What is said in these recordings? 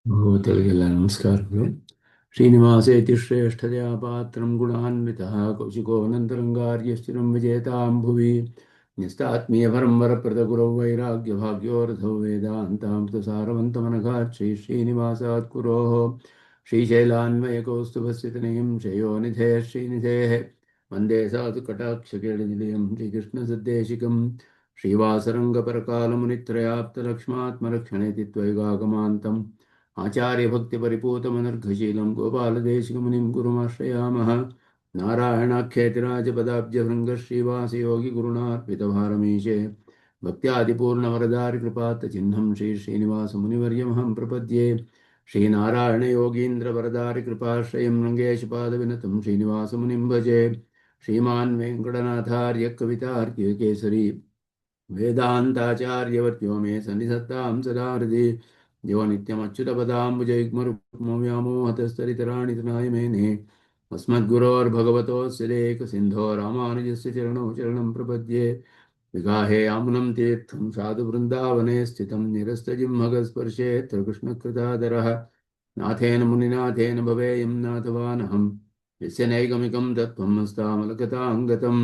ಭಗವತರಿಗೆಲ್ಲ ನಮಸ್ಕಾರಗಳು. ಶ್ರೀನಿವಾಸೇತಿ ಶ್ರೇಷ್ಠತೆಯ ಪಾತ್ರಂ ಗುಣಾನ್ವಿತಃ ಕೌಶಿಕೋऽನन्तರಂಗಾರ್ಯಶ್ಚಿರಂ ವಿಜೇತಾಂ ಭುವಿ ನ್ಯಸ್ತಾತ್ಮೀಯಪರಂ ವರಪ್ರದಗುರೌ ವೈರಾಗ್ಯಭಾಗ್ಯೋರಥೋ ವೇದಾಂತಾಮೃತಸಾರವಂತಮನಘಾತ್ ಶ್ರೀನಿವಾಸಾತ್ ಕುರೋಃ ಶ್ರೀಶೈಲಾನ್ವಯಕೌಸ್ತುಭಸ್ಯತನಯಂ ಶ್ರೇಯೋನಿಧೇಃ ಶ್ರೀನಿಧೇಃ ವಂದೇ ಸಾಧು ಕಟಾಕ್ಷಕೇಳನಿಲಯಂ ಶ್ರೀಕೃಷ್ಣಸದ್ದೇಶಿಕಂ ಶ್ರೀವಾಸರಂಗಪರಕಾಲमुनित्रयाप्तलक्ष्मात्मरक्षणेति त्वैगागमान्तम् आचार्यभक्तिपरिपूतमनर्घशीलं गोपालदेशिकमुनिं गुरुमाश्रयामः। नारायणाख्यतिराजपदाब्जभृङ्गश्रीवासयोगिगुरुणार्पितभारमीशे भक्त्यादिपूर्णवरदारिकृपात्तचिह्नं श्रीश्रीनिवासमुनिवर्यमहं प्रपद्ये। श्रीनारायणयोगीन्द्रवरदारिकृपाश्रयं रङ्गेशपादविनतं श्रीनिवासमुनिं भजे। श्रीमान् वेङ्कटनाथार्य कवितार्किकेसरी वेदान्ताचार्यवर्त्यो मे सन्निधत्तां सदा हृदि यो नित्यमच्युतपदाम्बुजयुग्मरुक्मव्यामोहतस्तरितराणि तृणाय मेने अस्मद्गुरोर्भगवतोऽस्य देकसिन्धो रामानुजस्य चरणौ चरणं प्रपद्ये। विगाहे आमुनं तीर्थं साधुवृन्दावने स्थितं निरस्तजिह्मगस्पर्शेऽत्र कृष्णकृतादरः नाथेन मुनिनाथेन भवेयं नाथवानहं यस्य नैगमिकं तत्त्वं हस्तामलकताङ्गतं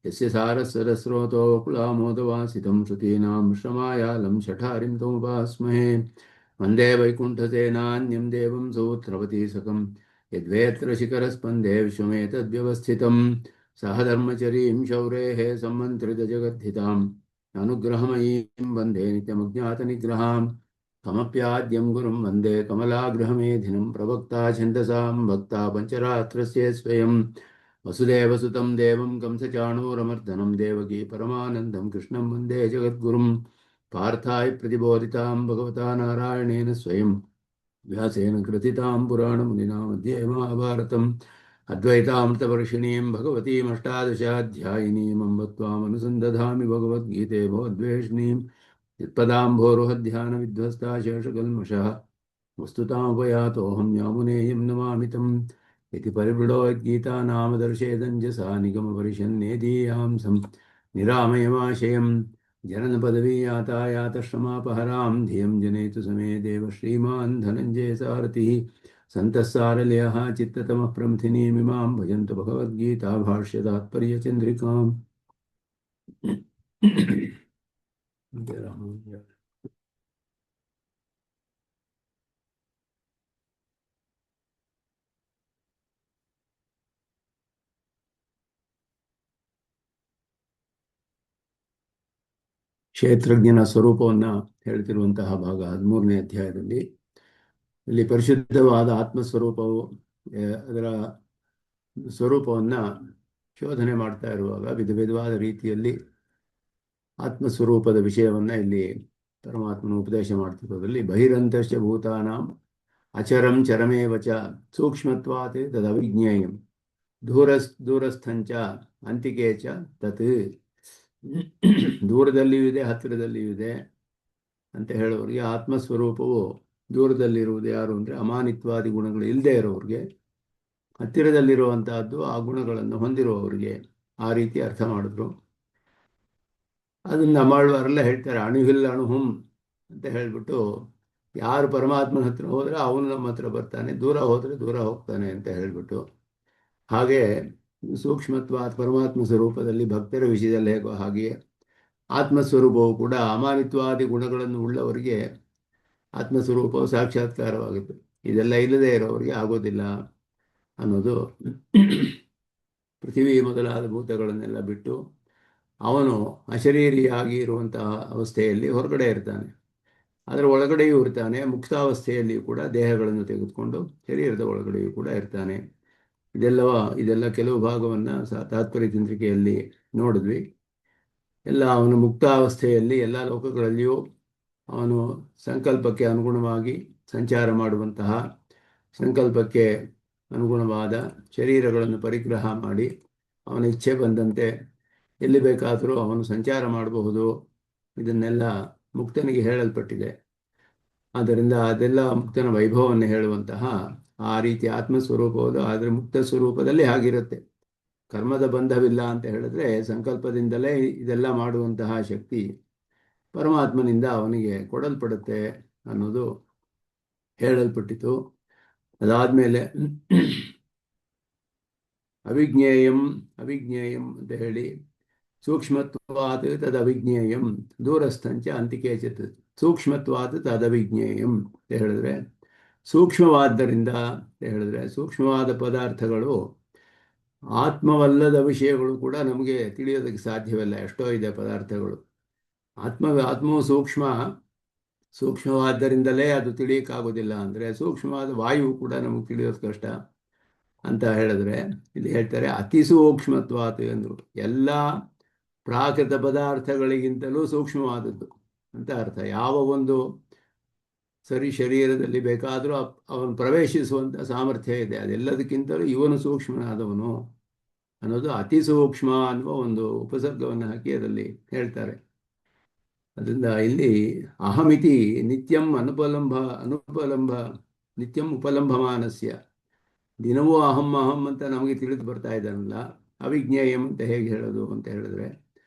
यस्य सारस्वतस्रोतोऽकुलामोदवासितं श्रुतीनां श्रमायालं शठारिं तमुपास्महे। वन्दे वैकुण्ठसेनान्यं देवं सूत्रपतिसकं यद्वेत्र शिखरस्पन्दे विश्वमेतद्व्यवस्थितं सह धर्मचरीं शौरेः सम्मन्त्रितजगद्धिताम् अनुग्रहमयीं वन्दे नित्यमज्ञातनिग्रहां कमप्याद्यं गुरुं वन्दे कमलागृहमेधिनं प्रवक्ता छन्दसां भक्ता पञ्चरात्रस्य स्वयं वसुदेवसुतं देवं कंसचाणूरमर्दनं देवकी परमानन्दं कृष्णं वन्दे जगद्गुरुं पार्थाय प्रतिबोधितां भगवता नारायणेन स्वयं व्यासेन कृतितां पुराणमुनिना मध्ये महाभारतम् अद्वैतामृतवर्षिणीं भगवतीमष्टादशाध्यायिनीं अम्ब त्वामनुसन्दधामि भगवद्गीते भवद्वेषिणीं यत्पदाम्भोरुहध्यानविध्वस्ता शेषकल्मषः वस्तुतामुपयातोऽहं यामुनेयं नमामि तम् इति परिवृढोद्गीता नामदर्शेदञ्जसा निगमपरिषन्नेदीयां सं निरामयमाशयं जननपदवीयातायातश्रमापहरां धियं जनेतु समे देव श्रीमान् धनञ्जयसारथिः सन्तः सारलयः चित्ततमः प्रमथिनीमिमां भजन्तु भगवद्गीता भाष्यतात्पर्यचन्द्रिकाम्। ಕ್ಷೇತ್ರಜ್ಞನ ಸ್ವರೂಪವನ್ನು ಹೇಳ್ತಿರುವಂತಹ ಭಾಗ 13ನೇ ಅಧ್ಯಾಯದಲ್ಲಿ ಇಲ್ಲಿ ಪರಿಶುದ್ಧವಾದ ಆತ್ಮಸ್ವರೂಪವು ಅದರ ಸ್ವರೂಪವನ್ನು ಶೋಧನೆ ಮಾಡ್ತಾ ಇರುವಾಗ ವಿಧ ವಿಧವಾದ ರೀತಿಯಲ್ಲಿ ಆತ್ಮಸ್ವರೂಪದ ವಿಷಯವನ್ನು ಇಲ್ಲಿ ಪರಮಾತ್ಮನ ಉಪದೇಶ ಮಾಡ್ತಿರೋದ್ರಲ್ಲಿ ಬಹಿರಂತಶ್ಚ ಭೂತಾನಾಂ ಅಚರಂ ಚರಮೇವಚ ಸೂಕ್ಷ್ಮತ್ವಾತ್ ತದವಿಜ್ಞೇಯಂ ದೂರಸ್ಥಂಚ ಅಂತಿಕೆ ಚ ತತ್. ದೂರದಲ್ಲಿಯೂ ಇದೆ ಹತ್ತಿರದಲ್ಲಿಯೂ ಇದೆ ಅಂತ ಹೇಳೋರಿಗೆ ಆತ್ಮಸ್ವರೂಪವು ದೂರದಲ್ಲಿರುವುದು ಯಾರು ಅಂದರೆ ಅಮಾನಿತ್ವಾದಿ ಗುಣಗಳು ಇಲ್ಲದೆ ಇರೋರಿಗೆ, ಹತ್ತಿರದಲ್ಲಿರುವಂತಹದ್ದು ಆ ಗುಣಗಳನ್ನು ಹೊಂದಿರುವವರಿಗೆ ಆ ರೀತಿ ಅರ್ಥ ಮಾಡಿದ್ರು. ಅದನ್ನು ಮಾಡುವವರೆಲ್ಲ ಹೇಳ್ತಾರೆ ಅಣುಹಿಲ್ ಅಣುಹುಂ ಅಂತ ಹೇಳಿಬಿಟ್ಟು, ಯಾರು ಪರಮಾತ್ಮನ ಹತ್ರ ಹೋದರೆ ಅವನು ನಮ್ಮ ಹತ್ರ ಬರ್ತಾನೆ, ದೂರ ಹೋದರೆ ದೂರ ಹೋಗ್ತಾನೆ ಅಂತ ಹೇಳಿಬಿಟ್ಟು. ಹಾಗೆ ಸೂಕ್ಷ್ಮತ್ವ ಪರಮಾತ್ಮ ಸ್ವರೂಪದಲ್ಲಿ ಭಕ್ತರ ವಿಷಯದಲ್ಲಿ ಹೇಗೋ ಹಾಗೆಯೇ ಆತ್ಮಸ್ವರೂಪವು ಕೂಡ ಅಮಾನಿತ್ವಾದಿ ಗುಣಗಳನ್ನು ಉಳ್ಳವರಿಗೆ ಆತ್ಮಸ್ವರೂಪವು ಸಾಕ್ಷಾತ್ಕಾರವಾಗುತ್ತೆ. ಇದೆಲ್ಲ ಇಲ್ಲದೆ ಇರೋವರಿಗೆ ಆಗೋದಿಲ್ಲ ಅನ್ನೋದು. ಪೃಥ್ವಿ ಮೊದಲಾದ ಭೂತಗಳನ್ನೆಲ್ಲ ಬಿಟ್ಟು ಅವನು ಅಶರೀರಿಯಾಗಿ ಇರುವಂತಹ ಅವಸ್ಥೆಯಲ್ಲಿ ಹೊರಗಡೆ ಇರ್ತಾನೆ, ಅದರ ಒಳಗಡೆಯೂ ಇರ್ತಾನೆ. ಮುಕ್ತಾವಸ್ಥೆಯಲ್ಲಿಯೂ ಕೂಡ ದೇಹಗಳನ್ನು ತೆಗೆದುಕೊಂಡು ಶರೀರದ ಒಳಗಡೆಯೂ ಕೂಡ ಇರ್ತಾನೆ. ಇದೆಲ್ಲ ಕೆಲವು ಭಾಗವನ್ನು ತಾತ್ಪರ್ಯ ಚಂದ್ರಿಕೆಯಲ್ಲಿ ನೋಡಿದ್ವಿ. ಎಲ್ಲ ಅವನು ಮುಕ್ತಾವಸ್ಥೆಯಲ್ಲಿ ಎಲ್ಲ ಲೋಕಗಳಲ್ಲಿಯೂ ಅವನು ಸಂಕಲ್ಪಕ್ಕೆ ಅನುಗುಣವಾಗಿ ಸಂಚಾರ ಮಾಡುವಂತಹ, ಸಂಕಲ್ಪಕ್ಕೆ ಅನುಗುಣವಾದ ಶರೀರಗಳನ್ನು ಪರಿಗ್ರಹ ಮಾಡಿ ಅವನ ಇಚ್ಛೆ ಬಂದಂತೆ ಎಲ್ಲಿ ಬೇಕಾದರೂ ಅವನು ಸಂಚಾರ ಮಾಡಬಹುದು. ಇದನ್ನೆಲ್ಲ ಮುಕ್ತನಿಗೆ ಹೇಳಲ್ಪಟ್ಟಿದೆ. ಆದ್ದರಿಂದ ಅದೆಲ್ಲ ಮುಕ್ತನ ವೈಭವವನ್ನು ಹೇಳುವಂತಹ ಆ ರೀತಿ ಆತ್ಮಸ್ವರೂಪವುದು ಆದರೆ ಮುಕ್ತ ಸ್ವರೂಪದಲ್ಲಿ ಆಗಿರುತ್ತೆ. ಕರ್ಮದ ಬಂಧವಿಲ್ಲ ಅಂತ ಹೇಳಿದ್ರೆ ಸಂಕಲ್ಪದಿಂದಲೇ ಇದೆಲ್ಲ ಮಾಡುವಂತಹ ಶಕ್ತಿ ಪರಮಾತ್ಮನಿಂದ ಅವನಿಗೆ ಕೊಡಲ್ಪಡುತ್ತೆ ಅನ್ನೋದು ಹೇಳಲ್ಪಟ್ಟಿತು. ಅದಾದಮೇಲೆ ಅವಿಜ್ಞೇಯಂ ಅವಿಜ್ಞೇಯಂ ಅಂತ ಹೇಳಿ ಸೂಕ್ಷ್ಮತ್ವಾತ್ ತದವಿಜ್ಞೇಯಂ ದೂರಸ್ಥಂಚ ಅಂತಿಕೇಚಿತ್ ಸೂಕ್ಷ್ಮತ್ವಾತ್ ತದವಿಜ್ಞೇಯಂ ಅಂತ ಹೇಳಿದ್ರೆ ಸೂಕ್ಷ್ಮವಾದ್ದರಿಂದ ಅಂತ ಹೇಳಿದ್ರೆ ಸೂಕ್ಷ್ಮವಾದ ಪದಾರ್ಥಗಳು ಆತ್ಮವಲ್ಲದ ವಿಷಯಗಳು ಕೂಡ ನಮಗೆ ತಿಳಿಯೋದಕ್ಕೆ ಸಾಧ್ಯವಿಲ್ಲ. ಎಷ್ಟೋ ಇದೆ ಪದಾರ್ಥಗಳು. ಆತ್ಮವು ಸೂಕ್ಷ್ಮವಾದ್ದರಿಂದಲೇ ಅದು ತಿಳಿಯಕ್ಕಾಗೋದಿಲ್ಲ. ಅಂದರೆ ಸೂಕ್ಷ್ಮವಾದ ವಾಯು ಕೂಡ ನಮಗೆ ತಿಳಿಯೋದು ಕಷ್ಟ ಅಂತ ಹೇಳಿದ್ರೆ ಇಲ್ಲಿ ಹೇಳ್ತಾರೆ ಅತಿ ಸೂಕ್ಷ್ಮತ್ವಾತ್ ಅಂದರು. ಎಲ್ಲ ಪ್ರಾಕೃತ ಪದಾರ್ಥಗಳಿಗಿಂತಲೂ ಸೂಕ್ಷ್ಮವಾದದ್ದು ಅಂತ ಅರ್ಥ. ಯಾವ ಒಂದು ಶರೀರದಲ್ಲಿ ಬೇಕಾದರೂ ಅವನು ಪ್ರವೇಶಿಸುವಂಥ ಸಾಮರ್ಥ್ಯ ಇದೆ. ಅದೆಲ್ಲದಕ್ಕಿಂತಲೂ ಇವನು ಸೂಕ್ಷ್ಮನಾದವನು ಅನ್ನೋದು ಅತಿ ಸೂಕ್ಷ್ಮ ಅನ್ನುವ ಒಂದು ಉಪಸರ್ಗವನ್ನು ಹಾಕಿ ಅದರಲ್ಲಿ ಹೇಳ್ತಾರೆ. ಅದರಿಂದ ಇಲ್ಲಿ ಅಹಮಿತಿ ನಿತ್ಯಂ ನಿತ್ಯಂ ಉಪಲಂಭಮಾನಸ್ಯ ದಿನವೂ ಅಹಂ ಅಹಂ ಅಂತ ನಮಗೆ ತಿಳಿದು ಬರ್ತಾ ಇದ್ದಾನಲ್ಲ, ಅವಿಜ್ಞೇಯಂ ಅಂತ ಹೇಗೆ ಹೇಳೋದು ಅಂತ ಹೇಳಿದ್ರೆ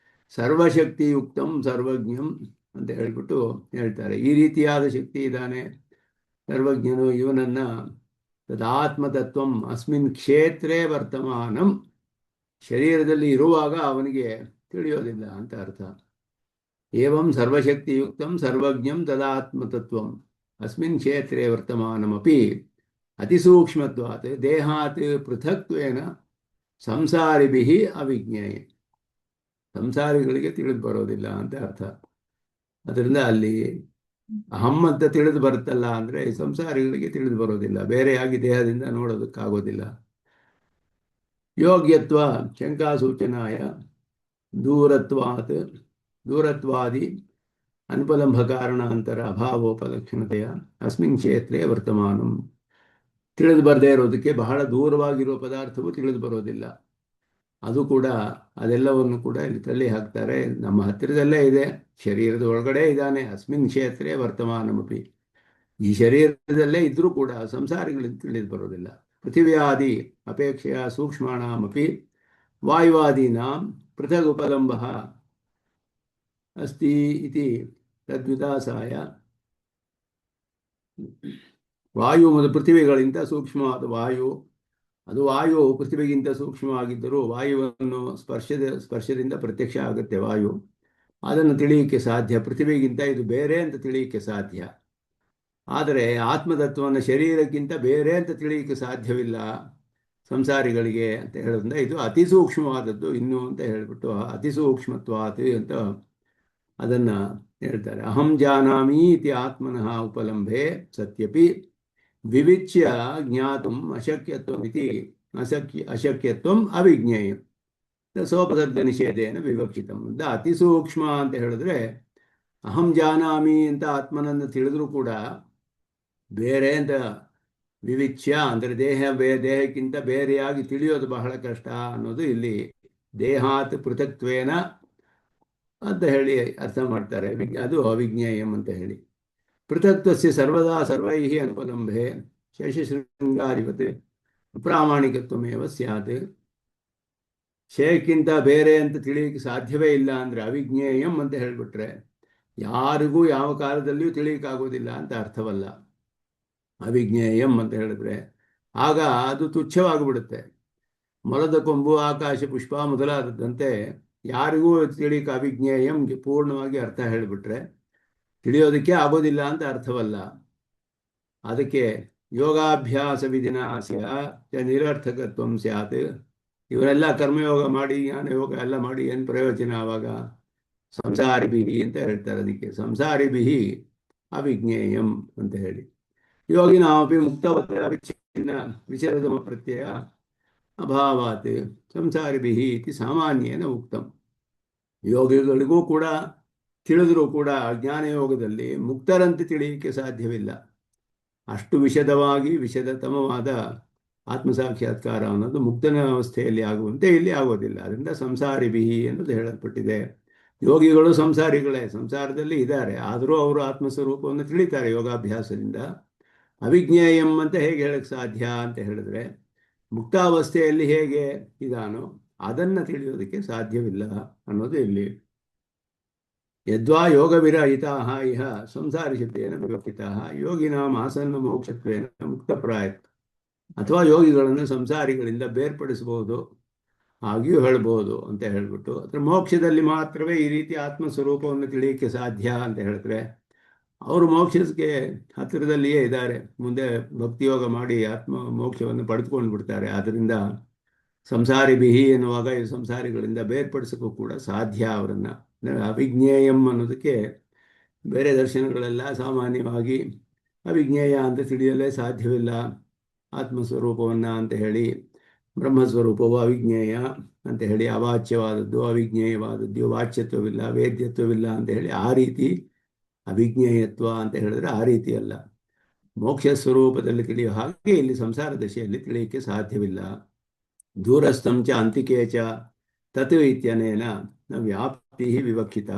ಸರ್ವಶಕ್ತಿಯುಕ್ತಂ ಸರ್ವಜ್ಞಂ ಅಂತ ಹೇಳ್ಬಿಟ್ಟು ಹೇಳ್ತಾರೆ. ಈ ರೀತಿಯಾದ ಶಕ್ತಿ ಇದ್ದಾನೆ ಸರ್ವಜ್ಞನು. ಇವನನ್ನ ತದಾತ್ಮತತ್ವಂ ಅಸ್ಮಿನ್ ಕ್ಷೇತ್ರೇ ವರ್ತಮಾನಂ, ಶರೀರದಲ್ಲಿ ಇರುವಾಗ ಅವನಿಗೆ ತಿಳಿಯೋದಿಲ್ಲ ಅಂತ ಅರ್ಥ. ಏವಂ ಸರ್ವಶಕ್ತಿಯುಕ್ತಂ ಸರ್ವಜ್ಞಂ ತದಾತ್ಮತತ್ವಂ ಅಸ್ಮಿನ್ ಕ್ಷೇತ್ರೇ ವರ್ತಮಾನಮಪಿ ಅತಿಸೂಕ್ಷ್ಮತ್ವಾತ್ ದೇಹಾತ್ ಪೃಥಕ್ತ್ವೇನ ಸಂಸಾರಿಭಿಃ ಅವಿಜ್ಞೇಯ, ಸಂಸಾರಿಗಳಿಗೆ ತಿಳಿದು ಬರೋದಿಲ್ಲ ಅಂತ ಅರ್ಥ. ಅದರಿಂದ ಅಲ್ಲಿ ಅಹಂ ಅಂತ ತಿಳಿದು ಬರುತ್ತಲ್ಲ ಅಂದರೆ ಸಂಸಾರಿಗಳಿಗೆ ತಿಳಿದು ಬರೋದಿಲ್ಲ, ಬೇರೆಯಾಗಿ ದೇಹದಿಂದ ನೋಡೋದಕ್ಕಾಗೋದಿಲ್ಲ. ಯೋಗ್ಯತ್ವ ಶಂಕಾಸೂಚನಾಯ ದೂರತ್ವಾದಿ ಅನುಪಲಂಭ ಕಾರಣಾಂತರ ಅಭಾವೋಪಲಕ್ಷಣತೆಯ ಅಸ್ಮಿನ್ ಕ್ಷೇತ್ರೇ ವರ್ತಮಾನಂ. ತಿಳಿದು ಬರದೇ ಇರೋದಕ್ಕೆ ಬಹಳ ದೂರವಾಗಿರುವ ಪದಾರ್ಥವು ತಿಳಿದು ಬರೋದಿಲ್ಲ. ಅದು ಕೂಡ ಅದೆಲ್ಲವನ್ನು ಕೂಡ ಇಲ್ಲಿ ತಳ್ಳಿ ಹಾಕ್ತಾರೆ. ನಮ್ಮ ಹತ್ತಿರದಲ್ಲೇ ಇದೆ, ಶರೀರದ ಒಳಗಡೆ ಇದ್ದಾನೆ. ಅಸ್ಮಿನ್ ಕ್ಷೇತ್ರೇ ವರ್ತಮಾನಮಪಿ, ಈ ಶರೀರದಲ್ಲೇ ಇದ್ರೂ ಕೂಡ ಸಂಸಾರಿಗಳಿಂದ ತಿಳಿದು ಬರೋದಿಲ್ಲ. ಪೃಥಿವ್ಯಾದಿ ಅಪೇಕ್ಷೆಯ ಸೂಕ್ಷ್ಮಾಣಮಪಿ ವಾಯುವಾದೀನಾಂ ಪೃಥಗ್ ಉಪಲಂಭ ಅಸ್ತಿ ಇತಿ ತದ್ವಿದಾಸಾಯ. ವಾಯು ಮತ್ತು ಪೃಥ್ವಿಗಳಿಂದ ಸೂಕ್ಷ್ಮವಾದ ವಾಯು ಪೃಥ್ವಿಗಿಂತ ಸೂಕ್ಷ್ಮವಾಗಿದ್ದರೂ ವಾಯುವನ್ನು ಸ್ಪರ್ಶದಿಂದ ಪ್ರತ್ಯಕ್ಷ ಆಗುತ್ತೆ ವಾಯು. ಅದನ್ನು ತಿಳಿಯಕ್ಕೆ ಸಾಧ್ಯ. ಪೃಥ್ವಿಗಿಂತ ಇದು ಬೇರೆ ಅಂತ ತಿಳಿಯಕ್ಕೆ ಸಾಧ್ಯ. ಆದರೆ ಆತ್ಮತತ್ವವನ್ನು ಶರೀರಕ್ಕಿಂತ ಬೇರೆ ಅಂತ ತಿಳಿಯಕ್ಕೆ ಸಾಧ್ಯವಿಲ್ಲ ಸಂಸಾರಿಗಳಿಗೆ ಅಂತ ಹೇಳೋದ್ರಿಂದ ಇದು ಅತಿ ಸೂಕ್ಷ್ಮವಾದದ್ದು ಇನ್ನು ಅಂತ ಹೇಳಿಬಿಟ್ಟು ಅತಿಸೂಕ್ಷ್ಮತ್ವಾತ್ ಅಂತ ಅದನ್ನು ಹೇಳ್ತಾರೆ. ಅಹಂ ಜಾನಾಮಿ ಇತಿ ಆತ್ಮನಃ ಉಪಲಂಭೆ ಸತ್ಯಪಿ ವಿವಿಚ್ಯ ಜ್ಞಾತುಂ ಅಶಕ್ಯತ್ವಂ ಅವಿಜ್ಞೇಯಂ ಸೋಪಸರ್ಗ ನಿಷೇಧೇನ ವಿವಕ್ಷಿತಂ ಅಂತ. ಅತಿ ಸೂಕ್ಷ್ಮ ಅಂತ ಹೇಳಿದ್ರೆ ಅಹಂ ಜಾನಾಮಿ ಅಂತ ಆತ್ಮನನ್ನು ತಿಳಿದ್ರೂ ಕೂಡ ಬೇರೆ ಅಂತ ವಿವಿಚ್ಯ ಅಂದರೆ ದೇಹಕ್ಕಿಂತ ಬೇರೆಯಾಗಿ ತಿಳಿಯೋದು ಬಹಳ ಕಷ್ಟ ಅನ್ನೋದು ಇಲ್ಲಿ ದೇಹಾತ್ ಪೃಥಕ್ತ್ವೇನ ಅಂತ ಹೇಳಿ ಅರ್ಥ ಮಾಡ್ತಾರೆ. ಅದು ಅವಿಜ್ಞೇಯಂ ಅಂತ ಹೇಳಿ. ಪೃಥಕ್ತ್ವಸ್ಯ ಸರ್ವದಾ ಸರ್ವೈಃ ಅನುಪಲಂಭೆ ಶೇಷಶೃಂಗಾರಿವತ್ ಪ್ರಾಮಾಣಿಕತ್ವಮೇವ ಸ್ಯಾತ್. ಶೇಯಕ್ಕಿಂತ ಬೇರೆ ಅಂತ ತಿಳಿಯಕ್ಕೆ ಸಾಧ್ಯವೇ ಇಲ್ಲ ಅಂದರೆ ಅವಿಜ್ಞೇಯಂ ಅಂತ ಹೇಳಿಬಿಟ್ರೆ ಯಾರಿಗೂ ಯಾವ ಕಾಲದಲ್ಲಿಯೂ ತಿಳಿಯಕ್ಕಾಗೋದಿಲ್ಲ ಅಂತ ಅರ್ಥವಲ್ಲ. ಅವಿಜ್ಞೇಯಂ ಅಂತ ಹೇಳಿದ್ರೆ ಆಗ ಅದು ತುಚ್ಛವಾಗಿಬಿಡುತ್ತೆ. ಮೊಲದ ಕೊಂಬು, ಆಕಾಶ, ಪುಷ್ಪ ಮೊದಲಾದದ್ದಂತೆ ಯಾರಿಗೂ ತಿಳಿಯಕ್ಕೆ ಅವಿಜ್ಞೇಯಂ ಪೂರ್ಣವಾಗಿ ಅರ್ಥ ಹೇಳಿಬಿಟ್ರೆ ತಿಳಿಯೋದಕ್ಕೆ ಆಗೋದಿಲ್ಲ ಅಂತ ಅರ್ಥವಲ್ಲ. ಅದಕ್ಕೆ ಯೋಗಾಭ್ಯಾಸ ವಿಧಿನಾಸ್ಯ ನಿರರ್ಥಕತ್ವಂ ಸ್ಯಾತ್. ಇವರೆಲ್ಲ ಕರ್ಮಯೋಗ ಮಾಡಿ ಜ್ಞಾನಯೋಗ ಎಲ್ಲ ಮಾಡಿ ಏನು ಪ್ರಯೋಜನ? ಆವಾಗ ಸಂಸಾರಿಭಿಃ ಅಂತ ಹೇಳ್ತಾರೆ. ಅದಕ್ಕೆ ಸಂಸಾರಿಭಿಃ ಅವಿಜ್ಞೇಯಂ ಅಂತ ಹೇಳಿ. ಯೋಗಿನಾಮಪಿ ಮುಕ್ತವತ್ ಅವಿಚ್ಛಿನ್ನ ವಿಚರದಮ ಪ್ರತ್ಯಯ ಅಭಾವಾತ್ ಸಂಸಾರಿಭಿಃ ಇತಿ ಸಾಮಾನ್ಯೇನ ಉಕ್ತಂ. ಯೋಗಿಗಳಿಗೂ ಕೂಡ ತಿಳಿದರೂ ಕೂಡ ಜ್ಞಾನಯೋಗದಲ್ಲಿ ಮುಕ್ತರಂತೆ ತಿಳಿಯಕ್ಕೆ ಸಾಧ್ಯವಿಲ್ಲ. ಅಷ್ಟು ವಿಷದತಮವಾದ ಆತ್ಮಸಾಕ್ಷಾತ್ಕಾರ ಅನ್ನೋದು ಮುಕ್ತನ ಅವಸ್ಥೆಯಲ್ಲಿ ಆಗುವಂತೆ ಇಲ್ಲಿ ಆಗೋದಿಲ್ಲ. ಅದರಿಂದ ಸಂಸಾರಿಭಿಃ ಅನ್ನೋದು ಹೇಳಲ್ಪಟ್ಟಿದೆ. ಯೋಗಿಗಳು ಸಂಸಾರಿಗಳೇ, ಸಂಸಾರದಲ್ಲಿ ಇದ್ದಾರೆ, ಆದರೂ ಅವರು ಆತ್ಮಸ್ವರೂಪವನ್ನು ತಿಳಿತಾರೆ ಯೋಗಾಭ್ಯಾಸದಿಂದ. ಅವಿಜ್ಞೇಯಂ ಅಂತ ಹೇಗೆ ಹೇಳಕ್ಕೆ ಸಾಧ್ಯ ಅಂತ ಹೇಳಿದ್ರೆ ಮುಕ್ತಾವಸ್ಥೆಯಲ್ಲಿ ಹೇಗೆ ಇದಾನೋ ಅದನ್ನು ತಿಳಿಯೋದಕ್ಕೆ ಸಾಧ್ಯವಿಲ್ಲ ಅನ್ನೋದು ಇಲ್ಲಿ ಯದ್ವಾ ಯೋಗವಿರಹಿತಾಃ ಇಹ ಸಂಸಾರಿಶಬ್ದೇನ ವಿವಕ್ಷಿತಾಃ ಯೋಗಿನಾಂ ಆಸನ್ನ ಮೋಕ್ಷತ್ವೇನ ಮುಕ್ತಪ್ರಾಯ. ಅಥವಾ ಯೋಗಿಗಳನ್ನು ಸಂಸಾರಿಗಳಿಂದ ಬೇರ್ಪಡಿಸಬಹುದು, ಹಾಗೆಯೂ ಹೇಳ್ಬೋದು ಅಂತ ಹೇಳ್ಬಿಟ್ಟು, ಅದರ ಮೋಕ್ಷದಲ್ಲಿ ಮಾತ್ರವೇ ಈ ರೀತಿ ಆತ್ಮಸ್ವರೂಪವನ್ನು ತಿಳಿಯಕ್ಕೆ ಸಾಧ್ಯ ಅಂತ ಹೇಳಿದ್ರೆ, ಅವರು ಮೋಕ್ಷಕ್ಕೆ ಹತ್ತಿರದಲ್ಲಿಯೇ ಇದ್ದಾರೆ, ಮುಂದೆ ಭಕ್ತಿಯೋಗ ಮಾಡಿ ಆತ್ಮ ಮೋಕ್ಷವನ್ನು ಪಡೆದುಕೊಂಡು ಬಿಡ್ತಾರೆ. ಆದ್ದರಿಂದ ಸಂಸಾರಿ ಬಿಹಿ ಎನ್ನುವಾಗ ಈ ಸಂಸಾರಿಗಳಿಂದ ಬೇರ್ಪಡಿಸೋಕ್ಕೂ ಕೂಡ ಸಾಧ್ಯ ಅವರನ್ನು. ಅವಿಜ್ಞೇಯಂ ಅನ್ನೋದಕ್ಕೆ ಬೇರೆ ದರ್ಶನಗಳೆಲ್ಲ ಸಾಮಾನ್ಯವಾಗಿ ಅವಿಜ್ಞೇಯ ಅಂತ ತಿಳಿಯಲೇ ಸಾಧ್ಯವಿಲ್ಲ ಆತ್ಮಸ್ವರೂಪವನ್ನು ಅಂತ ಹೇಳಿ, ಬ್ರಹ್ಮಸ್ವರೂಪವು ಅವಿಜ್ಞೇಯ ಅಂತ ಹೇಳಿ, ಅವಾಚ್ಯವಾದದ್ದು ಅವಿಜ್ಞೇಯವಾದದ್ದು, ವಾಚ್ಯತ್ವವಿಲ್ಲ ವೇದ್ಯತ್ವವಿಲ್ಲ ಅಂತ ಹೇಳಿ, ಆ ರೀತಿ ಅವಿಜ್ಞೇಯತ್ವ ಅಂತ ಹೇಳಿದ್ರೆ ಆ ರೀತಿ ಅಲ್ಲ. ಮೋಕ್ಷ ಸ್ವರೂಪದಲ್ಲಿ ತಿಳಿಯೋ ಹಾಗೆ ಇಲ್ಲಿ ಸಂಸಾರ ದಶೆಯಲ್ಲಿ ತಿಳಿಯಕ್ಕೆ ಸಾಧ್ಯವಿಲ್ಲ. ದೂರಸ್ಥಂ ಚ ಅಂತಿಕೆ ಚ ತತ್ ಇತ್ಯನೇನ ನ ವ್ಯಾಪ್ತಿ ವಿವಕ್ಷಿತ.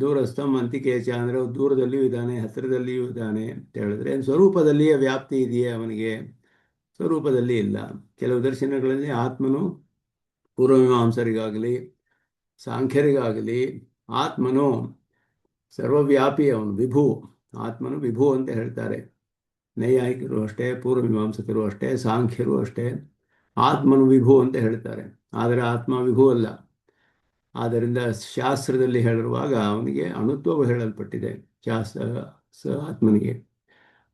ದೂರಸ್ಥಂ ಅಂತಿಕೆ ಚ ಅಂದರೆ ದೂರದಲ್ಲಿಯೂ ಇದ್ದಾನೆ ಹತ್ತಿರದಲ್ಲಿಯೂ ಇದ್ದಾನೆ ಅಂತ ಹೇಳಿದ್ರೆ, ಸ್ವರೂಪದಲ್ಲಿಯೇ ವ್ಯಾಪ್ತಿ ಇದೆಯೇ ಅವನಿಗೆ? ಸ್ವರೂಪದಲ್ಲಿ ಇಲ್ಲ. ಕೆಲವು ದರ್ಶನಗಳಲ್ಲಿ ಆತ್ಮನು ಪೂರ್ವಮೀಮಾಂಸರಿಗಾಗಲಿ ಸಾಂಖ್ಯರಿಗಾಗಲಿ ಆತ್ಮನು ಸರ್ವವ್ಯಾಪಿ, ಅವನು ವಿಭು, ಆತ್ಮನು ವಿಭು ಅಂತ ಹೇಳ್ತಾರೆ. ನೈಯಾಯಿಕರು ಅಷ್ಟೇ, ಪೂರ್ವಮೀಮಾಂಸಕರು ಅಷ್ಟೇ, ಸಾಂಖ್ಯರು ಅಷ್ಟೇ, ಆತ್ಮನು ವಿಭು ಅಂತ ಹೇಳ್ತಾರೆ. ಆದರೆ ಆತ್ಮ ವಿಭು ಅಲ್ಲ. ಆದ್ದರಿಂದ ಶಾಸ್ತ್ರದಲ್ಲಿ ಹೇಳಿರುವಾಗ ಅವನಿಗೆ ಅಣುತ್ವವು ಹೇಳಲ್ಪಟ್ಟಿದೆ ಆತ್ಮನಿಗೆ.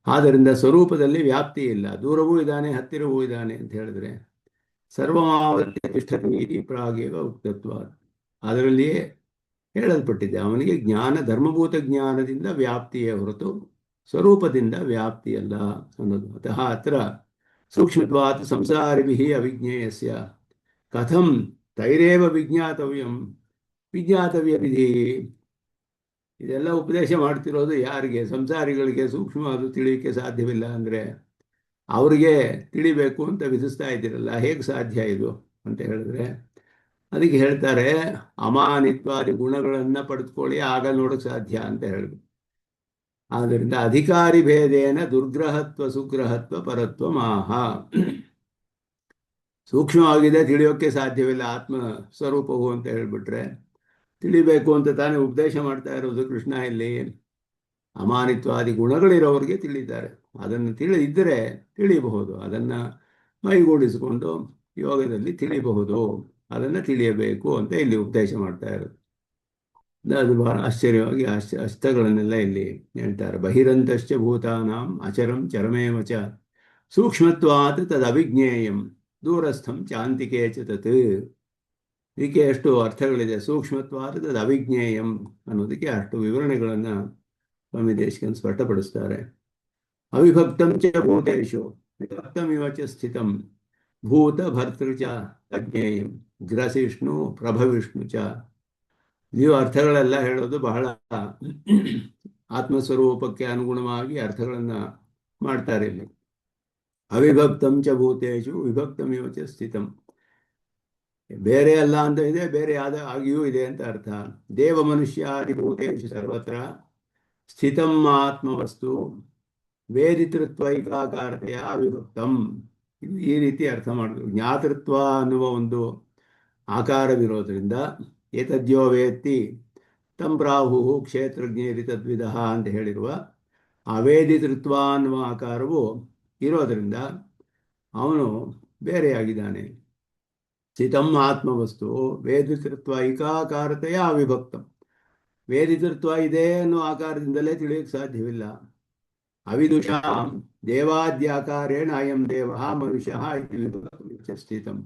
ಆದ್ದರಿಂದ ಸ್ವರೂಪದಲ್ಲಿ ವ್ಯಾಪ್ತಿ ಇಲ್ಲ, ದೂರವೂ ಇದ್ದಾನೆ ಹತ್ತಿರವೂ ಇದ್ದಾನೆ ಅಂತ ಹೇಳಿದ್ರೆ, ಸರ್ವಮಾವೃತ್ಯ ತಿಷ್ಠತಿ ಪ್ರಾಗೇವ ಉಕ್ತತ್ವ, ಅದರಲ್ಲಿಯೇ ಹೇಳಲ್ಪಟ್ಟಿದೆ. ಅವನಿಗೆ ಜ್ಞಾನ, ಧರ್ಮಭೂತ ಜ್ಞಾನದಿಂದ ವ್ಯಾಪ್ತಿಯೇ ಹೊರತು ಸ್ವರೂಪದಿಂದ ವ್ಯಾಪ್ತಿಯಲ್ಲ ಅನ್ನೋದು. ಅತಃ ಅತ್ರ ಸೂಕ್ಷ್ಮತ್ವಾತ್ ಸಂಸಾರಿಭಿಃ ಅವಿಜ್ಞೇಯಸ್ಯ ಕಥಂ ತೈರೇವ ವಿಜ್ಞಾತವ್ಯ ವಿಧಿ. ಇದೆಲ್ಲ ಉಪದೇಶ ಮಾಡ್ತಿರೋದು ಯಾರಿಗೆ? ಸಂಸಾರಿಗಳಿಗೆ ಸೂಕ್ಷ್ಮವಾದ ತಿಳಿಯಕ್ಕೆ ಸಾಧ್ಯವಿಲ್ಲ ಅಂದರೆ ಅವರಿಗೆ ತಿಳಿಬೇಕು ಅಂತ ವಿಧಿಸ್ತಾ ಇದ್ದೀರಲ್ಲ, ಹೇಗೆ ಸಾಧ್ಯ ಇದು ಅಂತ ಹೇಳಿದ್ರೆ, ಅದಕ್ಕೆ ಹೇಳ್ತಾರೆ ಅಮಾನಿತ್ವಾದಿ ಗುಣಗಳನ್ನು ಪಡೆದುಕೊಳ್ಳಿ, ಆಗ ನೋಡೋಕೆ ಸಾಧ್ಯ ಅಂತ ಹೇಳಿದ್ರು. ಆದ್ದರಿಂದ ಅಧಿಕಾರಿ ಭೇದೇನ ದುರ್ಗ್ರಹತ್ವ ಸುಗ್ರಹತ್ವ ಪರತ್ವ ಮಾಹ. ಸೂಕ್ಷ್ಮವಾಗಿದೆ, ತಿಳಿಯೋಕ್ಕೆ ಸಾಧ್ಯವಿಲ್ಲ ಆತ್ಮ ಸ್ವರೂಪವು ಅಂತ ಹೇಳಿಬಿಟ್ರೆ, ತಿಳಿಬೇಕು ಅಂತ ತಾನೇ ಉಪದೇಶ ಮಾಡ್ತಾ ಇರೋದು ಕೃಷ್ಣ ಇಲ್ಲಿ. ಅಮಾನಿತ್ವಾದಿ ಗುಣಗಳಿರೋರಿಗೆ ತಿಳಿತಾರೆ, ಅದನ್ನು ತಿಳಿದಿದ್ದರೆ ತಿಳಿಯಬಹುದು, ಅದನ್ನು ಮೈಗೂಡಿಸಿಕೊಂಡು ಯೋಗದಲ್ಲಿ ತಿಳಿಯಬಹುದು, ಅದನ್ನು ತಿಳಿಯಬೇಕು ಅಂತ ಇಲ್ಲಿ ಉಪದೇಶ ಮಾಡ್ತಾ ಇರೋದು. ಅದು ಬಹಳ ಆಶ್ಚರ್ಯವಾಗಿ ಅಷ್ಟಗಳನ್ನೆಲ್ಲ ಇಲ್ಲಿ ಹೇಳ್ತಾರೆ. ಬಹಿರಂತಶ್ಚ ಭೂತಾನಾಂ ಅಚರಂ ಚರಮೇವ ಚ ಸೂಕ್ಷ್ಮತ್ವಾತ್ ತದ್ ಅವಿಜ್ಞೇಯಂ ದೂರಸ್ಥಂ ಚಾಂತಿಕೆ ಚ ತತ್. ಇದಕ್ಕೆ ಎಷ್ಟು ಅರ್ಥಗಳಿದೆ. ಸೂಕ್ಷ್ಮತ್ವಾತ್ ತದ್ ಅವಿಜ್ಞೇಯಂ ಅನ್ನೋದಕ್ಕೆ ಅಷ್ಟು ವಿವರಣೆಗಳನ್ನು ಸ್ವಾಮಿ ದೇಶಿಕನ್ ಸ್ಪಷ್ಟಪಡಿಸ್ತಾರೆ. ಅವಿಭಕ್ತಂ ಚ ಭೂತೇಶು ವಿಭಕ್ತಮಿವ ಚ ಸ್ಥಿತಂ ಭೂತ ಭರ್ತೃ ಚ ಅಜ್ಞೇಯಂ ಗ್ರಸಿಷ್ಣು ಪ್ರಭವಿಷ್ಣು ಚ. ನೀವು ಅರ್ಥಗಳೆಲ್ಲ ಹೇಳೋದು ಬಹಳ ಆತ್ಮಸ್ವರೂಪಕ್ಕೆ ಅನುಗುಣವಾಗಿ ಅರ್ಥಗಳನ್ನು ಮಾಡ್ತಾರೆ ಇಲ್ಲಿ. ಅವಿಭಕ್ತಂ ಚ ಭೂತೇಶು ವಿಭಕ್ತಮಿವ ಚ ಸ್ಥಿತಂ, ಬೇರೆ ಅಲ್ಲ ಅಂತ ಇದೆ, ಬೇರೆ ಆಗಿಯೂ ಇದೆ ಅಂತ ಅರ್ಥ. ದೇವ ಮನುಷ್ಯಾದಿ ಭೂತೇಶು ಸರ್ವತ್ರ ಸ್ಥಿತಂ ಆತ್ಮವಸ್ತು ವೇದಿತೃತ್ವೈಕಾಕಾರತೆಯ ಅವಿಭಕ್ತಂ. ಈ ರೀತಿ ಅರ್ಥ ಮಾಡಬೇಕು. ಜ್ಞಾತೃತ್ವ ಅನ್ನುವ ಒಂದು ಆಕಾರವಿರೋದ್ರಿಂದ ಏತದ್ಯೋ ವೇತ್ತಿ ತಂ ಪ್ರಾಹು ಕ್ಷೇತ್ರಜ್ಞೇರಿ ತದ್ವಿಧ ಅಂತ ಹೇಳಿರುವ ಅವೇದಿತೃತ್ವ ಅನ್ನುವ ಆಕಾರವು ಇರೋದರಿಂದ ಅವನು ಬೇರೆಯಾಗಿದ್ದಾನೆ. ಸ್ಥಿತಂ ಆತ್ಮವಸ್ತು ವೇದಿತೃತ್ವ ಐಕಾಕಾರತೆಯ ಅವಿಭಕ್ತಂ. ವೇದಿತೃತ್ವ ಇದೆ ಅನ್ನೋ ಆಕಾರದಿಂದಲೇ ತಿಳಿಯಕ್ಕೆ ಸಾಧ್ಯವಿಲ್ಲ. ಅವಿದುಷಾಂ ದೇವಾದ್ಯಾಕಾರೇಣ ಅಯಂ ದೇವ ಮನುಷ್ಯ ಇತಿ ಸ್ಥಿತಂ.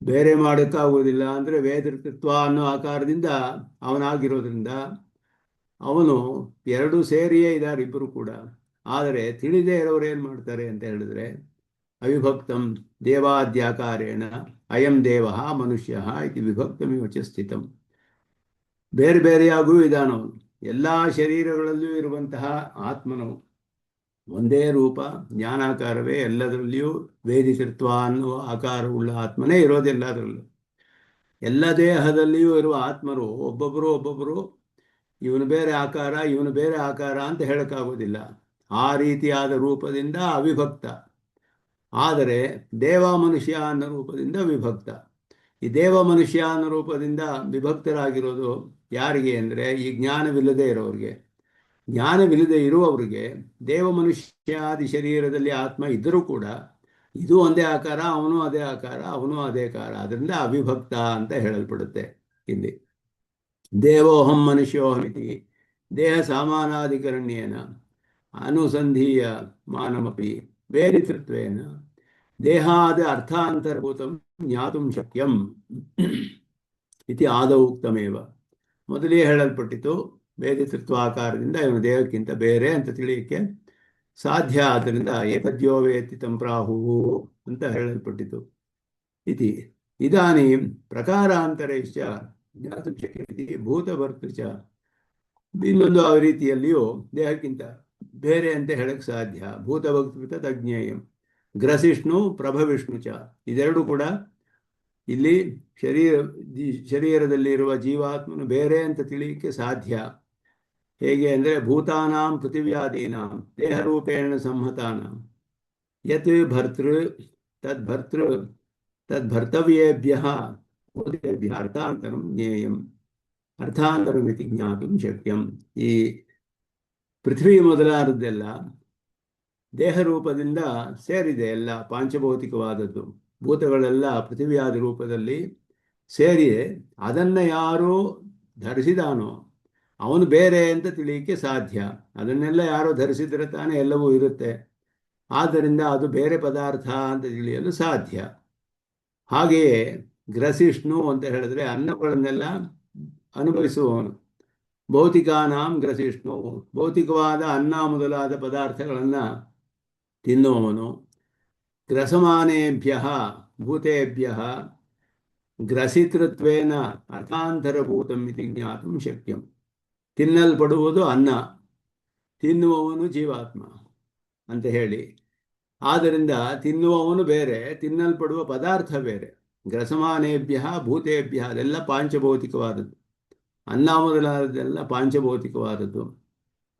ಬೇರೆ ಮಾಡೋಕ್ಕಾಗುವುದಿಲ್ಲ ಅಂದರೆ ವೇದಿತೃತ್ವ ಅನ್ನೋ ಆಕಾರದಿಂದ ಅವನಾಗಿರೋದ್ರಿಂದ ಅವನು ಎರಡೂ ಸೇರಿಯೇ ಇದ್ದಾರೆ ಇಬ್ಬರು ಕೂಡ. ಆದರೆ ತಿಳಿದೇ ಇರೋರು ಏನು ಮಾಡ್ತಾರೆ ಅಂತ ಹೇಳಿದ್ರೆ, ಅವಿಭಕ್ತಂ ದೇವಾದ್ಯಾಕಾರೇಣ ಅಯಂ ದೇವ ಮನುಷ್ಯ ಇತಿ ವಿಭಕ್ತಮಿವ ಚ ಸ್ಥಿತಂ. ಬೇರೆ ಬೇರೆಯಾಗೂ ಇದ್ದಾನವನು. ಎಲ್ಲ ಶರೀರಗಳಲ್ಲೂ ಇರುವಂತಹ ಆತ್ಮನು ಒಂದೇ ರೂಪ ಜ್ಞಾನಾಕಾರವೇ, ಎಲ್ಲದರಲ್ಲಿಯೂ ವೇದಿತೃತ್ವ ಅನ್ನುವ ಆಕಾರವುಳ್ಳ ಆತ್ಮನೇ ಇರೋದೆಲ್ಲದರಲ್ಲೂ. ಎಲ್ಲ ದೇಹದಲ್ಲಿಯೂ ಇರುವ ಆತ್ಮರು ಒಬ್ಬೊಬ್ಬರು ಇವನು ಬೇರೆ ಆಕಾರ ಇವನು ಬೇರೆ ಆಕಾರ ಅಂತ ಹೇಳೋಕ್ಕಾಗೋದಿಲ್ಲ. ಆ ರೀತಿಯಾದ ರೂಪದಿಂದ ಅವಿಭಕ್ತ. ಆದರೆ ದೇವ ಮನುಷ್ಯ ಅನ್ನೋ ರೂಪದಿಂದ ವಿಭಕ್ತ. ಈ ದೇವ ಮನುಷ್ಯ ಅನ್ನೋ ರೂಪದಿಂದ ವಿಭಕ್ತರಾಗಿರೋದು ಯಾರಿಗೆ ಅಂದರೆ ಈ ಜ್ಞಾನವಿಲ್ಲದೆ ಇರೋರಿಗೆ. ಜ್ಞಾನವಿಲ್ಲದೆ ಇರುವವರಿಗೆ ದೇವ ಮನುಷ್ಯಾದಿ ಶರೀರದಲ್ಲಿ ಆತ್ಮ ಇದ್ದರೂ ಕೂಡ ಇದು ಒಂದೇ ಆಕಾರ, ಅವನು ಅದೇ ಆಕಾರ, ಅವನು ಅದೇ ಆಕಾರ, ಅದರಿಂದ ಅವಿಭಕ್ತ ಅಂತ ಹೇಳಲ್ಪಡುತ್ತೆ ಇಲ್ಲಿ. ದೇವೋಹಂ ಮನುಷ್ಯೋಹಮಿತಿ ದೇಹ ಸಾಮಾನಾಧಿಕರಣ್ಯೇನ ಅನುಸಂಧೀಯ ಮಾನಮಪಿ ವೇರಿತೃತ್ವೇನ ದೇಹಾದ ಅರ್ಥಾಂತರಭೂತಂ ಜ್ಞಾತುಂ ಶಕ್ಯಂ ಇತಿ ಆದೌ ಉಕ್ತಮೇವ. ಮೊದಲೇ ಹೇಳಲ್ಪಟ್ಟಿತು, ವೇದಿತೃತ್ವಾಕಾರದಿಂದ ಇವನು ದೇಹಕ್ಕಿಂತ ಬೇರೆ ಅಂತ ತಿಳಿಯಕ್ಕೆ ಸಾಧ್ಯ. ಆದ್ದರಿಂದ ಏತದ್ಯೋ ವೇತ್ತಿ ತಂ ಪ್ರಾಹುಃ ಅಂತ ಹೇಳಲ್ಪಟ್ಟಿತು. ಇತಿ ಇದಾನೀಂ ಪ್ರಕಾರಾಂತರೈಶ್ಚ ಜ್ಞಾತುಂ ಶಕ್ಯಮಿತಿ ಭೂತಭರ್ತೃ ಚ. ಇನ್ನೊಂದು ಆ ರೀತಿಯಲ್ಲಿಯೂ ದೇಹಕ್ಕಿಂತ ಬೇರೆ ಅಂತ ಹೇಳಕ್ಕೆ ಸಾಧ್ಯ. ಭೂತಭರ್ತೃ ತಜ್ಞೇಯಂ ಗ್ರಸಿಷ್ಣು ಪ್ರಭವಿಷ್ಣು ಚ. ಇದೆರಡು ಕೂಡ ಇಲ್ಲಿ ಶರೀರದಲ್ಲಿರುವ ಜೀವಾತ್ಮನು ಬೇರೆ ಅಂತ ತಿಳಿಯಕ್ಕೆ ಸಾಧ್ಯ. ಹೇಗೆ ಅಂದರೆ ಭೂತಾನಾಂ ಪೃಥಿವ್ಯಾದೀನಾಂ ದೇಹರೂಪೇಣ ಸಂಹತಾನಾಂ ಯತ್ ಭರ್ತೃ ತದ್ಭರ್ತವ್ಯೇಭ್ಯಃ ಭೂತೇಭ್ಯಃ ಅರ್ಥಾಂತರಂ ಜ್ಞೇಯಂ ಅರ್ಥಾಂತರಮಿತಿ ಜ್ಞಾತುಂ ಶಕ್ಯಂ. ಈ ಪೃಥ್ವಿ ಮೊದಲಾದದ್ದೆಲ್ಲ ದೇಹರೂಪದಿಂದ ಸೇರಿದೆ, ಎಲ್ಲ ಪಾಂಚಭೌತಿಕವಾದದ್ದು. ಭೂತಗಳೆಲ್ಲ ಪೃಥಿವಿಯಾದ ರೂಪದಲ್ಲಿ ಸೇರಿದೆ. ಅದನ್ನು ಯಾರು ಧರಿಸಿದಾನೋ ಅವನು ಬೇರೆ ಅಂತ ತಿಳಿಯಕ್ಕೆ ಸಾಧ್ಯ. ಅದನ್ನೆಲ್ಲ ಯಾರೋ ಧರಿಸಿದರೆ ತಾನೇ ಎಲ್ಲವೂ ಇರುತ್ತೆ. ಆದ್ದರಿಂದ ಅದು ಬೇರೆ ಪದಾರ್ಥ ಅಂತ ತಿಳಿಯಲು ಸಾಧ್ಯ. ಹಾಗೆಯೇ ಗ್ರಸಿಷ್ಣು ಅಂತ ಹೇಳಿದ್ರೆ ಅನ್ನಗಳನ್ನೆಲ್ಲ ಅನುಭವಿಸುವವನು. ಭೌತಿಕಾನಾಂ ಗ್ರಸಿಷ್ಣು, ಭೌತಿಕವಾದ ಅನ್ನ ಮೊದಲಾದ ಪದಾರ್ಥಗಳನ್ನು ತಿನ್ನುವವನು. ಗ್ರಸಮಾನೇಭ್ಯ ಭೂತೇಭ್ಯ ಗ್ರಸಿತೃತ್ವೇನ ಅರ್ಥಾಂತರಭೂತಂ ಇತಿ ಜ್ಞಾತುಂ ಶಕ್ಯಂ. ತಿನ್ನಲ್ಪಡುವುದು ಅನ್ನ, ತಿನ್ನುವವನು ಜೀವಾತ್ಮ ಅಂತ ಹೇಳಿ. ಆದ್ದರಿಂದ ತಿನ್ನುವವನು ಬೇರೆ, ತಿನ್ನಲ್ಪಡುವ ಪದಾರ್ಥ ಬೇರೆ. ಗ್ರಸಮಾನೇಭ್ಯ ಭೂತೇಭ್ಯ ಅದೆಲ್ಲ ಪಾಂಚಭೌತಿಕವಾದದ್ದು. ಅನ್ನ ಮೊದಲಾದದ್ದೆಲ್ಲ ಪಾಂಚಭೌತಿಕವಾದದ್ದು.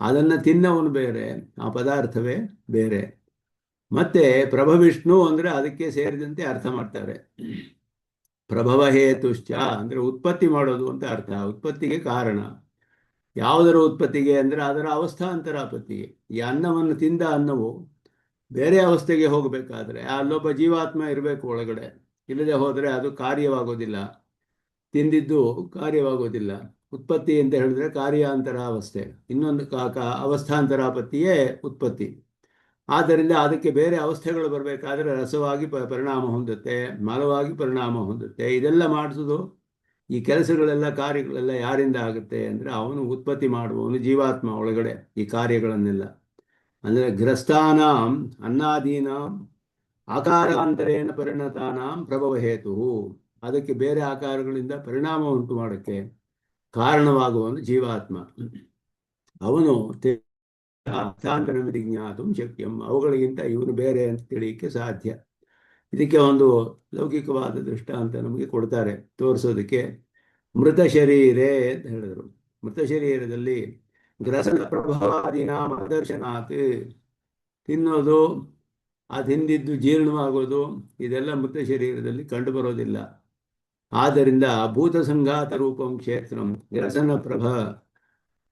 ಅದನ್ನು ತಿನ್ನವನು ಬೇರೆ, ಆ ಪದಾರ್ಥವೇ ಬೇರೆ. ಮತ್ತೆ ಪ್ರಭವಿಷ್ಣು ಅಂದರೆ ಅದಕ್ಕೆ ಸೇರಿದಂತೆ ಅರ್ಥ ಮಾಡ್ತಾರೆ. ಪ್ರಭವ ಹೇತುಶ್ಚ ಅಂದರೆ ಉತ್ಪತ್ತಿ ಮಾಡೋದು ಅಂತ ಅರ್ಥ. ಉತ್ಪತ್ತಿಗೆ ಕಾರಣ. ಯಾವುದರ ಉತ್ಪತ್ತಿಗೆ ಅಂದರೆ ಅದರ ಅವಸ್ಥಾಂತರಾಪತ್ತಿಗೆ. ಈ ಅನ್ನವನ್ನು ತಿಂದ ಅನ್ನವು ಬೇರೆ ಅವಸ್ಥೆಗೆ ಹೋಗಬೇಕಾದ್ರೆ ಅಲ್ಲೊಬ್ಬ ಜೀವಾತ್ಮ ಇರಬೇಕು ಒಳಗಡೆ. ಇಲ್ಲದೆ ಹೋದರೆ ಅದು ಕಾರ್ಯವಾಗೋದಿಲ್ಲ, ತಿಂದಿದ್ದು ಕಾರ್ಯವಾಗೋದಿಲ್ಲ. ಉತ್ಪತ್ತಿ ಅಂತ ಹೇಳಿದ್ರೆ ಕಾರ್ಯಾಂತರ ಅವಸ್ಥೆ, ಇನ್ನೊಂದು ಅವಸ್ಥಾಂತರಾಪತ್ತಿಯೇ ಉತ್ಪತ್ತಿ. ಆದ್ದರಿಂದ ಅದಕ್ಕೆ ಬೇರೆ ಅವಸ್ಥೆಗಳು ಬರಬೇಕಾದ್ರೆ ರಸವಾಗಿ ಪರಿಣಾಮ ಹೊಂದುತ್ತೆ, ಮಲವಾಗಿ ಪರಿಣಾಮ ಹೊಂದುತ್ತೆ. ಇದೆಲ್ಲ ಮಾಡಿಸೋದು, ಈ ಕೆಲಸಗಳೆಲ್ಲ ಕಾರ್ಯಗಳೆಲ್ಲ ಯಾರಿಂದ ಆಗುತ್ತೆ ಅಂದರೆ ಅವನು ಉತ್ಪತ್ತಿ ಮಾಡುವವನು ಜೀವಾತ್ಮ ಒಳಗಡೆ ಈ ಕಾರ್ಯಗಳನ್ನೆಲ್ಲ. ಅಂದರೆ ಗ್ರಸ್ತಾನಾಂ ಅನ್ನಾದೀನಾಂ ಆಕಾರಾಂತರೇಣ ಪರಿಣತಾನಾಂ ಪ್ರಭವ ಹೇತು. ಅದಕ್ಕೆ ಬೇರೆ ಆಕಾರಗಳಿಂದ ಪರಿಣಾಮ ಉಂಟು ಮಾಡೋಕ್ಕೆ ಕಾರಣವಾಗುವವನು ಜೀವಾತ್ಮ. ಅವನು ಅರ್ಥಾಂತರಮಿತಿ ಜ್ಞಾತುಂ ಶಕ್ಯಂ. ಅವುಗಳಿಗಿಂತ ಇವನು ಬೇರೆ ಅಂತ ತಿಳಿಯಕ್ಕೆ ಸಾಧ್ಯ. ಇದಕ್ಕೆ ಒಂದು ಲೌಕಿಕವಾದ ದೃಷ್ಟಾಂತ ನಮಗೆ ಕೊಡ್ತಾರೆ ತೋರಿಸೋದಕ್ಕೆ. ಮೃತ ಶರೀರೇ ಅಂತ ಹೇಳಿದರು. ಮೃತ ಶರೀರದಲ್ಲಿ ಗ್ರಸನ ಪ್ರಭಾವಾದಿನ ಪ್ರದರ್ಶನಾತ್, ತಿನ್ನೋದು, ಅದು ಹಿಂದಿದ್ದು ಜೀರ್ಣವಾಗೋದು, ಇದೆಲ್ಲ ಮೃತ ಶರೀರದಲ್ಲಿ ಕಂಡುಬರೋದಿಲ್ಲ. ಆದ್ದರಿಂದ ಭೂತ ಸಂಘಾತ ರೂಪಂ ಕ್ಷೇತ್ರಂ ಗ್ರಸನ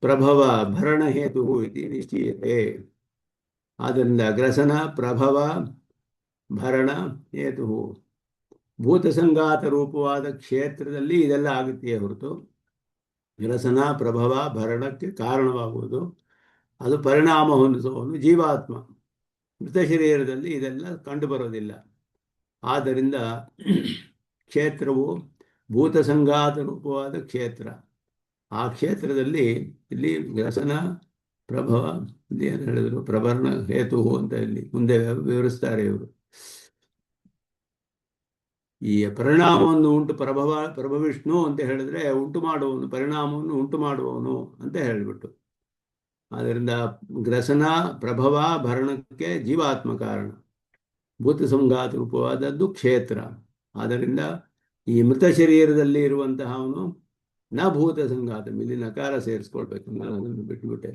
ಪ್ರಭವ ಭರಣ ಹೇತು ಇತಿ ನಿಶ್ಚೀಯತೆ. ಆದ್ದರಿಂದ ಗ್ರಸನ ಪ್ರಭವ ಭರಣ ಹೇತು, ಭೂತ ಸಂಘಾತ ರೂಪವಾದ ಕ್ಷೇತ್ರದಲ್ಲಿ ಇದೆಲ್ಲ ಆಗುತ್ತೆಯೇ ಹೊರತು ಗ್ರಸನ ಪ್ರಭವ ಭರಣಕ್ಕೆ ಕಾರಣವಾಗುವುದು ಅದು ಪರಿಣಾಮ ಹೊಂದಿಸುವವನು ಜೀವಾತ್ಮ. ಮೃತ ಶರೀರದಲ್ಲಿ ಇದೆಲ್ಲ ಕಂಡುಬರೋದಿಲ್ಲ. ಆದ್ದರಿಂದ ಕ್ಷೇತ್ರವು ಭೂತ ಸಂಘಾತ ರೂಪವಾದ ಕ್ಷೇತ್ರ. ಆ ಕ್ಷೇತ್ರದಲ್ಲಿ ಇಲ್ಲಿ ಗ್ರಸನ ಪ್ರಭವ ಇಲ್ಲಿ ಏನು ಹೇಳಿದರು, ಪ್ರಭರಣ ಹೇತು ಅಂತ ಇಲ್ಲಿ ಮುಂದೆ ವಿವರಿಸ್ತಾರೆ ಇವರು. ಈ ಪರಿಣಾಮವನ್ನು ಪ್ರಭವಿಷ್ಣು ಅಂತ ಹೇಳಿದ್ರೆ ಉಂಟು ಮಾಡುವವನು, ಪರಿಣಾಮವನ್ನು ಉಂಟು ಮಾಡುವವನು ಅಂತ ಹೇಳಿಬಿಟ್ಟು. ಆದ್ದರಿಂದ ಗ್ರಸನ ಪ್ರಭವ ಭರಣಕ್ಕೆ ಜೀವಾತ್ಮ ಕಾರಣ, ಭೂತ ಸಂಘಾತ ರೂಪವಾದದ್ದು ಕ್ಷೇತ್ರ. ಆದ್ದರಿಂದ ಈ ಮೃತ ಶರೀರದಲ್ಲಿ ಇರುವಂತಹ ಅವನು ನ ಭೂತ ಸಂಘಾತ, ಇಲ್ಲಿ ನಕಾರ ಸೇರಿಸ್ಕೊಳ್ಬೇಕು, ನಾನು ಅದನ್ನು ಬಿಟ್ಟುಬಿಟ್ಟೆ.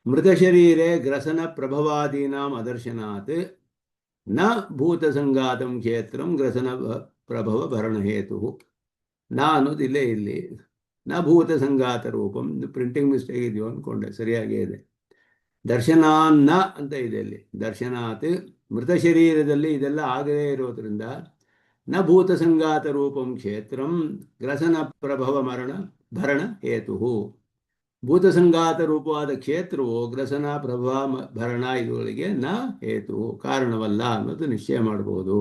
ಮೃತ ಶರೀರೇ ಗ್ರಸನ ಪ್ರಭವಾದೀನಾಂ ಅದರ್ಶನಾತ್ ನ ಭೂತ ಸಂಘಾತಂ ಕ್ಷೇತ್ರಂ ಗ್ರಸನ ಪ್ರಭವ ಭರಣ ಹೇತು. ನಾ ಅನ್ನೋದು ಇಲ್ಲೇ ಇಲ್ಲಿ ನ ಭೂತ ಸಂಘಾತ ರೂಪಂ. ಪ್ರಿಂಟಿಂಗ್ ಮಿಸ್ಟೇಕ್ ಇದೆಯೋ ಅಂದ್ಕೊಂಡೆ, ಸರಿಯಾಗೇ ಇದೆ. ದರ್ಶನಾನ್ನ ಅಂತ ಇದೆ ಇಲ್ಲಿ. ದರ್ಶನಾತ್ ಮೃತ ಶರೀರದಲ್ಲಿ ಇದೆಲ್ಲ ಆಗದೇ ಇರೋದ್ರಿಂದ ನ ಭೂತ ಸಂಘಾತ ರೂಪಂ ಕ್ಷೇತ್ರಂ ಗ್ರಸನ ಪ್ರಭವ ಮರಣ ಭರಣ ಹೇತು. ಭೂತ ಸಂಘಾತ ರೂಪವಾದ ಕ್ಷೇತ್ರವು ಗ್ರಸನ ಪ್ರಭವ ಭರಣ ಇವುಗಳಿಗೆ ನ ಹೇತು, ಕಾರಣವಲ್ಲ ಅನ್ನೋದು ನಿಶ್ಚಯ ಮಾಡಬಹುದು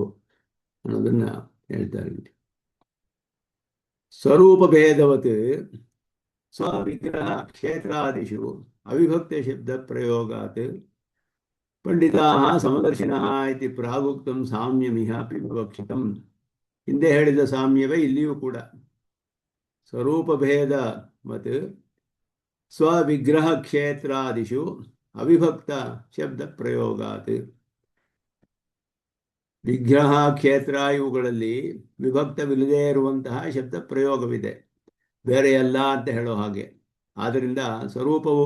ಅನ್ನೋದನ್ನ ಹೇಳ್ತಾರೆ. ಸ್ವರೂಪ ಭೇದವತ್ ಸ್ವವಿಗ್ರಹ ಕ್ಷೇತ್ರಾದಿಷು ಅವಿಭಕ್ತ ಶಬ್ದ ಪ್ರಯೋಗಾತ್ ಪಂಡಿತಾ ಸಮದರ್ಶಿನಃ ಇತಿ ಪ್ರಾಗುಕ್ತಂ ಸಾಮ್ಯಮಿಹ ಅಪಿ ವಿವಕ್ಷಿತಂ. ಹಿಂದೆ ಹೇಳಿದ ಸಾಮ್ಯವೇ ಇಲ್ಲಿಯೂ ಕೂಡ. ಸ್ವರೂಪ ಭೇದ ಮತ್ ಸ್ವವಿಗ್ರಹ ಕ್ಷೇತ್ರಾದಿಷು ಅವಿಭಕ್ತ ಶಬ್ದ ಪ್ರಯೋಗಾತ್. ವಿಗ್ರಹ ಕ್ಷೇತ್ರ ಇವುಗಳಲ್ಲಿ ವಿಭಕ್ತವಿಲ್ಲದೇ ಇರುವಂತಹ ಶಬ್ದ ಪ್ರಯೋಗವಿದೆ, ಬೇರೆಯಲ್ಲ ಅಂತ ಹೇಳೋ ಹಾಗೆ. ಆದ್ದರಿಂದ ಸ್ವರೂಪವು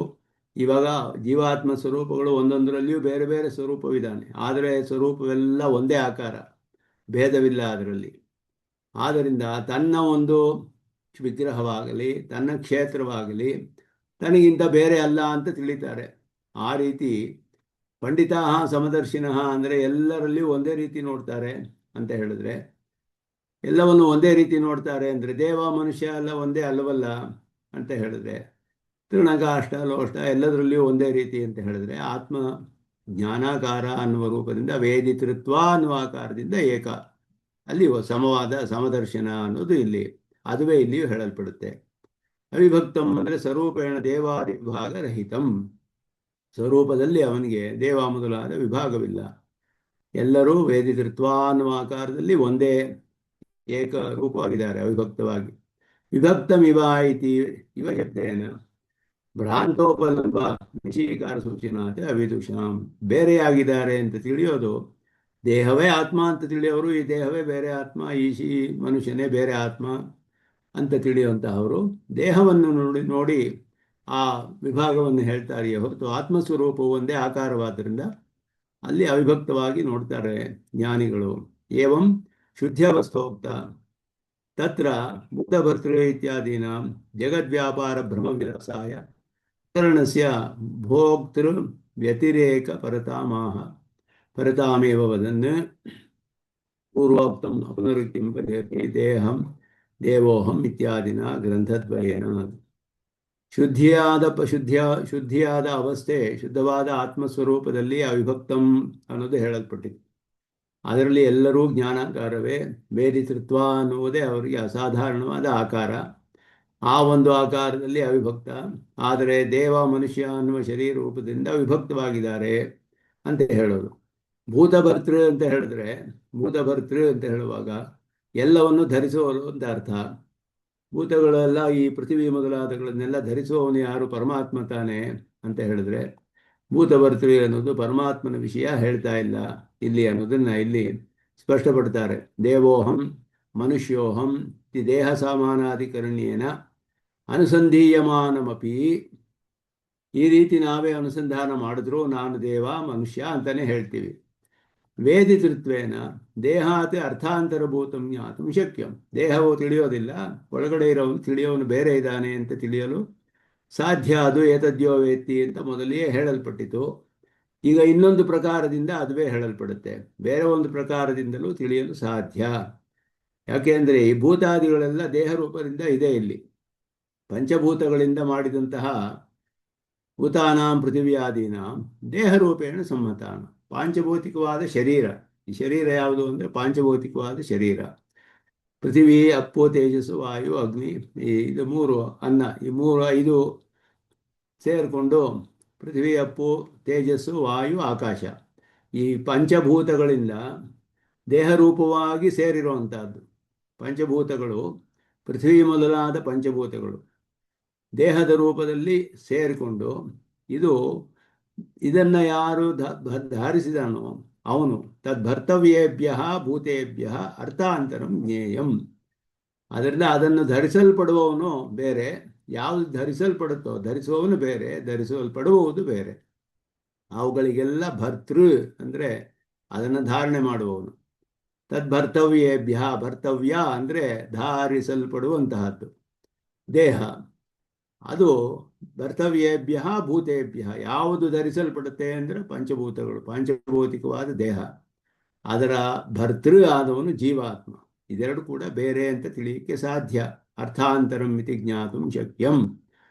ಇವಾಗ ಜೀವಾತ್ಮ ಸ್ವರೂಪಗಳು ಒಂದೊಂದರಲ್ಲಿಯೂ ಬೇರೆ ಬೇರೆ ಸ್ವರೂಪವಿದ್ದಾನೆ, ಆದರೆ ಸ್ವರೂಪವೆಲ್ಲ ಒಂದೇ ಆಕಾರ, ಭೇದವಿಲ್ಲ ಅದರಲ್ಲಿ. ಆದ್ದರಿಂದ ತನ್ನ ಒಂದು ವಿಗ್ರಹವಾಗಲಿ ತನ್ನ ಕ್ಷೇತ್ರವಾಗಲಿ ತನಗಿಂತ ಬೇರೆ ಅಲ್ಲ ಅಂತ ತಿಳಿತಾರೆ. ಆ ರೀತಿ ಪಂಡಿತಾ ಸಮದರ್ಶಿನಃ ಅಂದರೆ ಎಲ್ಲರಲ್ಲಿಯೂ ಒಂದೇ ರೀತಿ ನೋಡ್ತಾರೆ ಅಂತ ಹೇಳಿದ್ರೆ, ಎಲ್ಲವನ್ನು ಒಂದೇ ರೀತಿ ನೋಡ್ತಾರೆ ಅಂದರೆ ದೇವ ಮನುಷ್ಯ ಎಲ್ಲ ಒಂದೇ ಅಲ್ಲವಲ್ಲ ಅಂತ ಹೇಳಿದ್ರೆ, ತೃಣಕಾಷ್ಟ ಲೋಷ್ಟ ಎಲ್ಲದರಲ್ಲಿಯೂ ಒಂದೇ ರೀತಿ ಅಂತ ಹೇಳಿದ್ರೆ, ಆತ್ಮ ಜ್ಞಾನಾಕಾರ ಅನ್ನುವ ರೂಪದಿಂದ ವೇದಿತೃತ್ವ ಅನ್ನುವ ಆಕಾರದಿಂದ ಏಕ, ಅಲ್ಲಿ ಸಮವಾದ ಸಮದರ್ಶನ ಅನ್ನೋದು ಇಲ್ಲಿ, ಅದುವೇ ಇಲ್ಲಿಯೂ ಹೇಳಲ್ಪಡುತ್ತೆ. ಅವಿಭಕ್ತಂ ಅಂದರೆ ಸ್ವರೂಪೇಣ ದೇವಾದಿ ವಿಭಾಗ ರಹಿತಂ. ಸ್ವರೂಪದಲ್ಲಿ ಅವನಿಗೆ ದೇವ ಮೊದಲಾದ ವಿಭಾಗವಿಲ್ಲ, ಎಲ್ಲರೂ ವೇದಿತೃತ್ವ ಅನ್ನುವ ಆಕಾರದಲ್ಲಿ ಒಂದೇ ಏಕ ರೂಪವಾಗಿದ್ದಾರೆ ಅವಿಭಕ್ತವಾಗಿ. ವಿಭಕ್ತಮಿವ ಇತಿ ಇವ ಶಬ್ದೇನ ಭ್ರಾಂತೋಪಲಂಬ ನಿಶೀಕಾರ ಸೂಚನಾತೆ ಅವಿದುಷಾಂ. ಬೇರೆಯಾಗಿದ್ದಾರೆ ಅಂತ ತಿಳಿಯೋದು, ದೇಹವೇ ಆತ್ಮ ಅಂತ ತಿಳಿಯೋರು ಈ ದೇಹವೇ ಬೇರೆ ಆತ್ಮ, ಈ ಮನುಷ್ಯನೇ ಬೇರೆ ಆತ್ಮ ಅಂತ ತಿಳಿಯುವಂತಹವರು ದೇಹವನ್ನು ನೋಡಿ ಆ ವಿಭಾಗವನ್ನು ಹೇಳ್ತಾರೆಯೇ ಹೊರತು ಆತ್ಮಸ್ವರೂಪವು ಒಂದೇ ಆಕಾರವಾದ್ದರಿಂದ ಅಲ್ಲಿ ಅವಿಭಕ್ತವಾಗಿ ನೋಡ್ತಾರೆ ಜ್ಞಾನಿಗಳು. ಏವಂ ಶುದ್ಧ್ಯವಸ್ಥೋಕ್ತ ತತ್ರ ಮುಕ್ತಭರ್ತೃ ಇತ್ಯಾದೀನ ಜಗದ್ವ್ಯಾಪಾರ ಭ್ರಮ ವಿರಸಾಯ ಕರಣಸ್ಯ ಭೋಕ್ತೃ ವ್ಯತಿರೇಕ ಪರತಾಮಾಹ ಪರತಾಮೇವ ವದನ್ ಪೂರ್ವೋಕ್ತಂ ಪುನರುಕ್ತಿಂ ಪರ್ಯತೆ ದೇಹಂ ದೇವೋಹಂ ಇತ್ಯಾದಿನ ಗ್ರಂಥದ್ವಯೇನ. ಶುದ್ಧಿಯಾದ ಅವಸ್ಥೆ, ಶುದ್ಧವಾದ ಆತ್ಮಸ್ವರೂಪದಲ್ಲಿ ಅವಿಭಕ್ತಂ ಅನ್ನೋದು ಹೇಳಲ್ಪಟ್ಟಿದೆ. ಅದರಲ್ಲಿ ಎಲ್ಲರೂ ಜ್ಞಾನಾಕಾರವೇ, ವೇದಿತೃತ್ವ ಅನ್ನುವುದೇ ಅವರಿಗೆ ಅಸಾಧಾರಣವಾದ ಆಕಾರ. ಆ ಒಂದು ಆಕಾರದಲ್ಲಿ ಅವಿಭಕ್ತ, ಆದರೆ ದೇವ ಮನುಷ್ಯ ಅನ್ನುವ ಶರೀರ ರೂಪದಿಂದ ವಿಭಕ್ತವಾಗಿದ್ದಾರೆ ಅಂತ ಹೇಳೋದು. ಭೂತಭರ್ತೃ ಅಂತ ಹೇಳಿದ್ರೆ, ಭೂತಭರ್ತೃ ಅಂತ ಹೇಳುವಾಗ ಎಲ್ಲವನ್ನು ಧರಿಸುವವರು ಅಂತ ಅರ್ಥ. ಭೂತಗಳೆಲ್ಲ ಈ ಪೃಥ್ವಿ ಮೊದಲಾದಗಳನ್ನೆಲ್ಲ ಧರಿಸುವವನು ಯಾರು? ಪರಮಾತ್ಮ ತಾನೆ ಅಂತ ಹೇಳಿದ್ರೆ, ಭೂತಭರ್ತೃ ಅನ್ನೋದು ಪರಮಾತ್ಮನ ವಿಷಯ ಹೇಳ್ತಾ ಇಲ್ಲ ಇಲ್ಲಿ ಅನ್ನೋದನ್ನ ಇಲ್ಲಿ ಸ್ಪಷ್ಟಪಡ್ತಾರೆ. ದೇವೋಹಂ ಮನುಷ್ಯೋಹಂ ಇತಿ ದೇಹ ಸಾಮಾನಾಧಿಕರಣ್ಯೇನ ಅನುಸಂಧೀಯಮಾನಮಪಿ. ಈ ರೀತಿ ನಾವೇ ಅನುಸಂಧಾನ ಮಾಡಿದ್ರು ನಾನು ದೇವ ಮನುಷ್ಯ ಅಂತಾನೆ ಹೇಳ್ತೀವಿ. ವೇದಿತೃತ್ವೇನ ದೇಹಾತ್ ಅರ್ಥಾಂತರಭೂತಂ ಜ್ಞಾತುಂ ಶಕ್ಯಂ. ದೇಹವು ತಿಳಿಯೋದಿಲ್ಲ, ಒಳಗಡೆ ಇರೋನು ತಿಳಿಯೋನು ಬೇರೆ ಇದ್ದಾನೆ ಅಂತ ತಿಳಿಯಲು ಸಾಧ್ಯ. ಅದು ಏತದ್ಯೋ ವೇತ್ತಿ ಅಂತ ಮೊದಲೇ ಹೇಳಲ್ಪಟ್ಟಿತು. ಈಗ ಇನ್ನೊಂದು ಪ್ರಕಾರದಿಂದ ಅದುವೇ ಹೇಳಲ್ಪಡುತ್ತೆ, ಬೇರೆ ಒಂದು ಪ್ರಕಾರದಿಂದಲೂ ತಿಳಿಯಲು ಸಾಧ್ಯ. ಯಾಕೆಂದರೆ ಈ ಭೂತಾದಿಗಳೆಲ್ಲ ದೇಹ ರೂಪದಿಂದ ಇದೆ. ಇಲ್ಲಿ ಪಂಚಭೂತಗಳಿಂದ ಮಾಡಿದಂತಹ ಭೂತಾನಾಂ ಪೃಥಿವ್ಯಾದೀನಾಂ ದೇಹರೂಪೇಣ ಸಂಹತಾನ. ಪಾಂಚಭೌತಿಕವಾದ ಶರೀರ, ಈ ಶರೀರ ಯಾವುದು ಅಂದರೆ ಪಾಂಚಭೌತಿಕವಾದ ಶರೀರ. ಪೃಥಿವಿ, ಅಪ್ಪು, ತೇಜಸ್ಸು, ವಾಯು, ಅಗ್ನಿ, ಇದು ಮೂರು ಅನ್ನ, ಈ ಐದು ಸೇರಿಕೊಂಡು ಪೃಥ್ವಿ, ಅಪ್ಪು, ತೇಜಸ್ಸು, ವಾಯು, ಆಕಾಶ, ಈ ಪಂಚಭೂತಗಳಿಂದ ದೇಹರೂಪವಾಗಿ ಸೇರಿರುವಂತಹದ್ದು. ಪಂಚಭೂತಗಳು, ಪೃಥ್ವಿ ಮೊದಲಾದ ಪಂಚಭೂತಗಳು ದೇಹದ ರೂಪದಲ್ಲಿ ಸೇರಿಕೊಂಡು ಇದನ್ನು ಯಾರು ಧಾರಿಸಿದನೋ ಅವನು ತದ್ಭರ್ತವ್ಯೇಭ್ಯ ಭೂತೇಭ್ಯ ಅರ್ಥಾಂತರಂ ಜ್ಞೇಯಂ. ಅದರಿಂದ ಅದನ್ನು ಧರಿಸಲ್ಪಡುವವನು ಬೇರೆ, ಯಾವುದು ಧರಿಸಲ್ಪಡುತ್ತೋ ಧರಿಸುವವನು ಬೇರೆ, ಧರಿಸಲ್ಪಡುವುದು ಬೇರೆ. ಅವುಗಳಿಗೆಲ್ಲ ಭರ್ತೃ ಅಂದರೆ ಅದನ್ನು ಧಾರಣೆ ಮಾಡುವವನು. ತದ್ಭರ್ತವ್ಯೇಭ್ಯ, ಭರ್ತವ್ಯ ಅಂದರೆ ಧಾರಿಸಲ್ಪಡುವಂತಹದ್ದು ದೇಹ. ಅದು ಭರ್ತವ್ಯೇಭ್ಯ ಭೂತೇಭ್ಯ, ಯಾವುದು ಧರಿಸಲ್ಪಡುತ್ತೆ ಅಂದರೆ ಪಂಚಭೂತಗಳು, ಪಾಂಚಭೌತಿಕವಾದ ದೇಹ. ಅದರ ಭರ್ತೃ ಆದವನು ಜೀವಾತ್ಮ. ಇದೆರಡು ಕೂಡ ಬೇರೆ ಅಂತ ತಿಳಿಯಕ್ಕೆ ಸಾಧ್ಯ. ಅರ್ಥಾಂತರಂ ಇತಿ ಜ್ಞಾತುಂ ಶಕ್ಯಂ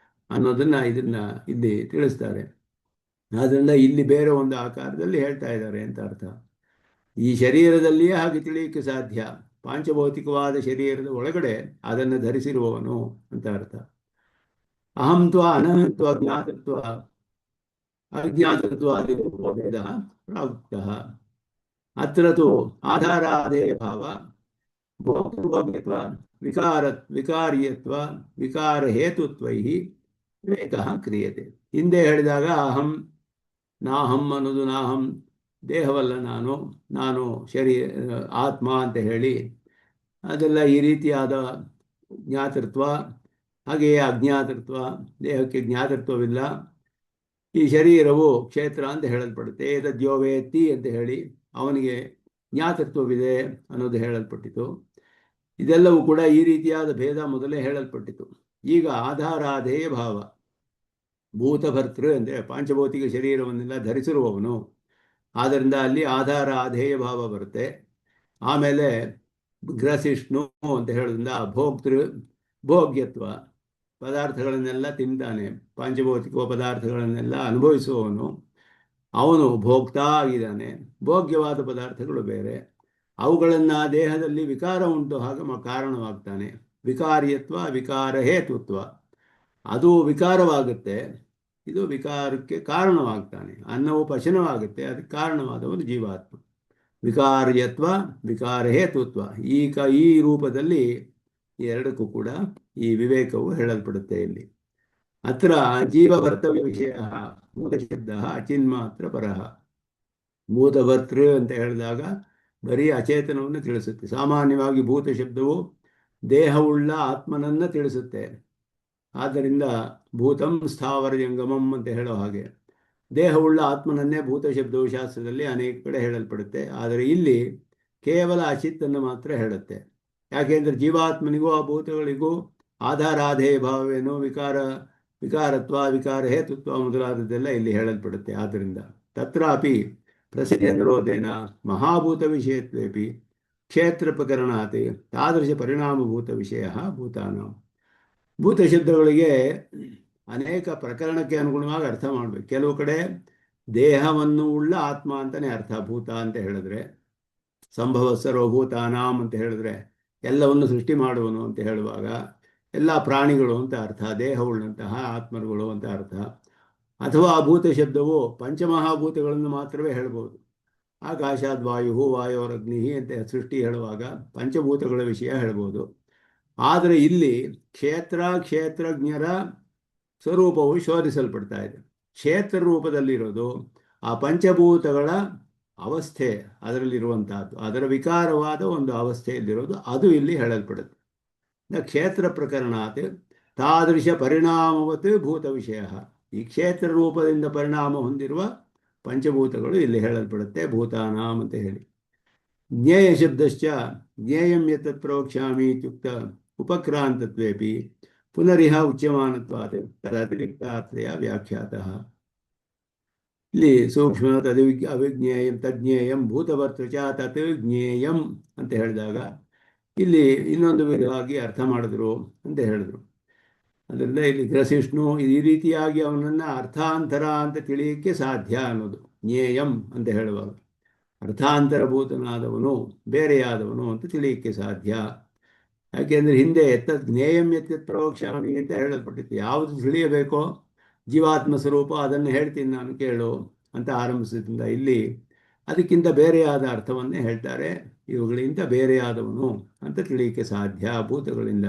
ಇದನ್ನ ಇಲ್ಲಿ ತಿಳಿಸ್ತಾರೆ. ಆದ್ದರಿಂದ ಇಲ್ಲಿ ಬೇರೆ ಒಂದು ಆಕಾರದಲ್ಲಿ ಹೇಳ್ತಾ ಇದ್ದಾರೆ ಅಂತ ಅರ್ಥ. ಈ ಶರೀರದಲ್ಲಿಯೇ ಹಾಗೆ ತಿಳಿಯಕ್ಕೆ ಸಾಧ್ಯ. ಪಾಂಚಭೌತಿಕವಾದ ಶರೀರದ ಒಳಗಡೆ ಅದನ್ನು ಧರಿಸಿರುವವನು ಅಂತ ಅರ್ಥ. ಅಹಂತ್ವ ಅನಹಂತ್ವ ಜ್ಞಾತತ್ವ ಅಜ್ಞಾತತ್ವಾದಿಭೇದ ಪ್ರಾಪ್ತಃ. ಅತ್ರ ತು ಆಧಾರಾದೇಯ ಭಾವ ಭೋಕ್ತೃಭೋಗ್ಯತ್ವ ವಿಕಾರ್ಯತ್ವ ವಿಕಾರ ಹೇತುತ್ವೈ ವಿವೇಕ ಕ್ರಿಯತೆ. ಹಿಂದೆ ಹೇಳಿದಾಗ ಅಹಂ, ನಾಹಂ ಅನ್ನೋದು ನಾಹಂ ದೇಹವಲ್ಲ, ನಾನು ನಾನು ಆತ್ಮ ಅಂತ ಹೇಳಿ ಅದೆಲ್ಲ ಈ ರೀತಿಯಾದ ಜ್ಞಾತೃತ್ವ. ಹಾಗೆಯೇ ಅಜ್ಞಾತೃತ್ವ, ದೇಹಕ್ಕೆ ಜ್ಞಾತೃತ್ವವಿಲ್ಲ. ಈ ಶರೀರವು ಕ್ಷೇತ್ರ ಅಂತ ಹೇಳಲ್ಪಡುತ್ತೆ. ತದ್ಯೋವೇತ್ತಿ ಅಂತ ಹೇಳಿ ಅವನಿಗೆ ಜ್ಞಾತೃತ್ವವಿದೆ ಅನ್ನೋದು ಹೇಳಲ್ಪಟ್ಟಿತು. ಇದೆಲ್ಲವೂ ಕೂಡ ಈ ರೀತಿಯಾದ ಭೇದ ಮೊದಲೇ ಹೇಳಲ್ಪಟ್ಟಿತು. ಈಗ ಆಧಾರಾಧೇಯ ಭಾವ, ಭೂತಭರ್ತೃ ಅಂದರೆ ಪಾಂಚಭೌತಿಕ ಶರೀರವನ್ನೆಲ್ಲ ಧರಿಸಿರುವವನು, ಆದ್ದರಿಂದ ಅಲ್ಲಿ ಆಧಾರ ಆಧೇಯ ಭಾವ ಬರುತ್ತೆ. ಆಮೇಲೆ ಗ್ರಸಿಷ್ಣು ಅಂತ ಹೇಳೋದ್ರಿಂದ ಭೋಕ್ತೃ ಭೋಗ್ಯತ್ವ, ಪದಾರ್ಥಗಳನ್ನೆಲ್ಲ ತಿಂತಾನೆ, ಪಾಂಚಭೌತಿಕ ಪದಾರ್ಥಗಳನ್ನೆಲ್ಲ ಅನುಭವಿಸುವವನು, ಅವನು ಭೋಕ್ತಾ ಆಗಿದ್ದಾನೆ. ಭೋಗ್ಯವಾದ ಪದಾರ್ಥಗಳು ಬೇರೆ, ಅವುಗಳನ್ನು ದೇಹದಲ್ಲಿ ವಿಕಾರ ಉಂಟು ಹಾಗೆ ಕಾರಣವಾಗ್ತಾನೆ. ವಿಕಾರ್ಯತ್ವ ವಿಕಾರ ಹೇತುತ್ವ, ಅದು ವಿಕಾರವಾಗುತ್ತೆ, ಇದು ವಿಕಾರಕ್ಕೆ ಕಾರಣವಾಗ್ತಾನೆ. ಅನ್ನವು ಪಚನವಾಗುತ್ತೆ, ಅದಕ್ಕೆ ಕಾರಣವಾದವನು ಜೀವಾತ್ಮ. ವಿಕಾರ್ಯತ್ವ ವಿಕಾರ ಹೇತುತ್ವ, ಈ ರೂಪದಲ್ಲಿ ಎರಡಕ್ಕೂ ಕೂಡ ಈ ವಿವೇಕವು ಹೇಳಲ್ಪಡುತ್ತೆ ಇಲ್ಲಿ. ಅತ್ರ ಜೀವಭರ್ತವ್ಯ ವಿಷಯ ಭೂತಶಬ್ದ ಅಚಿನ್ಮಾತ್ರ ಪರಃ. ಭೂತಭರ್ತೃ ಅಂತ ಹೇಳಿದಾಗ ಬರೀ ಅಚೇತನವನ್ನು ತಿಳಿಸುತ್ತೆ. ಸಾಮಾನ್ಯವಾಗಿ ಭೂತ ಶಬ್ದವು ದೇಹವುಳ್ಳ ಆತ್ಮನನ್ನು ತಿಳಿಸುತ್ತೆ. ಆದ್ದರಿಂದ ಭೂತಂ ಸ್ಥಾವರ ಜಂಗಮಂ ಅಂತ ಹೇಳೋ ಹಾಗೆ ದೇಹವುಳ್ಳ ಆತ್ಮನನ್ನೇ ಭೂತ ಶಬ್ದವು ಶಾಸ್ತ್ರದಲ್ಲಿ ಅನೇಕ ಕಡೆ ಹೇಳಲ್ಪಡುತ್ತೆ. ಆದರೆ ಇಲ್ಲಿ ಕೇವಲ ಅಚಿತ್ತನ್ನು ಮಾತ್ರ ಹೇಳುತ್ತೆ. ಯಾಕೆಂದರೆ ಜೀವಾತ್ಮನಿಗೂ ಆ ಭೂತಗಳಿಗೂ ಆಧಾರಾಧೇಯ ಭಾವವೇನು, ವಿಕಾರತ್ವ ವಿಕಾರ ಹೇತುತ್ವ ಮೊದಲಾದದ್ದೆಲ್ಲ ಇಲ್ಲಿ ಹೇಳಲ್ಪಡುತ್ತೆ. ಆದ್ದರಿಂದ ತತ್ರಾಪಿ ಪ್ರಸಿದ್ಧರೋಧೇನ ಮಹಾಭೂತ ವಿಷಯತ್ವೇಪಿ ಕ್ಷೇತ್ರ ಪ್ರಕರಣಾತ್ ತಾದೃಶ ಪರಿಣಾಮಭೂತ ವಿಷಯ ಭೂತಾನಾಂ. ಭೂತ ಶಬ್ದಗಳಿಗೆ ಅನೇಕ ಪ್ರಕರಣಕ್ಕೆ ಅನುಗುಣವಾಗಿ ಅರ್ಥ ಮಾಡಬೇಕು. ಕೆಲವು ಕಡೆ ದೇಹವನ್ನು ಉಳ್ಳ ಆತ್ಮ ಅಂತಲೇ ಅರ್ಥ ಭೂತ ಅಂತ ಹೇಳಿದ್ರೆ, ಸಂಭವ ಸರ್ವಭೂತಾನಾಂ ಅಂತ ಹೇಳಿದ್ರೆ ಎಲ್ಲವನ್ನು ಸೃಷ್ಟಿ ಮಾಡುವನು ಅಂತ ಹೇಳುವಾಗ ಎಲ್ಲ ಪ್ರಾಣಿಗಳು ಅಂತ ಅರ್ಥ, ದೇಹವುಳ್ಳಂತಹ ಆತ್ಮರುಗಳು ಅಂತ ಅರ್ಥ. ಅಥವಾ ಆ ಭೂತ ಶಬ್ದವು ಪಂಚಮಹಾಭೂತಗಳನ್ನು ಮಾತ್ರವೇ ಹೇಳ್ಬೋದು. ಆಕಾಶಾದ್ ವಾಯು ವಾಯೋರಗ್ನಿ ಅಂತ ಸೃಷ್ಟಿ ಹೇಳುವಾಗ ಪಂಚಭೂತಗಳ ವಿಷಯ ಹೇಳ್ಬೋದು. ಆದರೆ ಇಲ್ಲಿ ಕ್ಷೇತ್ರಜ್ಞರ ಸ್ವರೂಪವು ಶೋಧಿಸಲ್ಪಡ್ತಾ ಇದೆ. ಕ್ಷೇತ್ರ ರೂಪದಲ್ಲಿರೋದು ಆ ಪಂಚಭೂತಗಳ ಅವಸ್ಥೆ, ಅದರಲ್ಲಿರುವಂತಹದ್ದು, ಅದರ ವಿಕಾರವಾದ ಒಂದು ಅವಸ್ಥೆಯಲ್ಲಿರೋದು, ಅದು ಇಲ್ಲಿ ಹೇಳಲ್ಪಡುತ್ತೆ. ಕ್ಷೇತ್ರ ಪ್ರಕರಣಾತ್ ತಾದೃಶ ಪರಿಣಾಮವತ್ ಭೂತ ವಿಷಯ. ಈ ಕ್ಷೇತ್ರ ರೂಪದಿಂದ ಪರಿಣಾಮ ಹೊಂದಿರುವ ಪಂಚಭೂತಗಳು ಇಲ್ಲಿ ಹೇಳಲ್ಪಡುತ್ತೆ ಭೂತಾನಾಂ ಅಂತ ಹೇಳಿ. ಜ್ಞೇಯ ಶಬ್ದಶ್ಚ ಜ್ಞೇಯಂ ಯತತ್ ಪ್ರವಕ್ಷ್ಯಾಮಿ ಇತ್ಯುಕ್ತ ಉಪಕ್ರಾಂತತ್ವೇಪಿ ಪುನರಿಹ ಉಚ್ಯಮಾನತ್ವಾತ್ ತದತಿರಿಕ್ತಾರ್ಥಯ ವ್ಯಾಖ್ಯಾತಃ. ಇಲ್ಲಿ ಸೂಕ್ಷ್ಮ ಅವಿಜ್ಞೇಯಂ ತಜ್ಞೇಯಂ ಭೂತಭರ್ತೃ ಚ ತತ್ ಜ್ಞೇಯಂ ಅಂತ ಹೇಳಿದಾಗ ಇಲ್ಲಿ ಇನ್ನೊಂದು ವಿಧವಾಗಿ ಅರ್ಥ ಮಾಡಿದ್ರು ಅಂತ ಹೇಳಿದ್ರು. ಅದರಿಂದ ಇಲ್ಲಿ ಗ್ರಸಿಷ್ಣು ಈ ರೀತಿಯಾಗಿ ಅವನನ್ನು ಅರ್ಥಾಂತರ ಅಂತ ತಿಳಿಯಕ್ಕೆ ಸಾಧ್ಯ ಅನ್ನೋದು. ಜ್ಞೇಯಂ ಅಂತ ಹೇಳುವಾಗ ಅರ್ಥಾಂತರಭೂತನಾದವನು ಬೇರೆಯಾದವನು ಅಂತ ತಿಳಿಯಕ್ಕೆ ಸಾಧ್ಯ. ಯಾಕೆಂದರೆ ಹಿಂದೆ ಜ್ಞೇಯಂ ಎತ್ತ ಪ್ರವಕ್ಷ್ಯಾಮಿ ಅಂತ ಹೇಳಲ್ಪಟ್ಟಿತ್ತು. ಯಾವುದು ತಿಳಿಯಬೇಕೋ ಜೀವಾತ್ಮ ಸ್ವರೂಪ ಅದನ್ನು ಹೇಳ್ತೀನಿ ನಾನು ಕೇಳು ಅಂತ ಆರಂಭಿಸಿದ್ರಿಂದ ಇಲ್ಲಿ ಅದಕ್ಕಿಂತ ಬೇರೆಯಾದ ಅರ್ಥವನ್ನೇ ಹೇಳ್ತಾರೆ. ಇವುಗಳಿಂದ ಬೇರೆಯಾದವನು ಅಂತ ತಿಳಿಯಕ್ಕೆ ಸಾಧ್ಯ ಭೂತಗಳಿಂದ.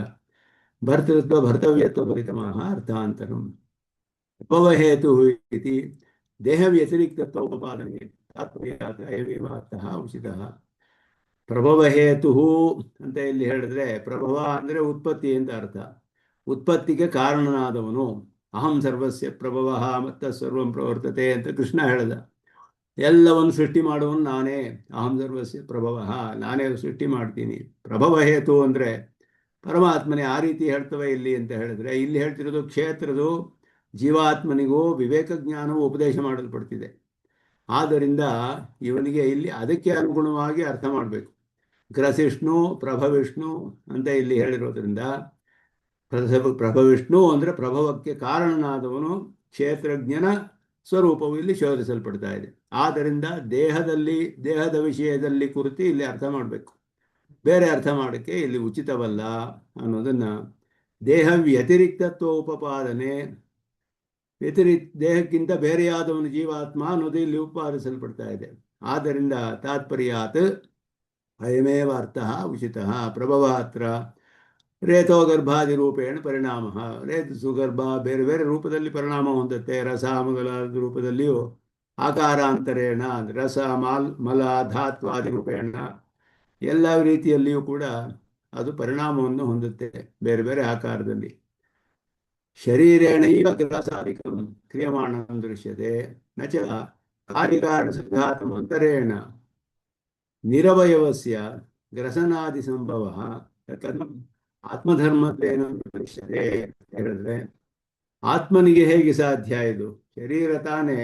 ಭರ್ತೃತ್ವ ಭರ್ತವ್ಯತ್ವ ಪರಿತಮಃ ಅರ್ಥಾಂತರಂ. ಉಪವಹೇತು ಇತಿ ದೇಹ ವ್ಯತಿರಿಕ್ತತ್ವ ಉಪಪಾದನೆ ತಾತ್ಪರ್ಯಾರ್ಥಃ ಉಚಿತಃ. ಪ್ರಭವಹೇತು ಅಂತ ಇಲ್ಲಿ ಹೇಳಿದ್ರೆ, ಪ್ರಭವ ಅಂದರೆ ಉತ್ಪತ್ತಿ ಅಂತ ಅರ್ಥ. ಉತ್ಪತ್ತಿಗೆ ಕಾರಣನಾದವನು. ಅಹಂ ಸರ್ವಸ್ಯ ಪ್ರಭವ ಮತ್ತ ಸರ್ವಂ ಪ್ರವರ್ತತೆ ಅಂತ ಕೃಷ್ಣ ಹೇಳಿದ. ಎಲ್ಲವನ್ನು ಸೃಷ್ಟಿ ಮಾಡುವನು ನಾನೇ. ಅಹಂ ಸರ್ವಸ್ಯ ಪ್ರಭವ, ನಾನೇ ಸೃಷ್ಟಿ ಮಾಡ್ತೀನಿ. ಪ್ರಭವ ಹೇತು ಅಂದರೆ ಪರಮಾತ್ಮನೇ. ಆ ರೀತಿ ಹೇಳ್ತವೆ ಇಲ್ಲಿ ಅಂತ ಹೇಳಿದ್ರೆ, ಇಲ್ಲಿ ಹೇಳ್ತಿರೋದು ಕ್ಷೇತ್ರದು ಜೀವಾತ್ಮನಿಗೂ ವಿವೇಕ ಜ್ಞಾನವು ಉಪದೇಶ ಮಾಡಲ್ಪಡ್ತಿದೆ. ಆದ್ದರಿಂದ ಇವನಿಗೆ ಇಲ್ಲಿ ಅದಕ್ಕೆ ಅನುಗುಣವಾಗಿ ಅರ್ಥ ಮಾಡಬೇಕು. ಗ್ರಸಿಷ್ಣು ಪ್ರಭವಿಷ್ಣು ಅಂತ ಇಲ್ಲಿ ಹೇಳಿರೋದ್ರಿಂದ, ಪ್ರಭವಿಷ್ಣು ಅಂದರೆ ಪ್ರಭವಕ್ಕೆ ಕಾರಣನಾದವನು ಕ್ಷೇತ್ರಜ್ಞನ ಸ್ವರೂಪವು ಇಲ್ಲಿ ಶೋಧಿಸಲ್ಪಡ್ತಾ ಇದೆ. ಆದ್ದರಿಂದ ದೇಹದ ವಿಷಯದಲ್ಲಿ ಕುರಿತು ಇಲ್ಲಿ ಅರ್ಥ ಮಾಡಬೇಕು. ಬೇರೆ ಅರ್ಥ ಮಾಡೋಕ್ಕೆ ಇಲ್ಲಿ ಉಚಿತವಲ್ಲ ಅನ್ನೋದನ್ನು, ದೇಹ ವ್ಯತಿರಿಕ್ತತ್ವ ಉಪಪಾದನೆ, ದೇಹಕ್ಕಿಂತ ಬೇರೆಯಾದವನು ಜೀವಾತ್ಮ ಅನ್ನೋದು ಇಲ್ಲಿ ಉಪಾದಿಸಲ್ಪಡ್ತಾ ಇದೆ. ಆದ್ದರಿಂದ ತಾತ್ಪರ್ಯಾತ್ ಅಯಮೇವ ಅರ್ಥ ಉಚಿತ. ಪ್ರಭವ ಅತ್ರ ರೇತೋಗರ್ಭಾದಿ ರೂಪೇಣ ಪರಿಣಾಮ. ರೇತು ಸುಗರ್ಭ ಬೇರೆ ಬೇರೆ ರೂಪದಲ್ಲಿ ಪರಿಣಾಮ ಹೊಂದುತ್ತೆ. ರಸ ಮೊದಲಾದ ರೂಪದಲ್ಲಿಯೂ ಆಕಾರಾಂತರೇಣ ರಸ ಮಲ ಧಾತ್ವಾದಿ ರೂಪೇಣ ಎಲ್ಲ ರೀತಿಯಲ್ಲಿಯೂ ಕೂಡ ಅದು ಪರಿಣಾಮವನ್ನು ಹೊಂದುತ್ತೆ ಬೇರೆ ಬೇರೆ ಆಕಾರದಲ್ಲಿ. ಶರೀರೇಣೈವ ಗ್ರಾಸಾದಿಕಂ ಕ್ರಿಯಮಾಣಂ ದೃಶ್ಯತೆ ನ ಚ ಕಾರ್ಯಕಾರಣ ಸಂಘಾತಮಂತರೇಣ ನಿರವಯವಸ್ಯ ಗ್ರಸನಾದಿ ಸಂಭವ ಆತ್ಮಧರ್ಮತ್ವೇನ ದೃಶ್ಯತೆ ಹೇಳಿದ್ರೆ, ಆತ್ಮನಿಗೆ ಹೇಗೆ ಸಾಧ್ಯ ಇದು? ಶರೀರ ತಾನೇ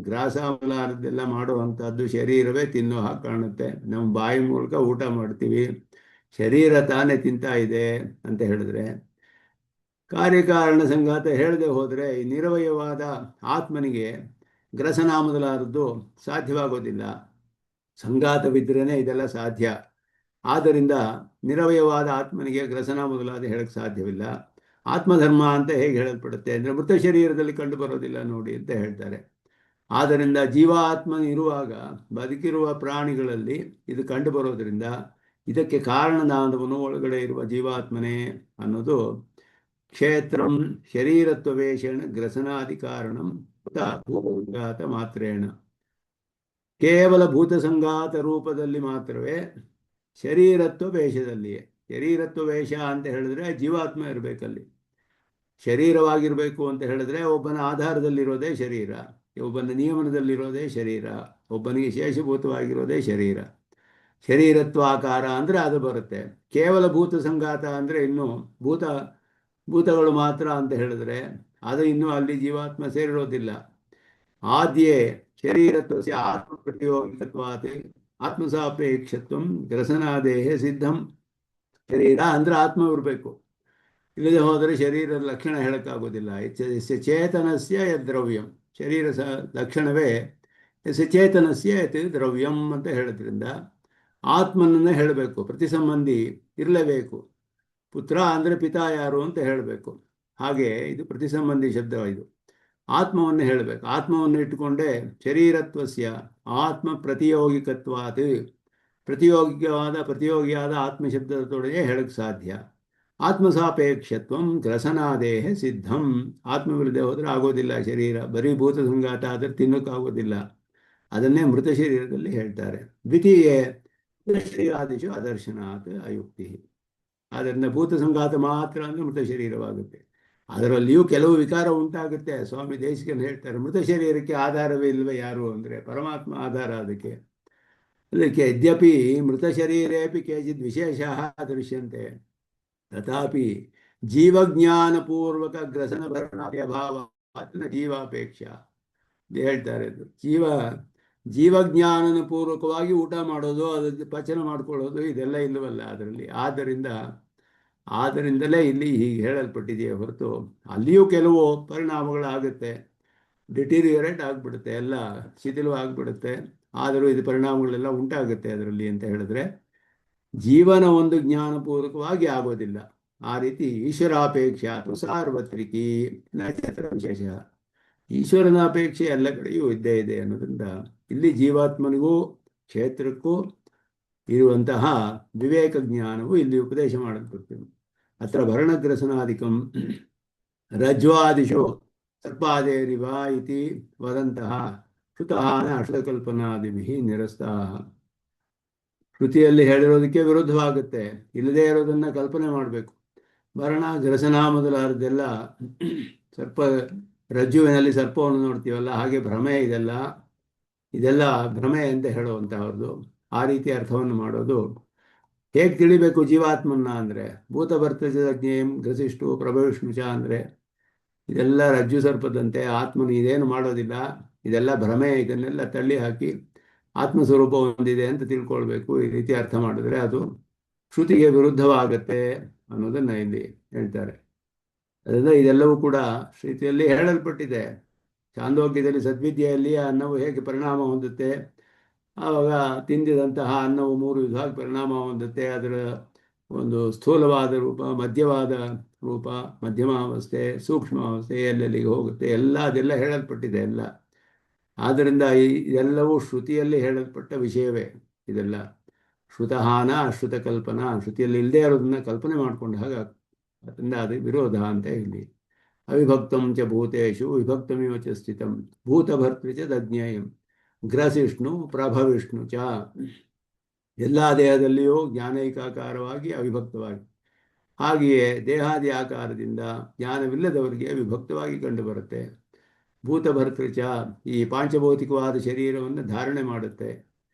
ಗ್ರಾಸ ಮೊದಲಾದದ್ದೆಲ್ಲ ಮಾಡುವಂಥದ್ದು ಶರೀರವೇ ತಿನ್ನೋ ಹಾಗೆ ಕಾಣುತ್ತೆ. ನಮ್ಮ ಬಾಯಿ ಮೂಲಕ ಊಟ ಮಾಡ್ತೀವಿ, ಶರೀರ ತಾನೇ ತಿಂತಾ ಇದೆ ಅಂತ ಹೇಳಿದ್ರೆ, ಕಾರ್ಯಕಾರಣ ಸಂಘಾತ ಹೇಳದೆ ಹೋದರೆ ಈ ನಿರವಯವಾದ ಆತ್ಮನಿಗೆ ಗ್ರಸನ ಮೊದಲಾದದ್ದು ಸಾಧ್ಯವಾಗೋದಿಲ್ಲ. ಸಂಘಾತವಿದ್ರೇ ಇದೆಲ್ಲ ಸಾಧ್ಯ. ಆದ್ದರಿಂದ ನಿರವಯವಾದ ಆತ್ಮನಿಗೆ ಗ್ರಸನ ಮೊದಲಾದ ಹೇಳಕ್ಕೆ ಸಾಧ್ಯವಿಲ್ಲ. ಆತ್ಮಧರ್ಮ ಅಂತ ಹೇಗೆ ಹೇಳಲ್ಪಡುತ್ತೆ ಅಂದರೆ ಮೃತ ಶರೀರದಲ್ಲಿ ಕಂಡು ಬರೋದಿಲ್ಲ ನೋಡಿ ಅಂತ ಹೇಳ್ತಾರೆ. ಆದ್ದರಿಂದ ಜೀವಾತ್ಮ ಇರುವಾಗ ಬದುಕಿರುವ ಪ್ರಾಣಿಗಳಲ್ಲಿ ಇದು ಕಂಡು ಬರೋದರಿಂದ ಇದಕ್ಕೆ ಕಾರಣನಾದವನು ಒಳಗಡೆ ಇರುವ ಜೀವಾತ್ಮನೇ ಅನ್ನೋದು ಕ್ಷೇತ್ರಂ ಶರೀರತ್ವವೇಷಣ ಗ್ರಸನಾದಿ ಕಾರಣಂ ಭೂತಸಂಘಾತ ಮಾತ್ರೇಣ. ಕೇವಲ ಭೂತ ಸಂಘಾತ ರೂಪದಲ್ಲಿ ಮಾತ್ರವೇ ಶರೀರತ್ವ ವೇಷದಲ್ಲಿಯೇ. ಶರೀರತ್ವ ವೇಷ ಅಂತ ಹೇಳಿದ್ರೆ ಜೀವಾತ್ಮ ಇರಬೇಕಲ್ಲಿ. ಶರೀರವಾಗಿರಬೇಕು ಅಂತ ಹೇಳಿದ್ರೆ ಒಬ್ಬನ ಆಧಾರದಲ್ಲಿರೋದೇ ಶರೀರ, ಒಬ್ಬನ ನಿಯಮನದಲ್ಲಿರೋದೇ ಶರೀರ, ಒಬ್ಬನಿಗೆ ಶೇಷಭೂತವಾಗಿರೋದೇ ಶರೀರ. ಶರೀರತ್ವಾಕಾರ ಅಂದರೆ ಅದು ಬರುತ್ತೆ. ಕೇವಲ ಭೂತ ಸಂಘಾತ ಅಂದರೆ ಇನ್ನು ಭೂತಗಳು ಮಾತ್ರ ಅಂತ ಹೇಳಿದ್ರೆ ಅದು ಇನ್ನೂ ಅಲ್ಲಿ ಜೀವಾತ್ಮ ಸೇರಿರೋದಿಲ್ಲ. ಆದ್ಯೇ ಶರೀರತ್ವಸ್ಯ ಆತ್ಮ ಪ್ರತಿಯೋಗಿಕತ್ವಾತ್ ಆತ್ಮಸಾಪೇಕ್ಷತ್ವಂ ಗ್ರಸನಾದೇಹ ಸಿದ್ಧಂ. ಶರೀರ ಅಂದರೆ ಆತ್ಮ ಇರಬೇಕು, ಇಲ್ಲದೆ ಹೋದರೆ ಶರೀರದ ಲಕ್ಷಣ ಹೇಳೋಕ್ಕಾಗೋದಿಲ್ಲ. ಚೇತನಸ್ಯ ಯದ್ ದ್ರವ್ಯಂ, ಶರೀರ ಲಕ್ಷಣವೇ ಚೇತನಸ್ಯ ಯತ್ ದ್ರವ್ಯಂ ಅಂತ ಹೇಳೋದ್ರಿಂದ ಆತ್ಮನನ್ನೇ ಹೇಳಬೇಕು. ಪ್ರತಿ ಸಂಬಂಧಿ ಇರಲೇಬೇಕು. ಪುತ್ರ ಅಂದರೆ ಪಿತಾ ಯಾರು ಅಂತ ಹೇಳಬೇಕು. ಹಾಗೆ ಇದು ಪ್ರತಿ ಸಂಬಂಧಿ ಶಬ್ದ. ಇದು ಆತ್ಮವನ್ನು ಹೇಳಬೇಕು. ಆತ್ಮವನ್ನು ಇಟ್ಟುಕೊಂಡೇ ಶರೀರತ್ವಸ್ಯ ಆತ್ಮ ಪ್ರತಿಯೋಗಿಕತ್ವಾತ್, ಪ್ರತಿಯೋಗಿಯಾದ ಆತ್ಮಶಬ್ದದೊಡನೆ ಹೇಳಕ್ಕೆ ಸಾಧ್ಯ. ಆತ್ಮಸಾಪೇಕ್ಷತ್ವಂ ಗ್ರಸನಾದೇಹ ಸಿದ್ಧಂ. ಆತ್ಮವಿಲ್ಲದೆ ಹೋದರೆ ಆಗೋದಿಲ್ಲ ಶರೀರ. ಬರೀ ಭೂತ ಸಂಘಾತ ಆದರೆ ತಿನ್ನೋಕ್ಕಾಗೋದಿಲ್ಲ. ಅದನ್ನೇ ಮೃತ ಶರೀರದಲ್ಲಿ ಹೇಳ್ತಾರೆ. ದ್ವಿತೀಯೇ ಶರೀರಾದಿಶು ಅದರ್ಶನಾತ್ ಅಯುಕ್ತಿ. ಆದ್ದರಿಂದ ಭೂತ ಸಂಘಾತ ಮಾತ್ರ ಅಂದರೆ ಮೃತ ಶರೀರವಾಗುತ್ತೆ. ಅದರಲ್ಲಿಯೂ ಕೆಲವು ವಿಕಾರ ಉಂಟಾಗುತ್ತೆ. ಸ್ವಾಮಿ ದೇಶಿಕನ್ ಹೇಳ್ತಾರೆ, ಮೃತ ಶರೀರಕ್ಕೆ ಆಧಾರವೇ ಇಲ್ವೇ ಯಾರು ಅಂದರೆ ಪರಮಾತ್ಮ ಆಧಾರ ಅದಕ್ಕೆ. ಯದ್ಯಪಿ ಮೃತ ಶರೀರೇಪಿ ಕೇಚಿದ್ ವಿಶೇಷ ದೃಶ್ಯಂತೆ ತಥಾಪಿ ಜೀವಜ್ಞಾನಪೂರ್ವಕ ಗ್ರಸನ ಭರಣಾಭಾವ ಜೀವಾಪೇಕ್ಷ ಹೇಳ್ತಾರೆ. ಅದು ಜೀವಜ್ಞಾನನ ಪೂರ್ವಕವಾಗಿ ಊಟ ಮಾಡೋದು, ಅದು ಪಚನ ಮಾಡ್ಕೊಳ್ಳೋದು ಇದೆಲ್ಲ ಇಲ್ಲವಲ್ಲ ಅದರಲ್ಲಿ. ಆದ್ದರಿಂದಲೇ ಇಲ್ಲಿ ಹೀಗೆ ಹೇಳಲ್ಪಟ್ಟಿದೆಯೇ ಹೊರತು ಅಲ್ಲಿಯೂ ಕೆಲವು ಪರಿಣಾಮಗಳಾಗುತ್ತೆ. ಡಿಟೀರಿಯರೇಟ್ ಆಗಿಬಿಡುತ್ತೆ, ಎಲ್ಲ ಶಿಥಿಲವಾಗಿಬಿಡುತ್ತೆ. ಆದರೂ ಇದು ಪರಿಣಾಮಗಳೆಲ್ಲ ಉಂಟಾಗುತ್ತೆ ಅದರಲ್ಲಿ ಅಂತ ಹೇಳಿದ್ರೆ ಜೀವನ ಒಂದು ಜ್ಞಾನಪೂರ್ವಕವಾಗಿ ಆಗೋದಿಲ್ಲ. ಆ ರೀತಿ ಈಶ್ವರಾಪೇಕ್ಷೆ ಅಥವಾ ಸಾರ್ವತ್ರಿಕಿ ನಕ್ಷತ್ರ ವಿಶೇಷ, ಈಶ್ವರನ ಅಪೇಕ್ಷೆ ಎಲ್ಲ ಕಡೆಯೂ ಇದ್ದೇ ಇದೆ ಅನ್ನೋದ್ರಿಂದ ಇಲ್ಲಿ ಜೀವಾತ್ಮನಿಗೂ ಕ್ಷೇತ್ರಕ್ಕೂ ಇರುವಂತಹ ವಿವೇಕ ಜ್ಞಾನವು ಇಲ್ಲಿ ಉಪದೇಶ ಮಾಡಲ್ಪಡ್ತದೆ. ಅತ್ರ ಭರಣಗ್ರಸನಾದಿಕಂ ರಜ್ವಾದಿಶು ಸರ್ಪಾದೇರಿವ ಇತಿ ವದಂತಹ ಶ್ರುತಃ ಅಷ್ಟಕಲ್ಪನಾದಿಭಿ ನಿರಸ್ತಾಃ. ಶ್ರುತಿಯಲ್ಲಿ ಹೇಳಿರೋದಕ್ಕೆ ವಿರುದ್ಧವಾಗುತ್ತೆ. ಇಲ್ಲದೇ ಇರೋದನ್ನು ಕಲ್ಪನೆ ಮಾಡಬೇಕು. ಭರಣ ಗ್ರಸನ ಮೊದಲಾದದ್ದೆಲ್ಲ ರಜ್ಜುವಿನಲ್ಲಿ ಸರ್ಪವನ್ನು ನೋಡ್ತೀವಲ್ಲ, ಹಾಗೆ ಭ್ರಮೆ ಇದೆಲ್ಲ. ಇದೆಲ್ಲ ಭ್ರಮೆ ಅಂತ ಹೇಳುವಂತಹದ್ದು. ಆ ರೀತಿ ಅರ್ಥವನ್ನು ಮಾಡೋದು. ಹೇಗೆ ತಿಳಿಬೇಕು ಜೀವಾತ್ಮನ್ನ ಅಂದರೆ ಭೂತ ಭರ್ತಜ ಜ್ಞೇಯಂ ಗ್ರಸಿಷ್ಠು ಪ್ರಭವಿಷ್ಣು ಚ ಅಂದರೆ ಇದೆಲ್ಲ ರಜ್ಜು ಸರ್ಪದಂತೆ ಆತ್ಮನು ಇದೇನು ಮಾಡೋದಿಲ್ಲ, ಇದೆಲ್ಲ ಭ್ರಮೆ, ಇದನ್ನೆಲ್ಲ ತಳ್ಳಿ ಹಾಕಿ ಆತ್ಮಸ್ವರೂಪ ಹೊಂದಿದೆ ಅಂತ ತಿಳ್ಕೊಳ್ಬೇಕು. ಈ ರೀತಿ ಅರ್ಥ ಮಾಡಿದ್ರೆ ಅದು ಶ್ರುತಿಗೆ ವಿರುದ್ಧವಾಗತ್ತೆ ಅನ್ನೋದನ್ನ ಇಲ್ಲಿ ಹೇಳ್ತಾರೆ. ಅದರಿಂದ ಇದೆಲ್ಲವೂ ಕೂಡ ಶ್ರುತಿಯಲ್ಲಿ ಹೇಳಲ್ಪಟ್ಟಿದೆ. ಚಾಂದೋಗ್ಯದಲ್ಲಿ ಸದ್ವಿದ್ಯೆಯಲ್ಲಿ ಅನ್ನವು ಹೇಗೆ ಪರಿಣಾಮ ಹೊಂದುತ್ತೆ, ಆವಾಗ ತಿಂದಿದಂತಹ ಅನ್ನವು 3 ವಿಧವಾಗಿ ಪರಿಣಾಮ ಹೊಂದುತ್ತೆ. ಅದರ ಒಂದು ಸ್ಥೂಲವಾದ ರೂಪ, ಮಧ್ಯವಾದ ರೂಪ, ಮಧ್ಯಮಾವಸ್ಥೆ, ಸೂಕ್ಷ್ಮಾವಸ್ಥೆ, ಎಲ್ಲೆಲ್ಲಿಗೆ ಹೋಗುತ್ತೆ, ಅದೆಲ್ಲ ಹೇಳಲ್ಪಟ್ಟಿದೆ ಎಲ್ಲ. ಆದ್ದರಿಂದ ಇದೆಲ್ಲವೂ ಶ್ರುತಿಯಲ್ಲಿ ಹೇಳಲ್ಪಟ್ಟ ವಿಷಯವೇ. ಇದೆಲ್ಲ ಶ್ರುತಹಾನ ಅಶ್ರುತ ಕಲ್ಪನಾ, ಶ್ರುತಿಯಲ್ಲಿ ಇಲ್ಲದೆ ಇರೋದನ್ನ ಕಲ್ಪನೆ ಮಾಡ್ಕೊಂಡು ಅದರಿಂದ ಅದು ವಿರೋಧ ಅಂತ ಇಲ್ಲಿ. ಅವಿಭಕ್ತಂ ಚ ಭೂತೇಶು ವಿಭಕ್ತಮಿವ ಚ ಸ್ಥಿತಂ ಭೂತಭರ್ತೃ ಚ ತಜ್ಞೇಯಂ ಗ್ರಸಿಷ್ಣು ಪ್ರಭವಿಷ್ಣು ಚ. ಎಲ್ಲ ದೇಹದಲ್ಲಿಯೂ ಜ್ಞಾನೈಕಾಕಾರವಾಗಿ ಅವಿಭಕ್ತವಾಗಿ, ಹಾಗೆಯೇ ದೇಹಾದಿ ಆಕಾರದಿಂದ ಜ್ಞಾನವಿಲ್ಲದವರಿಗೆ ವಿಭಕ್ತವಾಗಿ ಕಂಡುಬರುತ್ತೆ. ಭೂತಭರ್ತೃ ಚ ಈ ಪಾಂಚಭೌತಿಕವಾದ ಶರೀರವನ್ನು ಧಾರಣೆ ಮಾಡುತ್ತೆ.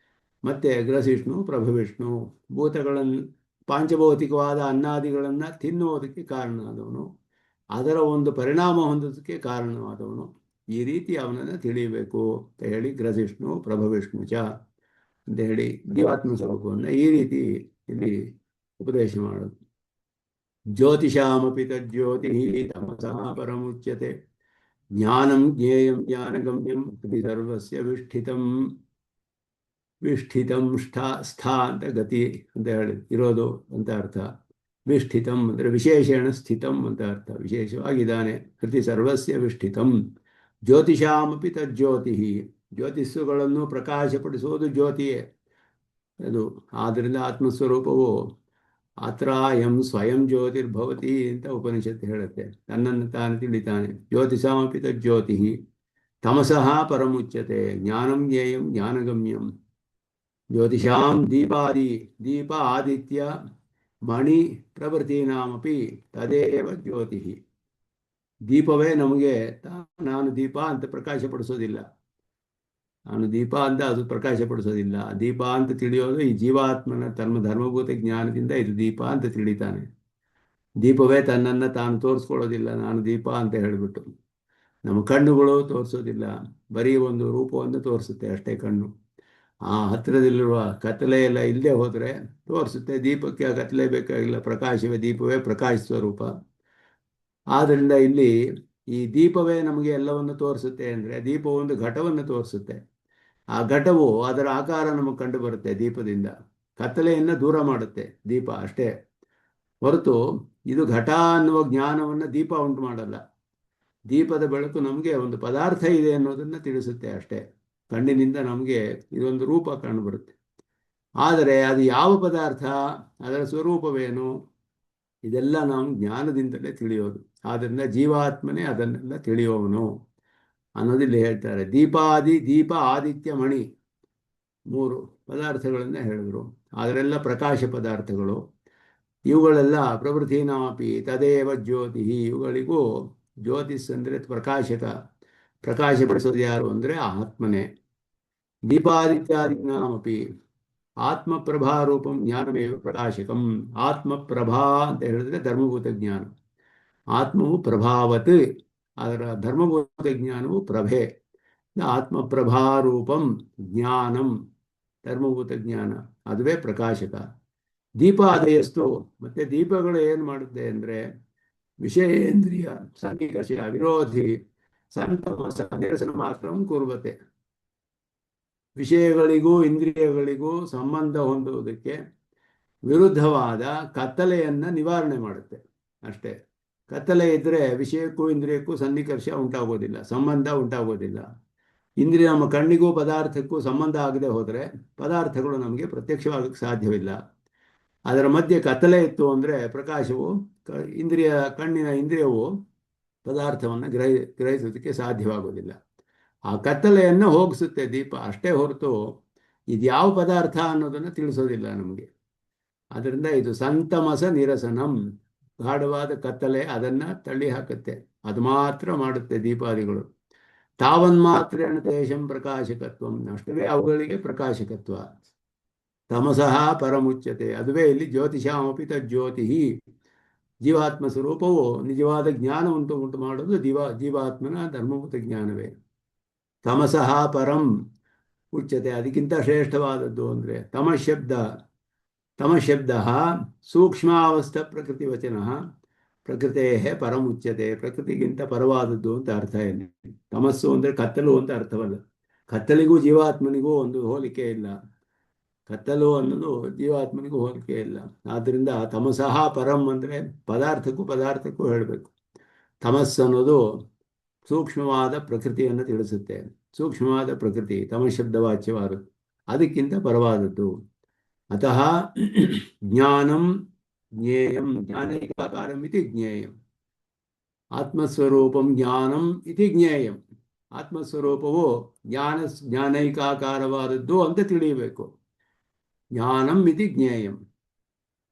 ಮತ್ತೆ ಗ್ರಸಿಷ್ಣು ಪ್ರಭವಿಷ್ಣು ಭೂತಗಳನ್ನು, ಪಾಂಚಭೌತಿಕವಾದ ಅನ್ನಾದಿಗಳನ್ನು ತಿನ್ನುವುದಕ್ಕೆ ಕಾರಣವಾದವನು, ಅದರ ಒಂದು ಪರಿಣಾಮ ಹೊಂದೋದಕ್ಕೆ ಕಾರಣವಾದವನು. ಈ ರೀತಿ ಅವನನ್ನು ತಿಳಿಯಬೇಕು ಅಂತ ಹೇಳಿ ಗ್ರಸಿಷ್ಣು ಪ್ರಭವಿಷ್ಣು ಚ ಅಂತ ಹೇಳಿ ಜೀವಾತ್ಮ ಸ್ವರೂಪವನ್ನು ಈ ರೀತಿ ಇಲ್ಲಿ ಉಪದೇಶ ಮಾಡೋದು. ಜ್ಯೋತಿಷಾಮಪಿ ತಜ್ಜ್ಯೋತಿ ತಮಸಃ ಪರಮುಚ್ಯತೆ ಜ್ಞಾನಂ ಜ್ಞೇಯಂ ಜ್ಞಾನಗಮ್ಯಂ ಹೃದಿ ಸರ್ವಸ್ಯ ವಿಷ್ಠಿತಂ ಸ್ಥಾ ಅಂತ ಗತಿ ಅಂತ ಹೇಳಿ ಇರೋದು ಅಂತ ಅರ್ಥ. ವಿಷ್ಠಿತಂ ಅಂದರೆ ವಿಶೇಷಣ ಸ್ಥಿತಂ ಅಂತ ಅರ್ಥ, ವಿಶೇಷವಾಗಿದ್ದಾನೆ. ಹೃತಿ ಸರ್ವಸ್ಯ ವಿಷ್ಠಿತಂ. ಜ್ಯೋತಿಷಾಮಪಿ ತಜ್ಜ್ಯೋತಿ, ಜ್ಯೋತಿಸ್ಸುಗಳನ್ನು ಪ್ರಕಾಶಪಡಿಸುವುದು ಜ್ಯೋತಿಯೇ ಅದು. ಆದ್ದರಿಂದ ಆತ್ಮಸ್ವರೂಪವು ಅತ್ರ ಎಂ ಸ್ವಯಂ ಜ್ಯೋತಿರ್ಭವತಿ ಅಂತ ಉಪನಿಷತ್ತು ಹೇಳುತ್ತೆ. ತನ್ನನ್ನು ತಾನು ತಿಳಿತಾನೆ. ಜ್ಯೋತಿಷಾಮಪಿ ತಜ್ಜ್ಯೋತಿ ತಮಸಃ ಪರಮುಚ್ಯತೆ ಜ್ಞಾನಂ ಜ್ಞೇಯಂ ಜ್ಞಾನಗಮ್ಯಂ. ಜ್ಯೋತಿಷಾಂ ದೀಪ ಆದಿತ್ಯ ಮಣಿ ಪ್ರಭೃತೀನಾಮಪಿ ತದೇವ ಜ್ಯೋತಿ. ದೀಪವೇ ನಮಗೆ, ನಾನು ದೀಪ ಅಂತ ಪ್ರಕಾಶಪಡಿಸೋದಿಲ್ಲ, ನಾನು ದೀಪ ಅಂತ ಅದು ಪ್ರಕಾಶಪಡಿಸೋದಿಲ್ಲ. ದೀಪ ಅಂತ ತಿಳಿಯೋದು ಈ ಜೀವಾತ್ಮನ ಧರ್ಮಭೂತ ಜ್ಞಾನದಿಂದ ಇದು ದೀಪ ಅಂತ ತಿಳಿತಾನೆ. ದೀಪವೇ ತನ್ನನ್ನು ತಾನು ತೋರಿಸ್ಕೊಳ್ಳೋದಿಲ್ಲ, ನಾನು ದೀಪ ಅಂತ ಹೇಳಿಬಿಟ್ಟು. ನಮ್ಮ ಕಣ್ಣುಗಳು ತೋರಿಸೋದಿಲ್ಲ, ಬರೀ ಒಂದು ರೂಪವನ್ನು ತೋರಿಸುತ್ತೆ ಅಷ್ಟೇ ಕಣ್ಣು. ಆ ಹತ್ತಿರದಲ್ಲಿರುವ ಕತ್ತಲೆ ಎಲ್ಲ ಇಲ್ಲದೆ ಹೋದರೆ ತೋರಿಸುತ್ತೆ. ದೀಪಕ್ಕೆ ಆ ಕತ್ತಲೆ ಬೇಕಾಗಿಲ್ಲ, ಪ್ರಕಾಶವೇ ದೀಪವೇ ಪ್ರಕಾಶ ಸ್ವರೂಪ. ಆದ್ದರಿಂದ ಇಲ್ಲಿ ಈ ದೀಪವೇ ನಮಗೆ ಎಲ್ಲವನ್ನು ತೋರಿಸುತ್ತೆ ಅಂದರೆ ದೀಪ ಒಂದು ಘಟವನ್ನು ತೋರಿಸುತ್ತೆ. ಆ ಘಟವು ಅದರ ಆಕಾರ ನಮಗೆ ಕಂಡು ಬರುತ್ತೆ ದೀಪದಿಂದ. ಕತ್ತಲೆಯನ್ನು ದೂರ ಮಾಡುತ್ತೆ ದೀಪ ಅಷ್ಟೇ ಹೊರತು ಇದು ಘಟ ಅನ್ನುವ ಜ್ಞಾನವನ್ನು ದೀಪ ಉಂಟು ಮಾಡಲ್ಲ. ದೀಪದ ಬೆಳಕು ನಮಗೆ ಒಂದು ಪದಾರ್ಥ ಇದೆ ಅನ್ನೋದನ್ನು ತಿಳಿಸುತ್ತೆ ಅಷ್ಟೇ. ಕಣ್ಣಿನಿಂದ ನಮಗೆ ಇದೊಂದು ರೂಪ ಕಂಡುಬರುತ್ತೆ. ಆದರೆ ಅದು ಯಾವ ಪದಾರ್ಥ, ಅದರ ಸ್ವರೂಪವೇನು, ಇದೆಲ್ಲ ನಾವು ಜ್ಞಾನದಿಂದಲೇ ತಿಳಿಯೋದು. ಆದ್ದರಿಂದ ಜೀವಾತ್ಮನೇ ಅದನ್ನೆಲ್ಲ ತಿಳಿಯುವವನು ಅನ್ನೋದಿಲ್ಲಿ ಹೇಳ್ತಾರೆ. ದೀಪ ಆದಿತ್ಯ ಮಣಿ 3 ಪದಾರ್ಥಗಳನ್ನು ಹೇಳಿದರು. ಅದರೆಲ್ಲ ಪ್ರಕಾಶ ಪದಾರ್ಥಗಳು. ಇವುಗಳೆಲ್ಲ ಪ್ರವೃತ್ತಿನಾಪಿ ತದೇವ ಜ್ಯೋತಿ. ಇವುಗಳಿಗೂ ಜ್ಯೋತಿಸ್ ಅಂದರೆ ಪ್ರಕಾಶಪಡಿಸೋದು ಯಾರು ಅಂದರೆ ಆತ್ಮನೇ. ದೀಪಾದಿತ್ಯಾದಿಜ್ಞಾನಮಪಿ ಆತ್ಮಪ್ರಭಾರೂಪಂ ಜ್ಞಾನಮೇವ ಪ್ರಕಾಶಕಂ. ಆತ್ಮಪ್ರಭಾ ಅಂತ ಹೇಳಿದ್ರೆ ಧರ್ಮಭೂತ ಜ್ಞಾನ. ಆತ್ಮವು ಪ್ರಭಾವತ್, ಅದರ ಧರ್ಮಭೂತ ಜ್ಞಾನವು ಪ್ರಭೆ. ಆತ್ಮಪ್ರಭಾರೂಪಂ ಜ್ಞಾನಂ, ಧರ್ಮಭೂತ ಜ್ಞಾನ, ಅದುವೇ ಪ್ರಕಾಶಕ. ದೀಪಾದಯಸ್ತು, ಮತ್ತೆ ದೀಪಗಳು ಏನು ಮಾಡುತ್ತೆ ಅಂದರೆ ವಿಷಯೇಂದ್ರಿಯ ಸಂಕರ್ಷ ವಿರೋಧಿ ಸಂತಮಸ ನಿರಸನ ಮಾತ್ರ ಕೂರ್ಬತೆ. ವಿಷಯಗಳಿಗೂ ಇಂದ್ರಿಯಗಳಿಗೂ ಸಂಬಂಧ ಹೊಂದುವುದಕ್ಕೆ ವಿರುದ್ಧವಾದ ಕತ್ತಲೆಯನ್ನು ನಿವಾರಣೆ ಮಾಡುತ್ತೆ ಅಷ್ಟೇ. ಕತ್ತಲೆ ಇದ್ದರೆ ವಿಷಯಕ್ಕೂ ಇಂದ್ರಿಯಕ್ಕೂ ಸನ್ನಿಕರ್ಷ ಉಂಟಾಗೋದಿಲ್ಲ, ಸಂಬಂಧ ಉಂಟಾಗೋದಿಲ್ಲ. ಇಂದ್ರಿಯ ನಮ್ಮ ಕಣ್ಣಿಗೂ ಪದಾರ್ಥಕ್ಕೂ ಸಂಬಂಧ ಆಗದೆ ಹೋದರೆ ಪದಾರ್ಥಗಳು ನಮಗೆ ಪ್ರತ್ಯಕ್ಷವಾಗಕ್ಕೆ ಸಾಧ್ಯವಿಲ್ಲ. ಅದರ ಮಧ್ಯೆ ಕತ್ತಲೆ ಇತ್ತು ಅಂದರೆ ಪ್ರಕಾಶವು ಕಣ್ಣಿನ ಇಂದ್ರಿಯವು ಪದಾರ್ಥವನ್ನು ಗ್ರಹಿಸೋದಕ್ಕೆ ಸಾಧ್ಯವಾಗೋದಿಲ್ಲ. ಆ ಕತ್ತಲೆಯನ್ನು ಹೋಗಿಸುತ್ತೆ ದೀಪ ಅಷ್ಟೇ ಹೊರತು ಇದು ಯಾವ ಪದಾರ್ಥ ಅನ್ನೋದನ್ನು ತಿಳಿಸೋದಿಲ್ಲ ನಮಗೆ. ಅದರಿಂದ ಇದು ಸಂತಮಸ ನಿರಸನಂ, ಗಾಢವಾದ ಕತ್ತಲೆ ಅದನ್ನು ತಳ್ಳಿ ಹಾಕುತ್ತೆ. ಅದು ಮಾತ್ರ ಮಾಡುತ್ತೆ ದೀಪಾದಿಗಳು. ತಾವನ್ಮಾತ್ರೇಣ ತೇಷಂ ಪ್ರಕಾಶಕತ್ವಂ, ಅಷ್ಟವೇ ಅವುಗಳಿಗೆ ಪ್ರಕಾಶಕತ್ವ. ತಮಸಃ ಪರಮುಚ್ಯತೆ, ಅದುವೇ ಇಲ್ಲಿ ಜ್ಯೋತಿಷಾಮಪಿ ತಜ್ಜ್ಯೋತಿ. ಜೀವಾತ್ಮ ಸ್ವರೂಪವು ನಿಜವಾದ ಜ್ಞಾನವಂತೂ ಉಂಟು ಮಾಡೋದು ಜೀವಾತ್ಮನ ಧರ್ಮಭೂತ ಜ್ಞಾನವೇ. ತಮಸಃ ಪರಂ ಉಚ್ಯತೆ, ಅದಕ್ಕಿಂತ ಶ್ರೇಷ್ಠವಾದದ್ದು ಅಂದರೆ ತಮಶಬ್ದ ಸೂಕ್ಷ್ಮಾವಸ್ಥ ಪ್ರಕೃತಿವಚನ ಪ್ರಕೃತೇ ಪರಮುಚ್ಯತೆ, ಪ್ರಕೃತಿಗಿಂತ ಪರವಾದದ್ದು ಅಂತ ಅರ್ಥ ಏನು. ತಮಸ್ಸು ಅಂದರೆ ಕತ್ತಲು ಅಂತ ಅರ್ಥವಲ್ಲ. ಕತ್ತಲಿಗೂ ಜೀವಾತ್ಮನಿಗೂ ಒಂದು ಹೋಲಿಕೆ ಇಲ್ಲ. ಕತ್ತಲು ಅನ್ನೋದು ಜೀವಾತ್ಮನಿಗೂ ಹೋಲಿಕೆ ಇಲ್ಲ. ಆದ್ದರಿಂದ ತಮಸಃ ಪರಂ ಅಂದರೆ ಪದಾರ್ಥಕ್ಕೂ ಹೇಳಬೇಕು. ತಮಸ್ಸು ಅನ್ನೋದು ಸೂಕ್ಷ್ಮವಾದ ಪ್ರಕೃತಿಯನ್ನು ತಿಳಿಸುತ್ತೆ. ಸೂಕ್ಷ್ಮವಾದ ಪ್ರಕೃತಿ ತಮಶಬ್ದವಾಚ್ಯವಾದದ್ದು, ಅದಕ್ಕಿಂತ ಪರವಾದದ್ದು. ಅತಃ ಜ್ಞಾನಂ ಜ್ಞೇಯಂ ಜ್ಞಾನೈಕಾಕಾರಂ ಇತಿ ಜ್ಞೇಯಂ. ಆತ್ಮಸ್ವರೂಪಂ ಜ್ಞಾನಂ ಇತಿ ಜ್ಞೇಯಂ. ಆತ್ಮಸ್ವರೂಪವು ಜ್ಞಾನೈಕಾಕಾರವಾದದ್ದು ಅಂತ ತಿಳಿಯಬೇಕು. ಜ್ಞಾನಂ ಇತಿ ಜ್ಞೇಯಂ.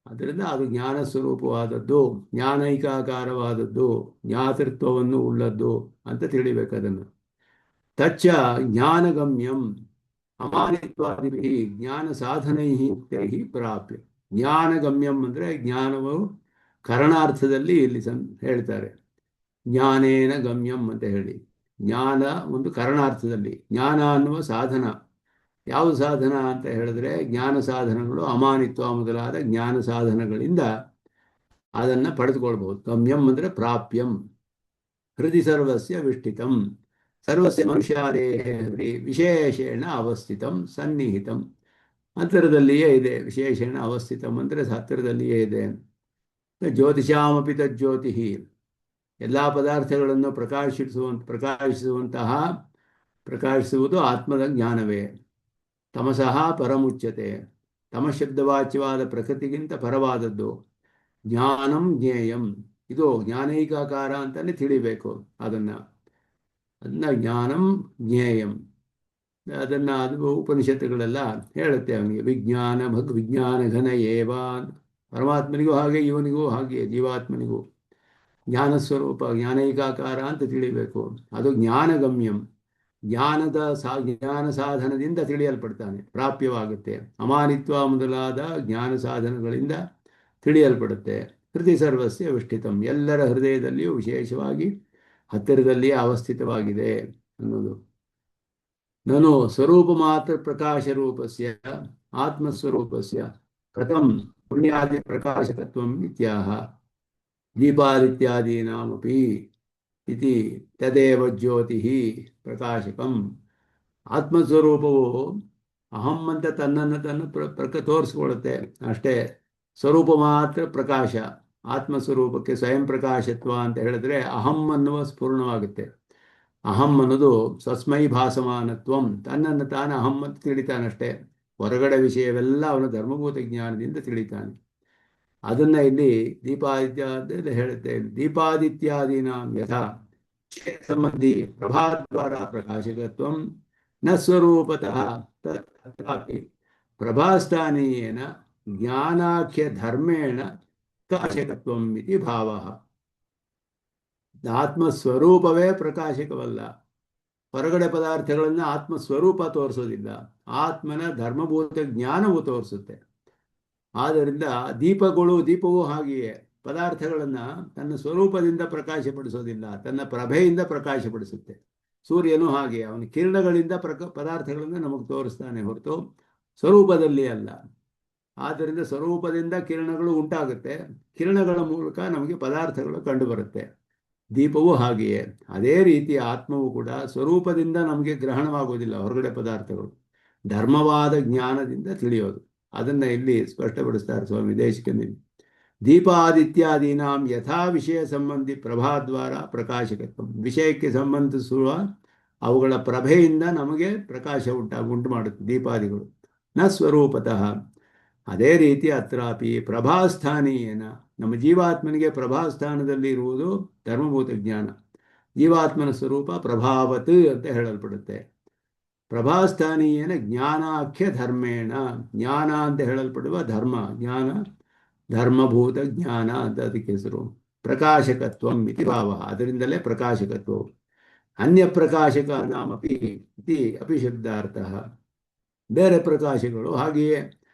ಅದರಿಂದ ಅದು ಜ್ಞಾನ ಸ್ವರೂಪವಾದದ್ದು, ಜ್ಞಾನೈಕಾಕಾರವಾದದ್ದು, ಜ್ಞಾತೃತ್ವವನ್ನು ಉಳ್ಳದ್ದು ಅಂತ ತಿಳಿಬೇಕು ಅದನ್ನು. ತಚ್ಚ ಜ್ಞಾನಗಮ್ಯಂ ಅಮಾನಿತ್ವಾದಿಭಿ ಜ್ಞಾನ ಸಾಧನೈ ಪ್ರಾಪ್ಯ. ಜ್ಞಾನಗಮ್ಯಂ ಅಂದರೆ ಜ್ಞಾನವು ಕರಣಾರ್ಥದಲ್ಲಿ ಇಲ್ಲಿ ಹೇಳ್ತಾರೆ. ಜ್ಞಾನೇನ ಗಮ್ಯಂ ಅಂತ ಹೇಳಿ, ಜ್ಞಾನ ಒಂದು ಕರಣಾರ್ಥದಲ್ಲಿ. ಜ್ಞಾನ ಅನ್ನುವ ಸಾಧನ, ಯಾವ ಸಾಧನ ಅಂತ ಹೇಳಿದ್ರೆ ಜ್ಞಾನ ಸಾಧನಗಳು ಅಮಾನಿತ್ವ ಮೊದಲಾದ ಜ್ಞಾನ ಸಾಧನಗಳಿಂದ ಅದನ್ನು ಪಡೆದುಕೊಳ್ಬಹುದು. ಗಮ್ಯಂ ಅಂದರೆ ಪ್ರಾಪ್ಯಂ. ಹೃದಯ ಸರ್ವಸ್ಯ ವಿಷ್ಟಿತಂ, ಸರ್ವಸ್ಯ ಮನುಷ್ಯಾದೇ ವಿಶೇಷೇಣ ಅವಸ್ಥಿತಂ ಸನ್ನಿಹಿತಂ. ಹತ್ತಿರದಲ್ಲಿಯೇ ಇದೆ. ವಿಶೇಷೇಣ ಅವಸ್ಥಿತಂ ಅಂದರೆ ಹತ್ತಿರದಲ್ಲಿಯೇ ಇದೆ. ಜ್ಯೋತಿಷಾಮಪಿ ತಜ್ಜ್ಯೋತಿ, ಎಲ್ಲ ಪದಾರ್ಥಗಳನ್ನು ಪ್ರಕಾಶಿಸುವುದು ಆತ್ಮದ ಜ್ಞಾನವೇ. ತಮಸಃ ಪರಮುಚ್ಯತೆ, ತಮಶಬ್ದವಾಚ್ಯವಾದ ಪ್ರಕೃತಿಗಿಂತ ಪರವಾದದ್ದು. ಜ್ಞಾನಂ ಜ್ಞೇಯಂ, ಇದು ಜ್ಞಾನೈಕಾಕಾರ ಅಂತಲೇ ತಿಳಿಬೇಕು. ಅದನ್ನು ಜ್ಞಾನಂ ಜ್ಞೇಯಂ, ಅದು ಉಪನಿಷತ್ತುಗಳೆಲ್ಲ ಹೇಳುತ್ತೆ ಅವನಿಗೆ. ವಿಜ್ಞಾನ ಘನ ಏವ, ಪರಮಾತ್ಮನಿಗೂ ಹಾಗೆ, ಇವನಿಗೂ ಹಾಗೆ, ಜೀವಾತ್ಮನಿಗೂ ಜ್ಞಾನಸ್ವರೂಪ ಜ್ಞಾನೈಕಾಕಾರ ಅಂತ ತಿಳಿಬೇಕು. ಅದು ಜ್ಞಾನಗಮ್ಯಂ, ಜ್ಞಾನ ಸಾಧನದಿಂದ ತಿಳಿಯಲ್ಪಡ್ತಾನೆ, ಪ್ರಾಪ್ಯವಾಗುತ್ತೆ. ಅಮಾನಿತ್ವ ಮೊದಲಾದ ಜ್ಞಾನ ಸಾಧನಗಳಿಂದ ತಿಳಿಯಲ್ಪಡುತ್ತೆ. ಹೃದಯ ಸರ್ವಸ್ಯ ವಿಷ್ಟಿತಂ, ಎಲ್ಲರ ಹೃದಯದಲ್ಲಿಯೂ ವಿಶೇಷವಾಗಿ ಹತ್ತಿರದಲ್ಲಿಯೇ ಅವಸ್ಥಿತವಾಗಿದೆ ಅನ್ನೋದು. ನನು ಸ್ವರೂಪ ಮಾತ್ರ ಪ್ರಕಾಶ ರೂಪಸ್ಯ ಆತ್ಮಸ್ವರೂಪಸ್ಯ ಕಥಂ ಪುಣ್ಯಾದಿ ಪ್ರಕಾಶಕತ್ವಂ ಇತ್ಯಾಹ ದೀಪಾದಿತ್ಯಾದೀನಾಮಪಿ ಇತಿ ತದೇವ ಜ್ಯೋತಿ ಪ್ರಕಾಶಕಂ. ಆತ್ಮಸ್ವರೂಪವು ಅಹಂ ಅಂತ ತನ್ನನ್ನು ತೋರಿಸ್ಕೊಳ್ಳುತ್ತೆ ಅಷ್ಟೇ. ಸ್ವರೂಪ ಮಾತ್ರ ಪ್ರಕಾಶ. ಆತ್ಮಸ್ವರೂಪಕ್ಕೆ ಸ್ವಯಂ ಪ್ರಕಾಶತ್ವ ಅಂತ ಹೇಳಿದ್ರೆ ಅಹಂ ಅನ್ನುವ ಸ್ಫುರಣವಾಗುತ್ತೆ. ಅಹಂ ಅನ್ನೋದು ಸ್ವಸ್ಮೈ ಭಾಸಮಾನತ್ವಂ, ತನ್ನನ್ನು ತಾನು ಅಹಂ ಅಂತ ತಿಳಿತಾನಷ್ಟೇ. ಹೊರಗಡೆ ವಿಷಯವೆಲ್ಲ ಅವನ ಧರ್ಮಭೂತ ಜ್ಞಾನದಿಂದ ತಿಳಿತಾನೆ. ಅದನ್ನು ಇಲ್ಲಿ ದೀಪಾದಿತ್ಯ ಹೇಳುತ್ತೆ. ದೀಪಾದಿತ್ಯಾದೀನಾಂ ಯಥಾ ಸಂಬಂಧಿ ಪ್ರಭಾದ್ವಾರ ಪ್ರಕಾಶಕತ್ವಂ ನ ಸ್ವರೂಪತಃ ತಥಾಪಿ ಪ್ರಭಾಸ್ಥಾನೀಯೇನ ಜ್ಞಾನಾಖ್ಯ ಧರ್ಮೇಣ ಪ್ರಕಾಶಕತ್ವಂ ಇತಿ ಭಾವಃ. ಆತ್ಮಸ್ವರೂಪವೇ ಪ್ರಕಾಶಕವಲ್ಲ. ಹೊರಗಡೆ ಪದಾರ್ಥಗಳನ್ನು ಆತ್ಮಸ್ವರೂಪ ತೋರಿಸೋದಿಲ್ಲ, ಆತ್ಮನ ಧರ್ಮಭೂತ ಜ್ಞಾನವು ತೋರಿಸುತ್ತೆ. ಆದ್ದರಿಂದ ದೀಪವೂ ಹಾಗೆಯೇ ಪದಾರ್ಥಗಳನ್ನು ತನ್ನ ಸ್ವರೂಪದಿಂದ ಪ್ರಕಾಶಪಡಿಸೋದಿಲ್ಲ, ತನ್ನ ಪ್ರಭೆಯಿಂದ ಪ್ರಕಾಶಪಡಿಸುತ್ತೆ. ಸೂರ್ಯನು ಹಾಗೆ, ಅವನ ಕಿರಣಗಳಿಂದ ಪದಾರ್ಥಗಳನ್ನು ನಮಗೆ ತೋರಿಸ್ತಾನೆ ಹೊರತು ಸ್ವರೂಪದಲ್ಲಿ ಅಲ್ಲ. ಆದ್ದರಿಂದ ಸ್ವರೂಪದಿಂದ ಕಿರಣಗಳು ಉಂಟಾಗುತ್ತೆ, ಕಿರಣಗಳ ಮೂಲಕ ನಮಗೆ ಪದಾರ್ಥಗಳು ಕಂಡುಬರುತ್ತೆ. ದೀಪವೂ ಹಾಗೆಯೇ. ಅದೇ ರೀತಿ ಆತ್ಮವು ಕೂಡ ಸ್ವರೂಪದಿಂದ ನಮಗೆ ಗ್ರಹಣವಾಗುವುದಿಲ್ಲ ಹೊರಗಡೆ ಪದಾರ್ಥಗಳು, ಧರ್ಮವಾದ ಜ್ಞಾನದಿಂದ ತಿಳಿಯೋದು. ಅದನ್ನು ಇಲ್ಲಿ ಸ್ಪಷ್ಟಪಡಿಸ್ತಾರೆ ಸ್ವಾಮಿ ದೇಶಿಕನಲ್ಲಿ. ದೀಪಾದಿತ್ಯಾದೀನಾಂ ಯಥಾ ವಿಷಯ ಸಂಬಂಧಿ ಪ್ರಭಾದ್ವಾರ ಪ್ರಕಾಶಕತ್ವ, ವಿಷಯಕ್ಕೆ ಸಂಬಂಧಿಸುವ ಅವುಗಳ ಪ್ರಭೆಯಿಂದ ನಮಗೆ ಪ್ರಕಾಶ ಉಂಟು ಮಾಡುತ್ತೆ ದೀಪಾದಿಗಳು. ನ ಸ್ವರೂಪತಃ, ಅದೇ ರೀತಿ ಅತ್ರಾಪಿ ಪ್ರಭಾಸ್ಥಾನೀಯನ, ನಮ್ಮ ಜೀವಾತ್ಮನಿಗೆ ಪ್ರಭಾಸ್ಥಾನದಲ್ಲಿ ಇರುವುದು ಧರ್ಮಭೂತ ಜ್ಞಾನ. ಜೀವಾತ್ಮನ ಸ್ವರೂಪ ಪ್ರಭಾವತ್ ಅಂತ ಹೇಳಲ್ಪಡುತ್ತೆ. ಪ್ರಭಾಸ್ಥಾನೀಯನ ಜ್ಞಾನಾಖ್ಯ ಧರ್ಮೇಣ, ಜ್ಞಾನ ಅಂತ ಹೇಳಲ್ಪಡುವ ಜ್ಞಾನ ಧರ್ಮಭೂತ ಜ್ಞಾನ ಅಂತ ಅದಕ್ಕೆ ಹೆಸರು. ಪ್ರಕಾಶಕತ್ವಂ ಇತಿ ಭಾವ, ಅದರಿಂದಲೇ ಪ್ರಕಾಶಕತ್ವ. ಅನ್ಯಪ್ರಕಾಶಕಾನಾಮಪಿ ಇತಿ ಅಪಿ ಶಬ್ದಾರ್ಥಃ. ಬೇರೆ ಪ್ರಕಾಶಗಳು ಹಾಗೆಯೇ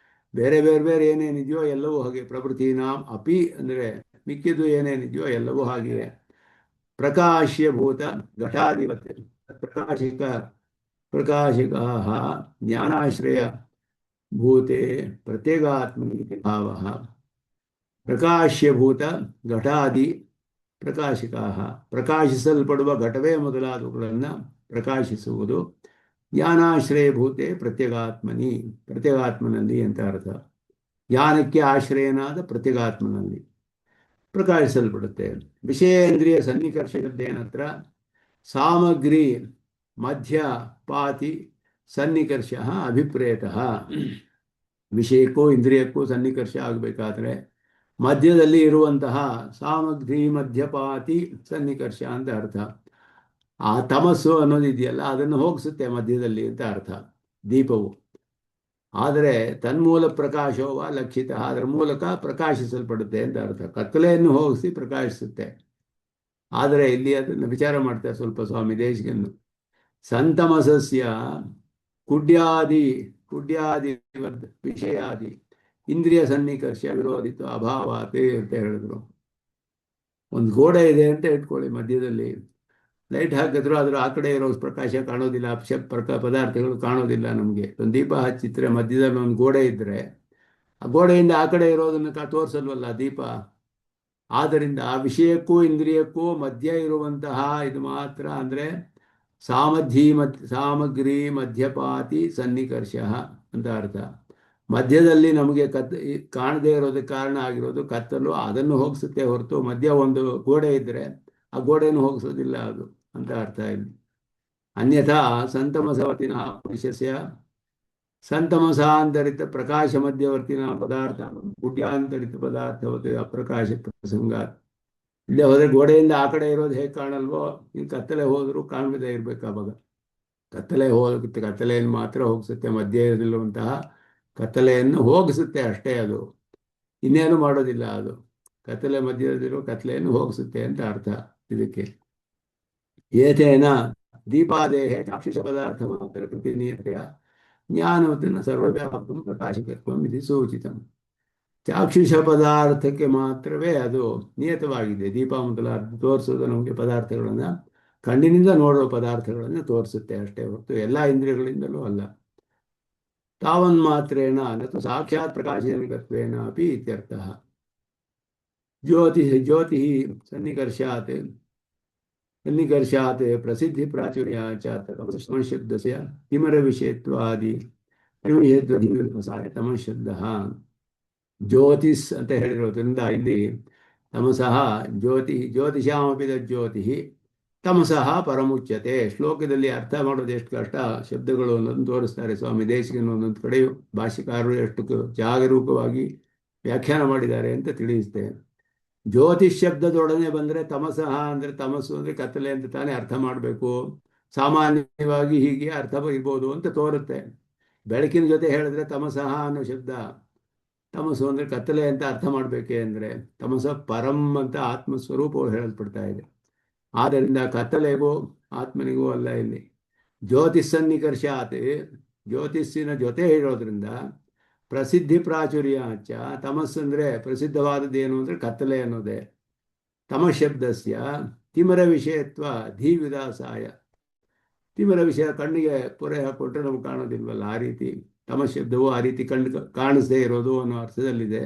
ಬೇರೆ ಬೇರೆ ಬೇರೆ ಏನೇನಿದೆಯೋ ಎಲ್ಲವೂ ಹಾಗೆ. ಪ್ರಭೃತೀನಾಂ ಅಪಿ ಅಂದರೆ ಮಿಕ್ಕಿದ್ದು ಏನೇನಿದೆಯೋ ಎಲ್ಲವೂ ಹಾಗೆಯೇ. ಪ್ರಕಾಶ್ಯಭೂತ ಘಟಾಧಿಪತ್ಯ ಪ್ರಕಾಶಿಕ ಪ್ರಕಾಶಿಕಾಃ ಜ್ಞಾನಾಶ್ರಯ ಭೂತೆ ಪ್ರತ್ಯೇಗಾತ್ಮನಿ ಭಾವಃ. ಪ್ರಕಾಶ್ಯಭೂತ ಘಟಾದಿ ಪ್ರಕಾಶಿಕಾಃ ಪ್ರಕಾಶಿಸಲ್ಪಡುವ ಘಟವೇ ಮೊದಲಾದವುಗಳನ್ನು ಪ್ರಕಾಶಿಸುವುದು. ಜ್ಞಾನಾಶ್ರಯಭೂತೆ ಪ್ರತ್ಯೇಗಾತ್ಮನಿ ಪ್ರತ್ಯೇಗಾತ್ಮನಲ್ಲಿ ಅಂತ ಅರ್ಥ. ಜ್ಞಾನಕ್ಕೆ ಆಶ್ರಯನಾದ ಪ್ರತ್ಯೇಗಾತ್ಮನಲ್ಲಿ ಪ್ರಕಾಶಿಸಲ್ಪಡುತ್ತೆ. ವಿಷಯೇಂದ್ರಿಯ ಸನ್ನಿಕರ್ಷದ್ದೇನತ್ರ ಸಾಮಗ್ರಿ ಮಧ್ಯ ಪಾತಿ ಸನ್ನಿಕರ್ಷ ಅಭಿಪ್ರೇತಃ. ವಿಷಯಕ್ಕೂ ಇಂದ್ರಿಯಕ್ಕೂ ಸನ್ನಿಕರ್ಷ ಆಗಬೇಕಾದ್ರೆ ಮಧ್ಯದಲ್ಲಿ ಇರುವಂತಹ ಸಾಮಗ್ರಿ ಮಧ್ಯಪಾತಿ ಸನ್ನಿಕರ್ಷ ಅಂತ ಅರ್ಥ. ಆ ತಮಸ್ಸು ಅನ್ನೋದಿದೆಯಲ್ಲ ಅದನ್ನು ಹೋಗಿಸುತ್ತೆ ಮಧ್ಯದಲ್ಲಿ ಅಂತ ಅರ್ಥ ದೀಪವು. ಆದರೆ ತನ್ಮೂಲ ಪ್ರಕಾಶೋವ ಲಕ್ಷಿತ, ಅದರ ಮೂಲಕ ಪ್ರಕಾಶಿಸಲ್ಪಡುತ್ತೆ ಅಂತ ಅರ್ಥ. ಕತ್ತಲೆಯನ್ನು ಹೋಗಿಸಿ ಪ್ರಕಾಶಿಸುತ್ತೆ. ಆದರೆ ಇಲ್ಲಿ ಅದನ್ನು ವಿಚಾರ ಮಾಡ್ತಾರೆ ಸ್ವಲ್ಪ ಸ್ವಾಮಿ ದೇಶಿಕನ್ನು. ಸಂತಮಸಸ್ಯ ಕುಡ್ಯಾದಿ ವಿಷಯಾದಿ ಇಂದ್ರಿಯ ಸನ್ನಿಕರ್ಷ ವಿರೋಧಿತ ಅಭಾವಾತೆ ಅಂತ ಹೇಳಿದ್ರು. ಒಂದು ಗೋಡೆ ಇದೆ ಅಂತ ಇಟ್ಕೊಳ್ಳಿ, ಮಧ್ಯದಲ್ಲಿ ಲೈಟ್ ಹಾಕಿದ್ರು ಅದರ ಆ ಕಡೆ ಇರೋ ಪ್ರಕಾಶ ಕಾಣೋದಿಲ್ಲ, ಪದಾರ್ಥಗಳು ಕಾಣೋದಿಲ್ಲ ನಮಗೆ. ಒಂದು ದೀಪ ಹಚ್ಚಿದ್ರೆ ಮಧ್ಯದಲ್ಲಿ ಒಂದು ಗೋಡೆ ಇದ್ದರೆ ಆ ಗೋಡೆಯಿಂದ ಆ ಕಡೆ ಇರೋದನ್ನು ತೋರಿಸಲ್ವಲ್ಲ ದೀಪ. ಆದ್ದರಿಂದ ಆ ವಿಷಯಕ್ಕೂ ಇಂದ್ರಿಯಕ್ಕೂ ಮಧ್ಯ ಇರುವಂತಹ ಇದು ಮಾತ್ರ ಅಂದರೆ ಸಾಮಗ್ರಿ ಮಧ್ಯಪಾತಿ ಸನ್ನಿಕರ್ಷ ಅಂತ ಅರ್ಥ. ಮಧ್ಯದಲ್ಲಿ ನಮಗೆ ಕಾಣದೇ ಇರೋದಕ್ಕೆ ಕಾರಣ ಆಗಿರೋದು ಕತ್ತಲು, ಅದನ್ನು ಹೋಗಿಸುತ್ತೆ ಹೊರತು ಮಧ್ಯ ಒಂದು ಗೋಡೆ ಇದ್ದರೆ ಆ ಗೋಡೆಯನ್ನು ಹೋಗಿಸೋದಿಲ್ಲ ಅದು ಅಂತ ಅರ್ಥ ಇಲ್ಲಿ. ಅನ್ಯಥಾ ಸಂತಮಸವರ್ತಿನ ಪುರುಷಸ್ಯ ಸಂತಮಸಾಂತರಿತ ಪ್ರಕಾಶ ಮಧ್ಯವರ್ತಿನ ಪದಾರ್ಥ ಗುಡ್ಯಾಂತರಿತ ಪದಾರ್ಥವತ್ತು ಅಪ್ರಕಾಶ ಪ್ರಸಂಗ. ಇಲ್ಲೇ ಹೋದರೆ ಗೋಡೆಯಿಂದ ಆ ಕಡೆ ಇರೋದು ಹೇಗೆ ಕಾಣಲ್ವೋ ಇನ್ನು ಕತ್ತಲೆ ಹೋದರೂ ಕಾಣದೇ ಇರಬೇಕು. ಆವಾಗ ಕತ್ತಲೆಯನ್ನು ಮಾತ್ರ ಹೋಗಿಸುತ್ತೆ, ಮಧ್ಯ ಇರಲಿರುವಂತಹ ಕತ್ತಲೆಯನ್ನು ಹೋಗಿಸುತ್ತೆ ಅಷ್ಟೇ. ಅದು ಇನ್ನೇನು ಮಾಡೋದಿಲ್ಲ. ಅದು ಕತ್ತಲೆ ಮಧ್ಯದಲ್ಲಿರೋ ಕತ್ತಲೆಯನ್ನು ಹೋಗಿಸುತ್ತೆ ಅಂತ ಅರ್ಥ ಇದಕ್ಕೆ. ಏತೇನ ದೀಪಾದೇಹ ಚಾಕ್ಷುಷ ಪದಾರ್ಥ ಮಾತ್ರ ಪ್ರತಿನಿಯತೆಯ ಜ್ಞಾನವತನ ಸರ್ವವ್ಯಾಪಕಂ ಪ್ರಕಾಶಕತ್ವಂ ಇದು ಸೂಚಿತಂ. ಚಾಕ್ಷುಷ ಪದಾರ್ಥಕ್ಕೆ ಮಾತ್ರವೇ ಅದು ನಿಯತವಾಗಿದೆ. ದೀಪ ಮೊದಲಾದ ತೋರಿಸೋದು ನಮಗೆ ಪದಾರ್ಥಗಳನ್ನು, ಕಣ್ಣಿನಿಂದ ನೋಡುವ ಪದಾರ್ಥಗಳನ್ನು ತೋರಿಸುತ್ತೆ ಅಷ್ಟೇ ಹೊರತು ಎಲ್ಲ ಇಂದ್ರಿಯಗಳಿಂದಲೂ ಅಲ್ಲ. ತಾವನ್ಮಾತ್ರೇಣ ನತು ಸಾಕ್ಷಾತ್ ಪ್ರಕಾಶನಿಕತ್ವೇನ ಅಪಿ ಇತ್ಯರ್ಥಃ. ಜ್ಯೋತಿ ಸನ್ನಿಕರ್ಷಾತ್ ಪ್ರಸಿದ್ಧಿ ಪ್ರಾಚುರ್ಯ ತಮಶಬ್ದಸ್ಯ ತಿಮರ ವಿಷಯತ್ವಾದಿ ಅನುವಿಷಯತ್ವಸಾಯ ತಮಶಬ್ದ. ಜ್ಯೋತಿಸ್ ಅಂತ ಹೇಳಿರೋದ್ರಿಂದ ಇಲ್ಲಿ ತಮಸಃ ಜ್ಯೋತಿಷಾಮಪಿ ಜ್ಯೋತಿ ತಮಸಃ ಪರಮುಚ್ಯತೆ. ಶ್ಲೋಕದಲ್ಲಿ ಅರ್ಥ ಮಾಡೋದು ಎಷ್ಟು ಕಷ್ಟ. ಶಬ್ದಗಳು ಒಂದೊಂದು ತೋರಿಸ್ತಾರೆ ಸ್ವಾಮಿ ದೇಶಿಕನ ಒಂದೊಂದು ಕಡೆ ಭಾಷ್ಯಕಾರರು ಎಷ್ಟು ಜಾಗರೂಕವಾಗಿ ವ್ಯಾಖ್ಯಾನ ಮಾಡಿದ್ದಾರೆ ಅಂತ ತಿಳಿಯುತ್ತೆ. ಜ್ಯೋತಿಷ್ ಶಬ್ದದೊಡನೆ ಬಂದರೆ ತಮಸಃ ಅಂದರೆ ತಮಸ್ಸು ಅಂದರೆ ಕತ್ತಲೆ ಅಂತ ತಾನೇ ಅರ್ಥ ಮಾಡಬೇಕು. ಸಾಮಾನ್ಯವಾಗಿ ಹೀಗೆ ಅರ್ಥ ಇರ್ಬೋದು ಅಂತ ತೋರುತ್ತೆ. ಬೆಳಕಿನ ಜೊತೆ ಹೇಳಿದ್ರೆ ತಮಸಃ ಅನ್ನೋ ಶಬ್ದ, ತಮಸ್ಸು ಅಂದರೆ ಕತ್ತಲೆ ಅಂತ ಅರ್ಥ ಮಾಡಬೇಕೆ ಅಂದರೆ ತಮಸ ಪರಂ ಅಂತ ಆತ್ಮಸ್ವರೂಪವು ಹೇಳಲ್ಪಡ್ತಾ ಇದೆ. ಆದ್ದರಿಂದ ಕತ್ತಲೆಗೂ ಆತ್ಮನಿಗೂ ಅಲ್ಲ ಇಲ್ಲಿ. ಜ್ಯೋತಿಸ್ಸನ್ನಿಕರ್ಷಾತ್ ಜ್ಯೋತಿಸ್ಸಿನ ಜೊತೆ ಇರೋದ್ರಿಂದ ಪ್ರಸಿದ್ಧಿ ಪ್ರಾಚುರ್ಯ ಅಚ್ಚ. ತಮಸ್ಸಂದರೆ ಪ್ರಸಿದ್ಧವಾದದ್ದೇನು ಅಂದರೆ ಕತ್ತಲೆ ಅನ್ನೋದೇ. ತಮಶಬ್ದಸ್ಯ ತಿಮರ ವಿಷಯತ್ವ ಧೀವಿದಾಸಾಯ. ತಿಮರ ವಿಷಯ ಕಣ್ಣಿಗೆ ಪೊರೆ ಹಾಕ್ಕೊಟ್ರೆ ನಮ್ಗೆ ಕಾಣೋದಿಲ್ವಲ್ಲ, ಆ ರೀತಿ ತಮಶಬ್ದವು ಆ ರೀತಿ ಕಾಣಿಸದೇ ಇರೋದು ಅನ್ನೋ ಅರ್ಥದಲ್ಲಿದೆ.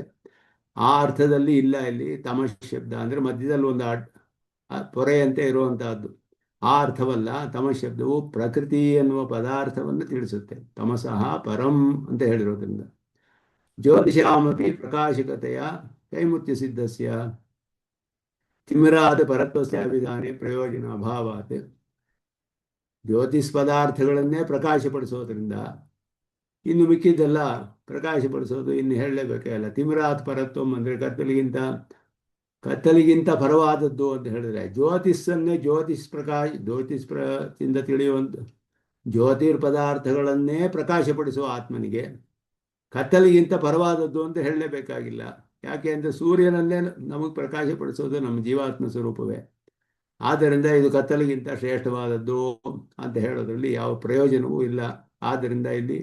ಆ ಅರ್ಥದಲ್ಲಿ ಇಲ್ಲ ಇಲ್ಲಿ. ತಮಶಬ್ದ ಅಂದರೆ ಮಧ್ಯದಲ್ಲಿ ಒಂದು ಪೊರೆಯಂತೆ ಇರುವಂತಹದ್ದು, ಆ ಅರ್ಥವಲ್ಲ. ತಮಶಬ್ದವು ಪ್ರಕೃತಿ ಎನ್ನುವ ಪದಾರ್ಥವನ್ನು ತಿಳಿಸುತ್ತೆ. ತಮಸಃ ಪರಂ ಅಂತ ಹೇಳಿರೋದ್ರಿಂದ ಜ್ಯೋತಿಷಾಮಪಿ ಪ್ರಕಾಶಕತೆಯ ಕೈಮುತ್ಯ ಸಿದ್ಧಸ್ಯ ತಿಮಿರಾದ ಪರತ್ವಸ್ಯ ವಿಧಾನೆ ಪ್ರಯೋಜನ ಅಭಾವಾತ್. ಜ್ಯೋತಿಷ್ ಪದಾರ್ಥಗಳನ್ನೇ ಪ್ರಕಾಶಪಡಿಸೋದ್ರಿಂದ ಇನ್ನು ಮಿಕ್ಕಿದ್ದೆಲ್ಲ ಪ್ರಕಾಶಪಡಿಸೋದು ಇನ್ನು ಹೇಳಲೇಬೇಕೇ ಅಲ್ಲ. ತಿಮಿರಾತ್ ಪರತ್ವಂ ಅಂದರೆ ಕತ್ತಲಿಗಿಂತ ಪರವಾದದ್ದು ಅಂತ ಹೇಳಿದ್ರೆ ಜ್ಯೋತಿಷನ್ನೇ ಜ್ಯೋತಿಷ್ ತಿಳಿಯುವಂಥ ಜ್ಯೋತಿರ್ ಪದಾರ್ಥಗಳನ್ನೇ ಪ್ರಕಾಶಪಡಿಸುವ ಆತ್ಮನಿಗೆ ಕತ್ತಲಿಗಿಂತ ಪರವಾದದ್ದು ಅಂತ ಹೇಳಲೇಬೇಕಾಗಿಲ್ಲ. ಯಾಕೆ ಅಂದರೆ ಸೂರ್ಯನನ್ನೇ ನಮಗೆ ಪ್ರಕಾಶಪಡಿಸೋದು ನಮ್ಮ ಜೀವಾತ್ಮ ಸ್ವರೂಪವೇ. ಆದ್ದರಿಂದ ಇದು ಕತ್ತಲಿಗಿಂತ ಶ್ರೇಷ್ಠವಾದದ್ದು ಅಂತ ಹೇಳೋದ್ರಲ್ಲಿ ಯಾವ ಪ್ರಯೋಜನವೂ ಇಲ್ಲ. ಆದ್ದರಿಂದ ಇಲ್ಲಿ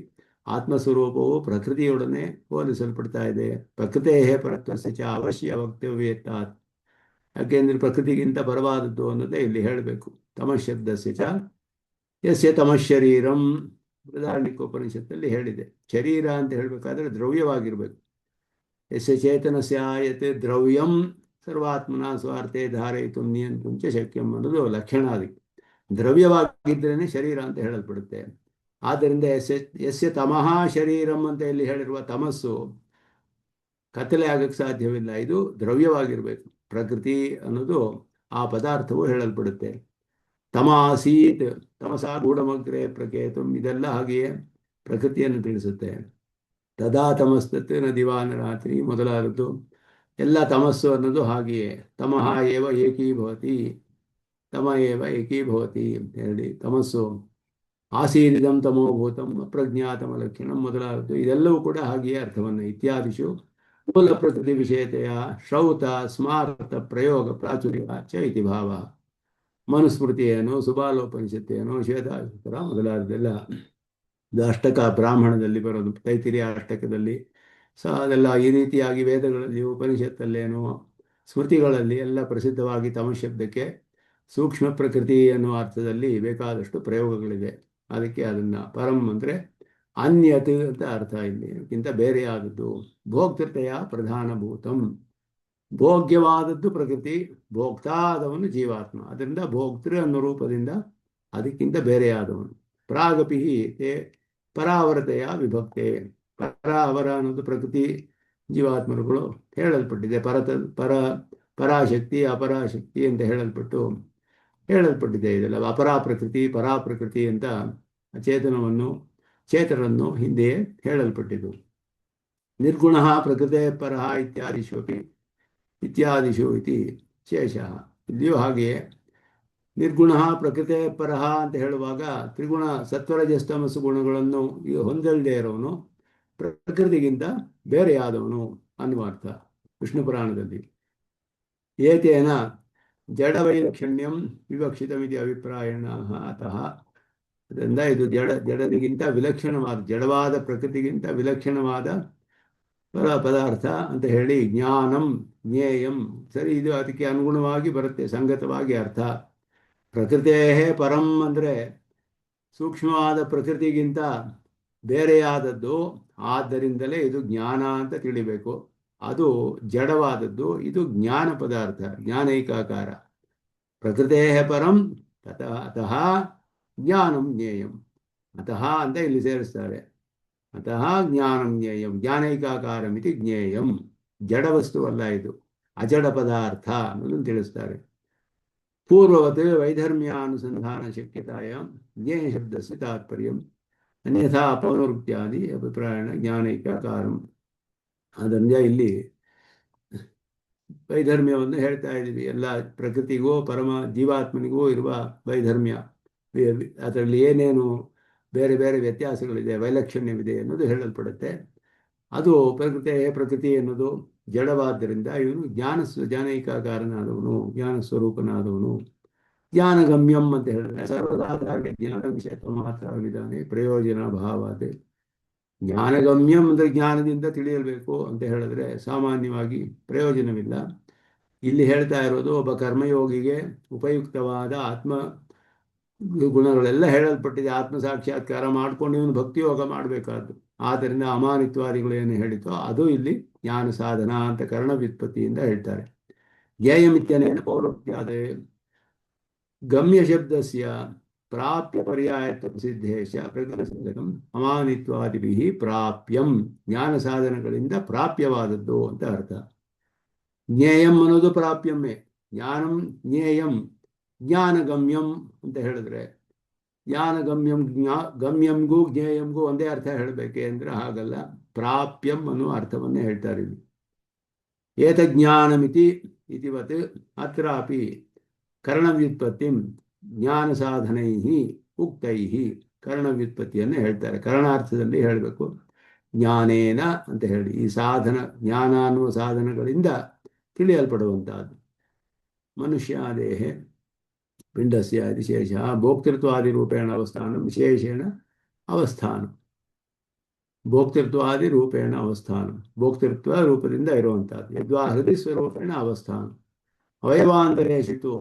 ಆತ್ಮಸ್ವರೂಪವು ಪ್ರಕೃತಿಯೊಡನೆ ಹೋಲಿಸಲ್ಪಡ್ತಾ ಇದೆ. ಪ್ರಕೃತೇ ಪರತ್ವಸ್ಯ ಚ ಅವಶ್ಯ ವಕ್ತವ್ಯೇತಾತ್. ಯಾಕೆಂದ್ರೆ ಪ್ರಕೃತಿಗಿಂತ ಪರವಾದದ್ದು ಅನ್ನೋದೇ ಇಲ್ಲಿ ಹೇಳಬೇಕು. ತಮಶಬ್ದಸ್ಯ ಚ ಯಸ್ಯ ತಮಶರೀರಂ, ಬೃಹದಾರಣ್ಯಕೋಪನಿಷತ್ತಲ್ಲಿ ಹೇಳಿದೆ. ಶರೀರ ಅಂತ ಹೇಳಬೇಕಾದ್ರೆ ದ್ರವ್ಯವಾಗಿರ್ಬೇಕು. ಯಸ್ಯ ಚೇತನಸ್ಯ ಯತ್ ದ್ರವ್ಯಂ ಸರ್ವಾತ್ಮನ ಸ್ವಾರ್ಥೆ ಧಾರಯಿತು ನಿಯಂತ್ರಿಂಚ ಶಕ್ಯಂ ಅನ್ನೋದು ಲಕ್ಷಣ. ಅದಕ್ಕೆ ದ್ರವ್ಯವಾಗಿದ್ರೇನೆ ಶರೀರ ಅಂತ ಹೇಳಲ್ಪಡುತ್ತೆ. ಆದ್ದರಿಂದ ಯಸ್ಯ ತಮಃ ಶರೀರಂ ಅಂತ ಇಲ್ಲಿ ಹೇಳಿರುವ ತಮಸ್ಸು ಕತ್ತಲೆ ಆಗಕ್ಕೆ ಸಾಧ್ಯವಿಲ್ಲ. ಇದು ದ್ರವ್ಯವಾಗಿರ್ಬೇಕು. ಪ್ರಕೃತಿ ಅನ್ನೋದು ಆ ಪದಾರ್ಥವು ಹೇಳಲ್ಪಡುತ್ತೆ. ತಮಾಸೀತ್ ತಮಸಾ ಗೂಢಮಗ್ರೆ ಪ್ರಕೇತಂ, ಇದೆಲ್ಲ ಹಾಗೆಯೇ ಪ್ರಕೃತಿಯನ್ನು ತಿಳಿಸುತ್ತೆ. ತದಾ ತಮಸ್ತತ್ ನ ದಿವಾನ ರಾತ್ರಿ ಮೊದಲಾದದ್ದು ಎಲ್ಲ ತಮಸ್ಸು ಅನ್ನೋದು ಹಾಗೆಯೇ. ತಮಃ ಏವ ಏಕೀಭವತಿ, ತಮ ಏವ ಏಕೀಭವತಿ ಅಂತ ಹೇಳಿ ತಮಸ್ಸು ಆಸೀದಿದಂ ತಮೋಭೂತಂ ಅಪ್ರಜ್ಞಾತಮ ಲಕ್ಷಣಂ ಮೊದಲಾದದ್ದು ಇದೆಲ್ಲವೂ ಕೂಡ ಹಾಗೆಯೇ ಅರ್ಥವನ್ನು. ಇತ್ಯಾದಿಷು ಮೂಲ ಪ್ರಕೃತಿ ವಿಷಯತೆಯ ಶ್ರೌತ ಸ್ಮಾರ್ತ ಪ್ರಯೋಗ ಪ್ರಾಚುರ್ಯ ಚ ಇತಿ ಭಾವ. ಮನುಸ್ಮೃತಿಯೇನು, ಸುಬಾಲೋಪನಿಷತ್ತೇನು, ಶ್ವೇತಾಶ್ವತರ ಮೊದಲಾದದೆಲ್ಲ ಇದು ಅಷ್ಟಕ ಬ್ರಾಹ್ಮಣದಲ್ಲಿ ಬರೋದು. ತೈತಿರಿಯ ಅಷ್ಟಕದಲ್ಲಿ ಅದೆಲ್ಲ ಈ ರೀತಿಯಾಗಿ ವೇದಗಳಲ್ಲಿ, ಉಪನಿಷತ್ತಲ್ಲೇನು, ಸ್ಮೃತಿಗಳಲ್ಲಿ ಎಲ್ಲ ಪ್ರಸಿದ್ಧವಾಗಿ ತಮಶಬ್ದಕ್ಕೆ ಸೂಕ್ಷ್ಮ ಪ್ರಕೃತಿ ಅನ್ನುವ ಅರ್ಥದಲ್ಲಿ ಬೇಕಾದಷ್ಟು ಪ್ರಯೋಗಗಳಿದೆ. ಅದಕ್ಕೆ ಅದನ್ನು ಪರಂ ಅಂದರೆ ಅನ್ಯತ್ ಅಂತ ಅರ್ಥ. ಇಲ್ಲಿ ಅದಕ್ಕಿಂತ ಬೇರೆಯಾದದ್ದು. ಭೋಕ್ತೃತೆಯ ಪ್ರಧಾನಭೂತಂ, ಭೋಗ್ಯವಾದದ್ದು ಪ್ರಕೃತಿ, ಭೋಕ್ತಾ ಆದವನು ಜೀವಾತ್ಮ. ಅದರಿಂದ ಭೋಕ್ತೃ ಅನ್ನೋ ರೂಪದಿಂದ ಅದಕ್ಕಿಂತ ಬೇರೆಯಾದವನು. ಪ್ರಾಗಪಿ ತೇ ಪರಾವರತೆಯ ವಿಭಕ್ತೆ, ಪರಾವರ ಅನ್ನೋದು ಪ್ರಕೃತಿ ಜೀವಾತ್ಮರುಗಳು ಹೇಳಲ್ಪಟ್ಟಿದೆ. ಪರಾಶಕ್ತಿ ಅಪರಾಶಕ್ತಿ ಅಂತ ಹೇಳಲ್ಪಟ್ಟಿದೆ. ಇದೆಲ್ಲ ಅಪರಾಪ್ರಕೃತಿ ಪರಾಪ್ರಕೃತಿ ಅಂತ ಚೇತನನ್ನು ಹಿಂದೆಯೇ ಹೇಳಲ್ಪಟ್ಟಿದ್ದು. ನಿರ್ಗುಣ ಪ್ರಕೃತೆ ಪರಃ ಇತ್ಯಾದಿಷು ಇತಿ ಶೇಷ. ಇಲ್ಲಿಯೂ ಹಾಗೆಯೇ ನಿರ್ಗುಣ ಪ್ರಕೃತೆ ಪರಃ ಅಂತ ಹೇಳುವಾಗ ತ್ರಿಗುಣ ಸತ್ವರಜಸ್ತಮಸ್ಸು ಗುಣಗಳನ್ನು ಹೊಂದಲ್ದೇ ಇರೋನು ಪ್ರಕೃತಿಗಿಂತ ಬೇರೆಯಾದವನು ಅನ್ನುವ ಅರ್ಥ ವಿಷ್ಣು ಪುರಾಣದಲ್ಲಿ. ಏತೇನ ಜಡವೈಲಕ್ಷಣ್ಯಂ ವಿವಕ್ಷಿತಮಿತಿ ಅಭಿಪ್ರಾಯಣ ಅತಃ. ಅದರಿಂದ ಇದು ಜಡದಿಗಿಂತ ವಿಲಕ್ಷಣವಾದ, ಜಡವಾದ ಪ್ರಕೃತಿಗಿಂತ ವಿಲಕ್ಷಣವಾದ ಪದಾರ್ಥ ಅಂತ ಹೇಳಿ ಜ್ಞಾನಂ ಜ್ಞೇಯಂ, ಸರಿ, ಇದು ಅದಕ್ಕೆ ಅನುಗುಣವಾಗಿ ಬರುತ್ತೆ, ಸಂಗತವಾಗಿ ಅರ್ಥ. ಪ್ರಕೃತೇ ಪರಂ ಅಂದರೆ ಸೂಕ್ಷ್ಮವಾದ ಪ್ರಕೃತಿಗಿಂತ ಬೇರೆಯಾದದ್ದು, ಆದ್ದರಿಂದಲೇ ಇದು ಜ್ಞಾನ ಅಂತ ತಿಳಿಬೇಕು. ಅದು ಜಡವಾದದ್ದು, ಇದು ಜ್ಞಾನ ಪದಾರ್ಥ, ಜ್ಞಾನೈಕಾಕಾರ. ಪ್ರಕೃತೇ ಪರಂ ಅತಃ ಜ್ಞಾನಂ ಜ್ಞೇಯಂ. ಅತಃ ಅಂತ ಇಲ್ಲಿ ಸೇರಿಸ್ತಾರೆ. ಅತಃ ಜ್ಞಾನಂ ಜ್ಞೇಯಂ, ಜ್ಞಾನೈಕಾಕಾರಮಿತಿ ಜ್ಞೇಯಂ. ಜಡವಸ್ತುವಲ್ಲ ಇದು, ಅಜಡ ಪದಾರ್ಥ ಅನ್ನೋದನ್ನು ತಿಳಿಸ್ತಾರೆ. ಪೂರ್ವವತ್ ವೈಧರ್ಮ್ಯಾನುಸಂಧಾನ ಶಕ್ಯತಾಯ ಜ್ಞೇಯ ಶಬ್ದಸ್ಯ ತಾತ್ಪರ್ಯಂ ಅನ್ಯಥಾ ಪೌನರುಕ್ತ್ಯಾದಿ ಅಭಿಪ್ರಾಯಣ ಜ್ಞಾನೈಕಾಕಾರಂ. ಅದರಿಂದ ಇಲ್ಲಿ ವೈಧರ್ಮ್ಯವನ್ನು ಹೇಳ್ತಾ ಇದ್ದೀವಿ. ಎಲ್ಲ ಪ್ರಕೃತಿಗೂ ಪರಮ ಜೀವಾತ್ಮನಿಗೂ ಇರುವ ವೈಧರ್ಮ್ಯ, ಅದರಲ್ಲಿ ಏನೇನು ಬೇರೆ ಬೇರೆ ವ್ಯತ್ಯಾಸಗಳಿದೆ, ವೈಲಕ್ಷಣ್ಯವಿದೆ ಅನ್ನೋದು ಹೇಳಲ್ಪಡುತ್ತೆ. ಅದು ಪ್ರಕೃತಿ ಎನ್ನುವುದು ಜಡವಾದ್ದರಿಂದ ಇವನು ಜ್ಞಾನೈಕಾಕಾರನಾದವನು, ಜ್ಞಾನ ಸ್ವರೂಪನಾದವನು. ಜ್ಞಾನಗಮ್ಯಂ ಅಂತ ಹೇಳಿದ್ರೆ ಸರ್ವದಾದಾಗೆ ಜ್ಞಾನ ವಿಷಯ ಮಾತ್ರ ವಿಧಾನೆ ಪ್ರಯೋಜನ ಭಾವಾದೆ. ಜ್ಞಾನಗಮ್ಯಂ ಅಂದರೆ ಜ್ಞಾನದಿಂದ ತಿಳಿಯಬೇಕು ಅಂತ ಹೇಳಿದ್ರೆ ಸಾಮಾನ್ಯವಾಗಿ ಪ್ರಯೋಜನವಿಲ್ಲ. ಇಲ್ಲಿ ಹೇಳ್ತಾ ಇರೋದು ಒಬ್ಬ ಕರ್ಮಯೋಗಿಗೆ ಉಪಯುಕ್ತವಾದ ಆತ್ಮ ಗುಣಗಳೆಲ್ಲ ಹೇಳಲ್ಪಟ್ಟಿದೆ. ಆತ್ಮ ಸಾಕ್ಷಾತ್ಕಾರ ಮಾಡ್ಕೊಂಡು ಇವನು ಭಕ್ತಿಯೋಗ ಮಾಡಬೇಕಾದ್ದು. ಆದ್ದರಿಂದ ಅಮಾನಿತ್ವಾದಿಗಳು ಏನು ಹೇಳಿತೋ ಅದು ಇಲ್ಲಿ ಜ್ಞಾನ ಸಾಧನ ಅಂತ ಕರ್ಣ ವ್ಯುತ್ಪತ್ತಿಯಿಂದ ಹೇಳ್ತಾರೆ. ಜ್ಞೇಯಮಿತ್ಯನೇನ ಪೌರೋಕ್ತ್ಯಾದ ಗಮ್ಯ ಶಬ್ದಸ್ಯ ಪ್ರಾಪ್ಯ ಪರ್ಯಾಯತ್ವ ಸಿದ್ಧೇಶ ಪ್ರಕೃತಿಸಂಗತಂ ಅಮಾನಿತ್ವಾದಿಭಿಃ ಪ್ರಾಪ್ಯಂ, ಜ್ಞಾನ ಸಾಧನಗಳಿಂದ ಪ್ರಾಪ್ಯವಾದದ್ದು ಅಂತ ಅರ್ಥ. ಜ್ಞೇಯಂ ಅನ್ನೋದು ಪ್ರಾಪ್ಯಮ್ಮೆ. ಜ್ಞಾನಂ ಜ್ಞೇಯಂ, ಜ್ಞಾನಗಮ್ಯಂ ಅಂತ ಹೇಳಿದ್ರೆ ಜ್ಞಾನಗಮ್ಯಂ ಗಮ್ಯಂಗೂ ಜ್ಞೇಯಂಗೂ ಒಂದೇ ಅರ್ಥ ಹೇಳಬೇಕೆ ಅಂದರೆ ಹಾಗಲ್ಲ. ಪ್ರಾಪ್ಯಂ ಅನ್ನೋ ಅರ್ಥವನ್ನೇ ಹೇಳ್ತಾರೆ ಇಲ್ಲಿ. ಏತಜ್ಞಾನಮಿತಿ ಇತಿವತ್ ಅತ್ರಾಪಿ ಕರ್ಣವ್ಯುತ್ಪತ್ತಿಂ ಜ್ಞಾನ ಸಾಧನೈ ಉಕ್ತೈ, ಕರ್ಣವ್ಯುತ್ಪತ್ತಿಯನ್ನು ಹೇಳ್ತಾರೆ. ಕರ್ಣಾರ್ಥದಲ್ಲಿ ಹೇಳಬೇಕು. ಜ್ಞಾನೇನ ಅಂತ ಹೇಳಿ ಈ ಸಾಧನ, ಜ್ಞಾನ ಅನ್ನುವ ಸಾಧನಗಳಿಂದ ತಿಳಿಯಲ್ಪಡುವಂತಹದ್ದು. ಮನುಷ್ಯಾದೇಹೆ ಪಿಂಡಸ್ಯ ಇತಿ ಶೇಷಃ ಭೋಕ್ತೃತ್ವಾದಿರೂಪೇಣ ಅವಸ್ಥಾನ ವಿಶೇಷೇಣ ಅವಸ್ಥಾನ ಭೋಕ್ತೃತ್ವಾದಿ ರೂಪೇಣ ಅವಸ್ಥಾನ ಭೋಕ್ತೃತ್ವ ರೂಪದಿಂದ ಇರುವಂತಹದ್ದು ಯದ್ವಾ ಹೃದಯ ಸ್ವರೂಪೇಣ ಅವಸ್ಥಾನ ಅವಯವಾಂತರೇಶಿತು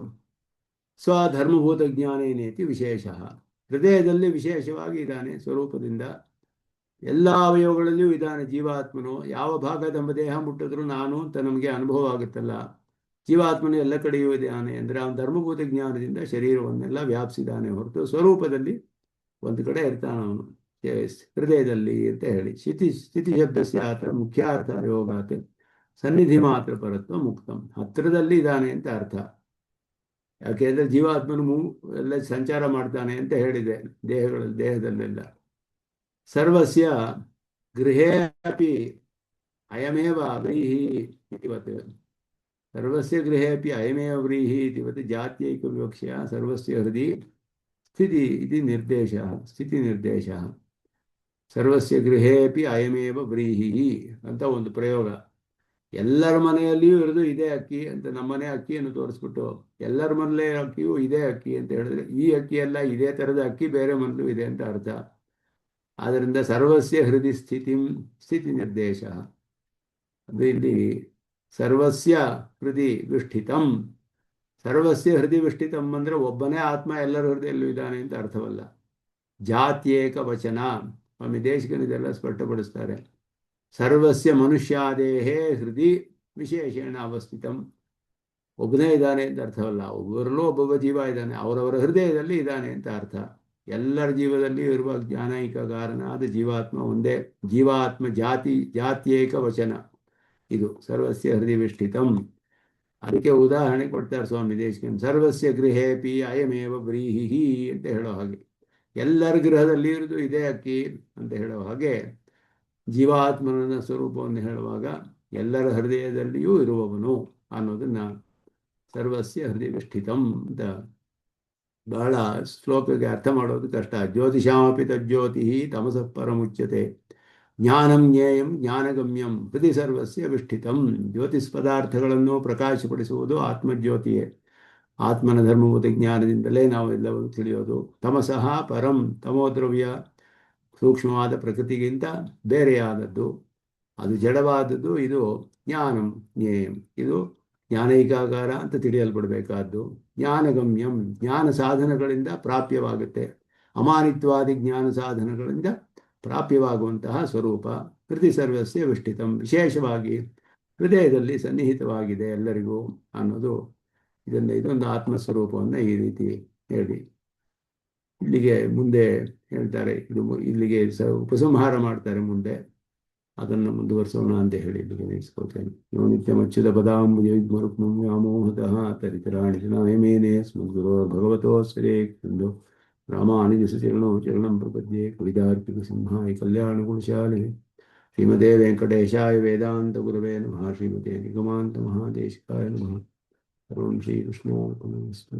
ಸ್ವಧರ್ಮಭೂತ ಜ್ಞಾನೇನೇತಿ ವಿಶೇಷ ಹೃದಯದಲ್ಲಿ ವಿಶೇಷವಾಗಿ ಇದ್ದಾನೆ ಸ್ವರೂಪದಿಂದ ಎಲ್ಲ ಅವಯವಗಳಲ್ಲಿಯೂ ಇದ್ದಾನೆ ಜೀವಾತ್ಮನು ಯಾವ ಭಾಗ ನಮ್ಮ ದೇಹ ಮುಟ್ಟಿದ್ರೂ ನಾನು ಅಂತ ನಮಗೆ ಅನುಭವ ಆಗುತ್ತಲ್ಲ ಜೀವಾತ್ಮನು ಎಲ್ಲ ಕಡೆಯೂ ಇದ್ದಾನೆ ಅಂದರೆ ಅವನ ಧರ್ಮಭೂತ ಜ್ಞಾನದಿಂದ ಶರೀರವನ್ನೆಲ್ಲ ವ್ಯಾಪಿಸಿದ್ದಾನೆ ಹೊರತು ಸ್ವರೂಪದಲ್ಲಿ ಒಂದು ಕಡೆ ಇರ್ತಾನೆ ಅವನು ಹೃದಯದಲ್ಲಿ ಅಂತ ಹೇಳಿ ಸ್ಥಿತಿ ಶಬ್ದಸ್ಯ ಅರ್ಥ ಮುಖ್ಯ ಅರ್ಥ ಯೋಗಾತ್ ಸನ್ನಿಧಿ ಮಾತ್ರ ಪರತ್ವ ಮುಕ್ತಂ ಹತ್ತಿರದಲ್ಲಿ ಇದ್ದಾನೆ ಅಂತ ಅರ್ಥ ಯಾಕೆಂದ್ರೆ ಜೀವಾತ್ಮನು ಎಲ್ಲ ಸಂಚಾರ ಮಾಡ್ತಾನೆ ಅಂತ ಹೇಳಿದೆ ದೇಹದಲ್ಲೆಲ್ಲ ಸರ್ವಸ್ಯ ಗೃಹೇ ಅಪಿ ಅಯಮೇವ ವ್ರೀಹಿ ಇತಿವತ್ ಸರ್ವಸ್ಯ ಗೃಹೇ ಅಪಿ ಅಯಮೇವ ವ್ರೀಹಿ ಇತಿವತ್ ಜಾತ್ಯೈಕ ವಿವಕ್ಷೆಯ ಸರ್ವಸ್ಯ ಹೃದಯ ಸ್ಥಿತಿ ಇತಿ ನಿರ್ದೇಶ ಸ್ಥಿತಿ ನಿರ್ದೇಶ ಸರ್ವಸ್ಯ ಗೃಹೇ ಅಪಿ ಅಯಮೇವ ವ್ರೀಹಿ ಅಂತ ಒಂದು ಪ್ರಯೋಗ ಎಲ್ಲರ ಮನೆಯಲ್ಲಿಯೂ ಇರೋದು ಇದೇ ಅಕ್ಕಿ ಅಂತ ನಮ್ಮನೆ ಅಕ್ಕಿಯನ್ನು ತೋರಿಸ್ಬಿಟ್ಟು ಎಲ್ಲರ ಮನೆಯಲ್ಲೇ ಅಕ್ಕಿಯೂ ಇದೇ ಅಕ್ಕಿ ಅಂತ ಹೇಳಿದ್ರೆ ಈ ಅಕ್ಕಿ ಎಲ್ಲ ಇದೇ ಥರದ ಅಕ್ಕಿ ಬೇರೆ ಮನೆಯಲ್ಲೂ ಇದೆ ಅಂತ ಅರ್ಥ ಆದ್ದರಿಂದ ಸರ್ವಸ್ಯ ಹೃದಯ ಸ್ಥಿತಿ ನಿರ್ದೇಶ ಅದು ಇಲ್ಲಿ ಸರ್ವಸ್ಯ ಹೃದಯ ವಿಷ್ಠಿತಂ ಸರ್ವಸ್ಯ ಹೃದಯ ವಿಷ್ಠಿತಂ ಅಂದರೆ ಒಬ್ಬನೇ ಆತ್ಮ ಎಲ್ಲರ ಹೃದಯಲ್ಲೂ ಇದ್ದಾನೆ ಅಂತ ಅರ್ಥವಲ್ಲ ಜಾತ್ಯೇಕ ವಚನ ಸ್ವಾಮಿ ದೇಶಿಕನು ಇದೆಲ್ಲ ಸ್ಪಷ್ಟಪಡಿಸ್ತಾರೆ ಸರ್ವಸ್ಯ ಮನುಷ್ಯಾದೇಹೇ ಹೃದಯ ವಿಶೇಷೇಣ ಅವಸ್ಥಿತಂ ಒಬ್ಬನೇ ಇದ್ದಾನೆ ಅಂತ ಅರ್ಥವಲ್ಲ ಒಬ್ಬರಲ್ಲೂ ಒಬ್ಬೊಬ್ಬ ಜೀವ ಇದ್ದಾನೆ ಅವರವರ ಹೃದಯದಲ್ಲಿ ಇದ್ದಾನೆ ಅಂತ ಅರ್ಥ ಎಲ್ಲರ ಜೀವದಲ್ಲಿ ಇರುವ ಜ್ಞಾನೈಕ ಕಾರಣನಾದ ಜೀವಾತ್ಮ ಒಂದೇ ಜೀವಾತ್ಮ ಜಾತ್ಯೇಕ ವಚನ ಇದು ಸರ್ವಸ್ಯ ಹೃದಯ ವಿಷ್ಠಿತಂ ಅದಕ್ಕೆ ಉದಾಹರಣೆ ಕೊಡ್ತಾರೆ ಸ್ವಾಮಿ ದೇಶಿಕನ್ ಸರ್ವಸ್ಯ ಗೃಹೇಪಿ ಅಯಮೇವ ವ್ರೀಹಿ ಅಂತ ಹೇಳೋ ಹಾಗೆ ಎಲ್ಲರ ಗೃಹದಲ್ಲಿ ಇರುವುದು ಇದೇ ಅಕ್ಕಿ ಅಂತ ಹೇಳೋ ಹಾಗೆ ಜೀವಾತ್ಮನ ಸ್ವರೂಪವನ್ನು ಹೇಳುವಾಗ ಎಲ್ಲರ ಹೃದಯದಲ್ಲಿಯೂ ಇರುವವನು ಅನ್ನೋದನ್ನ ಸರ್ವಸ್ಯ ಹೃದಯ ವಿಷ್ಠಿತಂ ಅಂತ ಬಹಳ ಶ್ಲೋಕಕ್ಕೆ ಅರ್ಥ ಮಾಡೋದು ಕಷ್ಟ ಜ್ಯೋತಿಷಾಮಪಿ ತಜ್ಜ್ಯೋತಿ ತಮಸಃ ಪರಮುಚ್ಯತೆ ಜ್ಞಾನಂ ಜ್ಞೇಯಂ ಜ್ಞಾನಗಮ್ಯಂ ಹೃದಯ ಸರ್ವಸ್ಯ ವಿಷ್ಠಿತಂ ಜ್ಯೋತಿಷ್ ಪದಾರ್ಥಗಳನ್ನು ಪ್ರಕಾಶಪಡಿಸುವುದು ಆತ್ಮಜ್ಯೋತಿಯೇ ಆತ್ಮನ ಧರ್ಮಭೂತ ಜ್ಞಾನದಿಂದಲೇ ನಾವು ಎಲ್ಲವನ್ನು ತಿಳಿಯೋದು ತಮಸಃ ಪರಂ ತಮೋದ್ರವ್ಯ ಸೂಕ್ಷ್ಮವಾದ ಪ್ರಕೃತಿಗಿಂತ ಬೇರೆಯಾದದ್ದು ಅದು ಜಡವಾದದ್ದು ಇದು ಜ್ಞಾನಂ ಜ್ಞೇಯಂ ಇದು ಜ್ಞಾನೈಕಾಕಾರ ಅಂತ ತಿಳಿಯಲ್ಪಡಬೇಕಾದ್ದು ಜ್ಞಾನಗಮ್ಯಂ ಜ್ಞಾನ ಸಾಧನಗಳಿಂದ ಪ್ರಾಪ್ಯವಾಗುತ್ತೆ ಅಮಾನಿತ್ವಾದಿ ಜ್ಞಾನ ಸಾಧನಗಳಿಂದ ಪ್ರಾಪ್ಯವಾಗುವಂತಹ ಸ್ವರೂಪ ಹೃದಯ ಸರ್ವಸ್ಯ ವಿಷ್ಠಿತಂ ವಿಶೇಷವಾಗಿ ಹೃದಯದಲ್ಲಿ ಸನ್ನಿಹಿತವಾಗಿದೆ ಎಲ್ಲರಿಗೂ ಅನ್ನೋದು ಇದೊಂದು ಆತ್ಮಸ್ವರೂಪವನ್ನು ಈ ರೀತಿ ಹೇಳಿ ಇಲ್ಲಿಗೆ ಮುಂದೆ ಹೇಳ್ತಾರೆ ಇಲ್ಲಿಗೆ ಉಪಸಂಹಾರ ಮಾಡ್ತಾರೆ ಮುಂದೆ ಅದನ್ನು ಮುಂದುವರಿಸೋಣ ಅಂತ ಹೇಳಿ ಇಲ್ಲಿಗೆ ನಿಲ್ಲಿಸ್ಕೊಳ್ತೇನೆ ನೋ ನಿತ್ಯಮಚ್ಯುತ ಪದಾಂಬುಜ ವಿದ್ಮರುಕ್ಮಂ ವ್ಯಾಮೋಹತಃ ತರಿತರಾಣಿ ಜನಾಯಮೇನೆ ಸ್ಮದ್ಗುರೋ ಭಗವತೋಸ್ವರೇ ಎಂದು ರಾಮಾನುಜಸಚರಣೋ ಚರಣಂ ಪ್ರಪದ್ಯೆ ಕವಿತಾರ್ಕಿಕ ಸಿಂಹಾಯ ಕಲ್ಯಾಣ ಗುಣಶಾಲಿನಿ ಶ್ರೀಮತೆ ವೆಂಕಟೇಶಾಯ ವೇದಾಂತ ಗುರವೇ ನಮಃ ಶ್ರೀಮತೆ ನಿಗಮಾಂತ ಮಹಾದೇಶಿಕಾಯ ನಮಃ ಸರ್ವಂ ಶ್ರೀಕೃಷ್ಣಾರ್ಪಣಮಸ್ತು